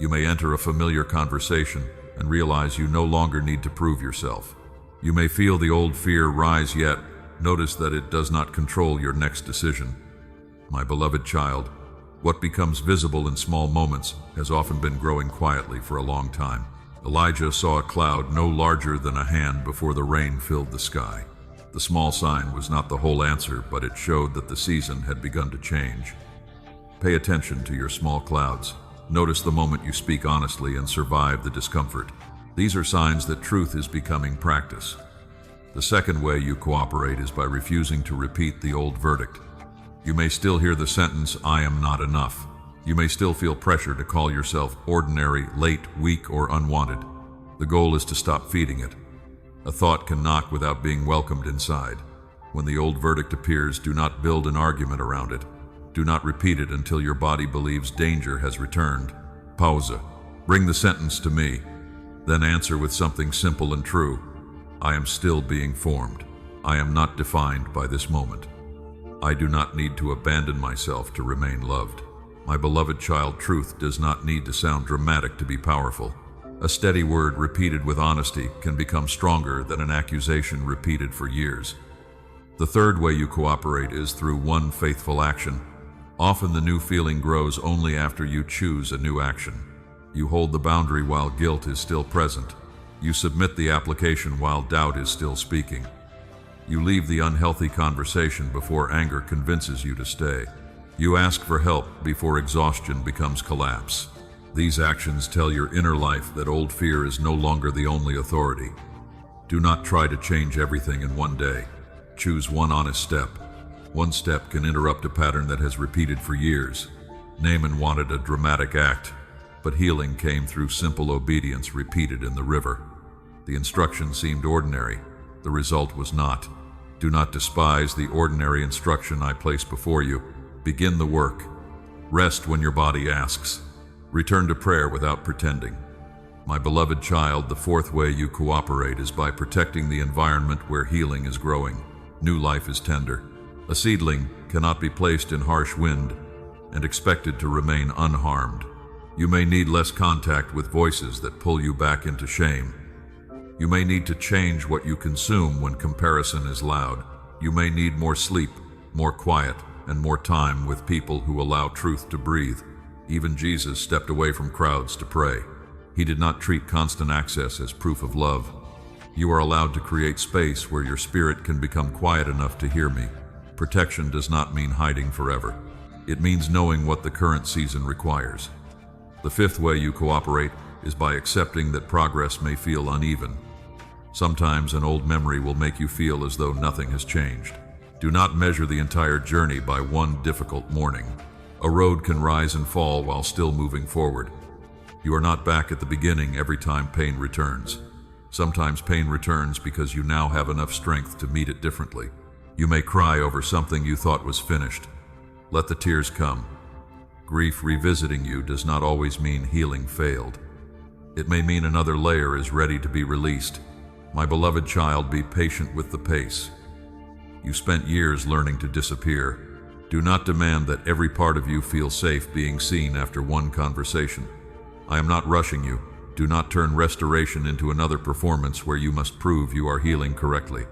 You may enter a familiar conversation and realize you no longer need to prove yourself. You may feel the old fear rise, yet notice that it does not control your next decision. My beloved child, what becomes visible in small moments has often been growing quietly for a long time. Elijah saw a cloud no larger than a hand before the rain filled the sky. The small sign was not the whole answer, but it showed that the season had begun to change. Pay attention to your small clouds. Notice the moment you speak honestly and survive the discomfort. These are signs that truth is becoming practice. The second way you cooperate is by refusing to repeat the old verdict. You may still hear the sentence, "I am not enough." You may still feel pressure to call yourself ordinary, late, weak, or unwanted. The goal is to stop feeding it. A thought can knock without being welcomed inside. When the old verdict appears, do not build an argument around it. Do not repeat it until your body believes danger has returned. Pausa. Bring the sentence to me. Then answer with something simple and true. I am still being formed. I am not defined by this moment. I do not need to abandon myself to remain loved. My beloved child, truth does not need to sound dramatic to be powerful. A steady word repeated with honesty can become stronger than an accusation repeated for years. The third way you cooperate is through one faithful action. Often the new feeling grows only after you choose a new action. You hold the boundary while guilt is still present. You submit the application while doubt is still speaking. You leave the unhealthy conversation before anger convinces you to stay. You ask for help before exhaustion becomes collapse. These actions tell your inner life that old fear is no longer the only authority. Do not try to change everything in one day. Choose one honest step. One step can interrupt a pattern that has repeated for years. Naaman wanted a dramatic act, but healing came through simple obedience repeated in the river. The instruction seemed ordinary. The result was not. Do not despise the ordinary instruction I place before you. Begin the work. Rest when your body asks. Return to prayer without pretending. My beloved child, the fourth way you cooperate is by protecting the environment where healing is growing. New life is tender. A seedling cannot be placed in harsh wind and expected to remain unharmed. You may need less contact with voices that pull you back into shame. You may need to change what you consume when comparison is loud. You may need more sleep, more quiet, and more time with people who allow truth to breathe. Even Jesus stepped away from crowds to pray. He did not treat constant access as proof of love. You are allowed to create space where your spirit can become quiet enough to hear me. Protection does not mean hiding forever. It means knowing what the current season requires. The fifth way you cooperate is by accepting that progress may feel uneven. Sometimes an old memory will make you feel as though nothing has changed. Do not measure the entire journey by one difficult morning. A road can rise and fall while still moving forward. You are not back at the beginning every time pain returns. Sometimes pain returns because you now have enough strength to meet it differently. You may cry over something you thought was finished. Let the tears come. Grief revisiting you does not always mean healing failed. It may mean another layer is ready to be released. My beloved child, be patient with the pace. You spent years learning to disappear. Do not demand that every part of you feel safe being seen after one conversation. I am not rushing you. Do not turn restoration into another performance where you must prove you are healing correctly.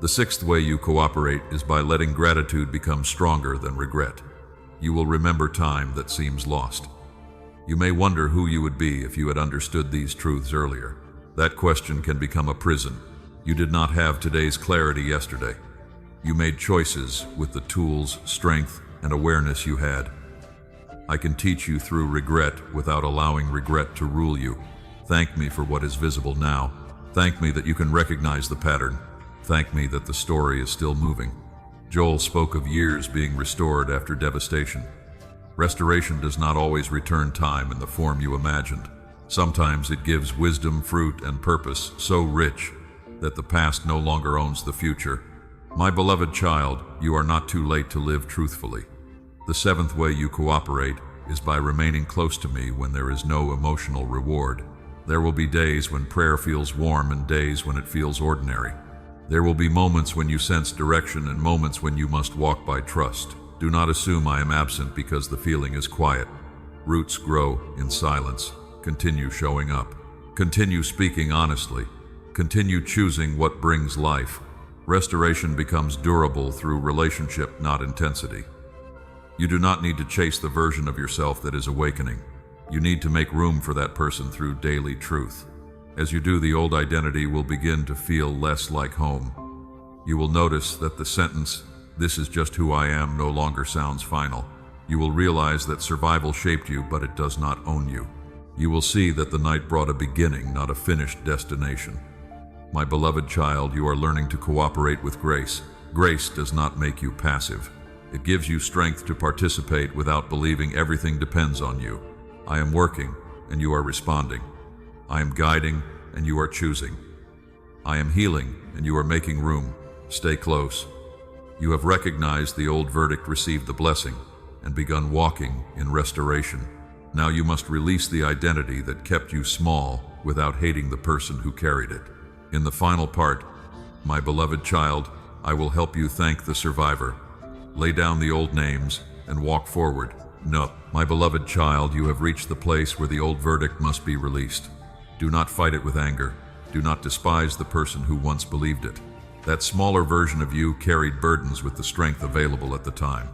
The sixth way you cooperate is by letting gratitude become stronger than regret. You will remember time that seems lost. You may wonder who you would be if you had understood these truths earlier. That question can become a prison. You did not have today's clarity yesterday. You made choices with the tools, strength, and awareness you had. I can teach you through regret without allowing regret to rule you. Thank me for what is visible now. Thank me that you can recognize the pattern. Thank me that the story is still moving. Joel spoke of years being restored after devastation. Restoration does not always return time in the form you imagined. Sometimes it gives wisdom, fruit, and purpose so rich that the past no longer owns the future. My beloved child, you are not too late to live truthfully. The seventh way you cooperate is by remaining close to me when there is no emotional reward. There will be days when prayer feels warm and days when it feels ordinary. There will be moments when you sense direction and moments when you must walk by trust. Do not assume I am absent because the feeling is quiet. Roots grow in silence. Continue showing up. Continue speaking honestly. Continue choosing what brings life. Restoration becomes durable through relationship, not intensity. You do not need to chase the version of yourself that is awakening. You need to make room for that person through daily truth. As you do, the old identity will begin to feel less like home. You will notice that the sentence, "This is just who I am," no longer sounds final. You will realize that survival shaped you, but it does not own you. You will see that the night brought a beginning, not a finished destination. My beloved child, you are learning to cooperate with grace. Grace does not make you passive. It gives you strength to participate without believing everything depends on you. I am working, and you are responding. I am guiding, and you are choosing. I am healing, and you are making room. Stay close. You have recognized the old verdict, received the blessing, and begun walking in restoration. Now you must release the identity that kept you small without hating the person who carried it. In the final part, my beloved child, I will help you thank the survivor. Lay down the old names and walk forward. No, my beloved child, you have reached the place where the old verdict must be released. Do not fight it with anger. Do not despise the person who once believed it. That smaller version of you carried burdens with the strength available at the time.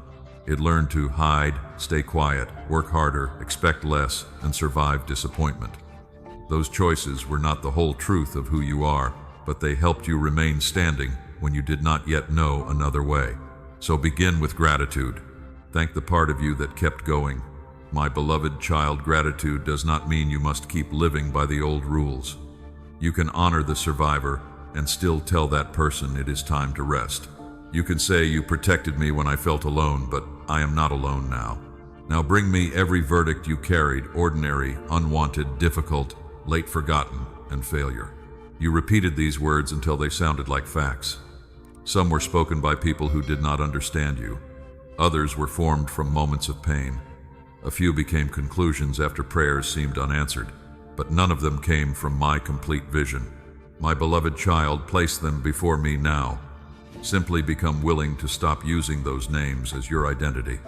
It learned to hide, stay quiet, work harder, expect less, and survive disappointment. Those choices were not the whole truth of who you are, but they helped you remain standing when you did not yet know another way. So begin with gratitude. Thank the part of you that kept going. My beloved child, gratitude does not mean you must keep living by the old rules. You can honor the survivor and still tell that person it is time to rest. You can say, "You protected me when I felt alone, but I am not alone now. Now bring me every verdict you carried, ordinary, unwanted, difficult, late forgotten, and failure." You repeated these words until they sounded like facts. Some were spoken by people who did not understand you. Others were formed from moments of pain. A few became conclusions after prayers seemed unanswered, but none of them came from my complete vision. My beloved child, place them before me now. Simply become willing to stop using those names as your identity.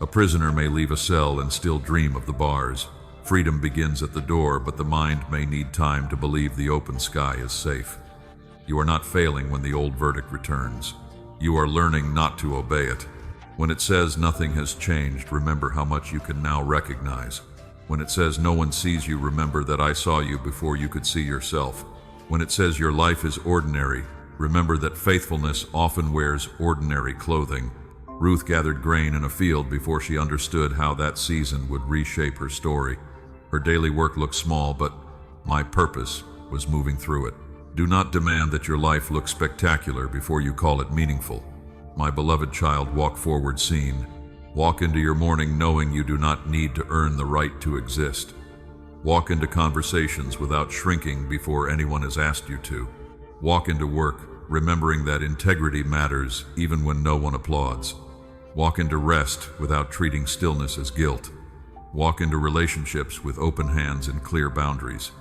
A prisoner may leave a cell and still dream of the bars. Freedom begins at the door, but the mind may need time to believe the open sky is safe. You are not failing when the old verdict returns. You are learning not to obey it. When it says nothing has changed, remember how much you can now recognize. When it says no one sees you, remember that I saw you before you could see yourself. When it says your life is ordinary, remember that faithfulness often wears ordinary clothing. Ruth gathered grain in a field before she understood how that season would reshape her story. Her daily work looked small, but my purpose was moving through it. Do not demand that your life look spectacular before you call it meaningful. My beloved child, walk forward seen. Walk into your morning knowing you do not need to earn the right to exist. Walk into conversations without shrinking before anyone has asked you to. Walk into work, remembering that integrity matters even when no one applauds. Walk into rest without treating stillness as guilt. Walk into relationships with open hands and clear boundaries.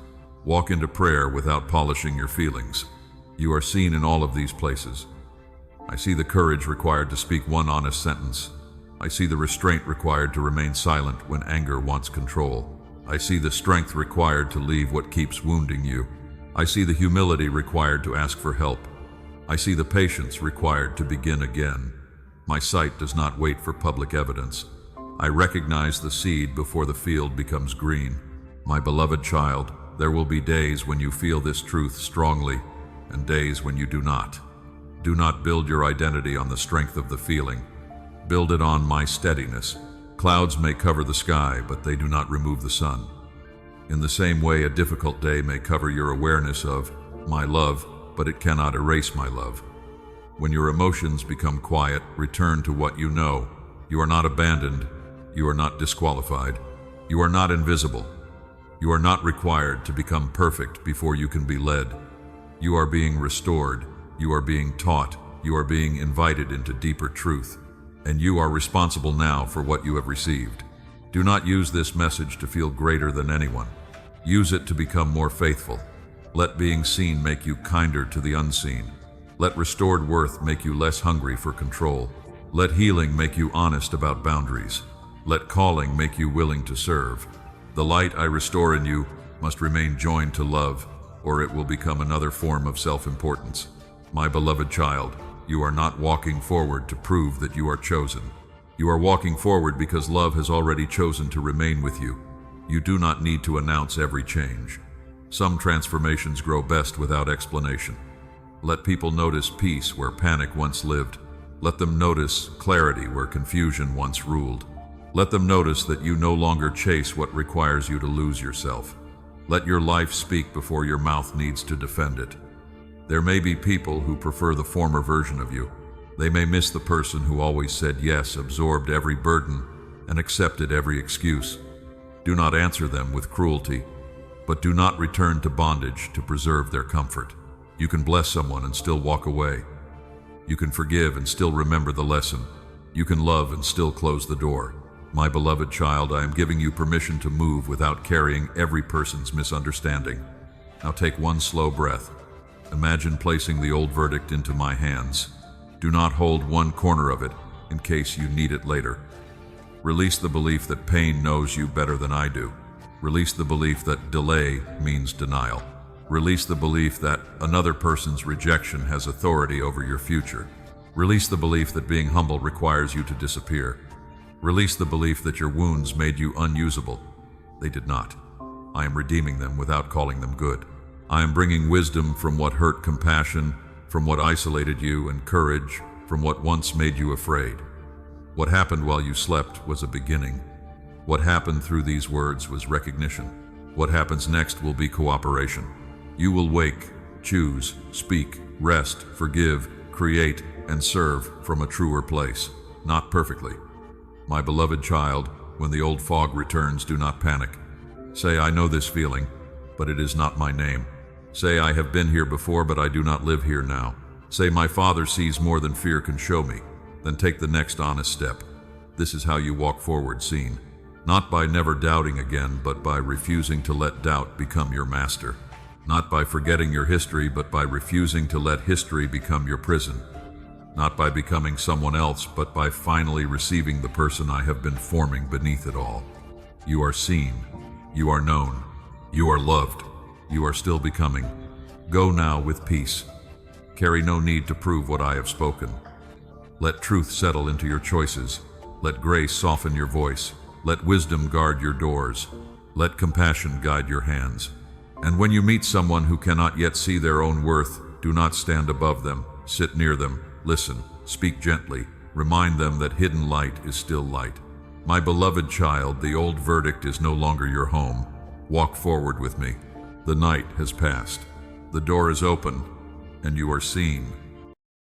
Walk into prayer without polishing your feelings. You are seen in all of these places. I see the courage required to speak one honest sentence. I see the restraint required to remain silent when anger wants control. I see the strength required to leave what keeps wounding you. I see the humility required to ask for help. I see the patience required to begin again. My sight does not wait for public evidence. I recognize the seed before the field becomes green. My beloved child, there will be days when you feel this truth strongly and days when you do not. Do not build your identity on the strength of the feeling. Build it on my steadiness. Clouds may cover the sky, but they do not remove the sun. In the same way, a difficult day may cover your awareness of my love, but it cannot erase my love. When your emotions become quiet, return to what you know. You are not abandoned. You are not disqualified. You are not invisible. You are not required to become perfect before you can be led. You are being restored. You are being taught. You are being invited into deeper truth. And you are responsible now for what you have received. Do not use this message to feel greater than anyone. Use it to become more faithful. Let being seen make you kinder to the unseen. Let restored worth make you less hungry for control. Let healing make you honest about boundaries. Let calling make you willing to serve. The light I restore in you must remain joined to love, or it will become another form of self-importance. My beloved child, you are not walking forward to prove that you are chosen. You are walking forward because love has already chosen to remain with you. You do not need to announce every change. Some transformations grow best without explanation. Let people notice peace where panic once lived. Let them notice clarity where confusion once ruled. Let them notice that you no longer chase what requires you to lose yourself. Let your life speak before your mouth needs to defend it. There may be people who prefer the former version of you. They may miss the person who always said yes, absorbed every burden, and accepted every excuse. Do not answer them with cruelty, but do not return to bondage to preserve their comfort. You can bless someone and still walk away. You can forgive and still remember the lesson. You can love and still close the door. My beloved child, I am giving you permission to move without carrying every person's misunderstanding. Now take one slow breath. Imagine placing the old verdict into my hands. Do not hold one corner of it in case you need it later. Release the belief that pain knows you better than I do. Release the belief that delay means denial. Release the belief that another person's rejection has authority over your future. Release the belief that being humble requires you to disappear. Release the belief that your wounds made you unusable. They did not. I am redeeming them without calling them good. I am bringing wisdom from what hurt, compassion from what isolated you, and courage from what once made you afraid. What happened while you slept was a beginning. What happened through these words was recognition. What happens next will be cooperation. You will wake, choose, speak, rest, forgive, create, and serve from a truer place, not perfectly. My beloved child, when the old fog returns, do not panic. Say, I know this feeling, but it is not my name. Say, I have been here before, but I do not live here now. Say, my Father sees more than fear can show me. Then take the next honest step. This is how you walk forward seen. Not by never doubting again, but by refusing to let doubt become your master. Not by forgetting your history, but by refusing to let history become your prison. Not by becoming someone else, but by finally receiving the person I have been forming beneath it all. You are seen. You are known. You are loved. You are still becoming. Go now with peace. Carry no need to prove what I have spoken. Let truth settle into your choices. Let grace soften your voice. Let wisdom guard your doors. Let compassion guide your hands. And when you meet someone who cannot yet see their own worth, do not stand above them. Sit near them. Listen. Speak gently. Remind them that hidden light is still light. My beloved child, the old verdict is no longer your home. Walk forward with me. The night has passed. The door is open, and you are seen.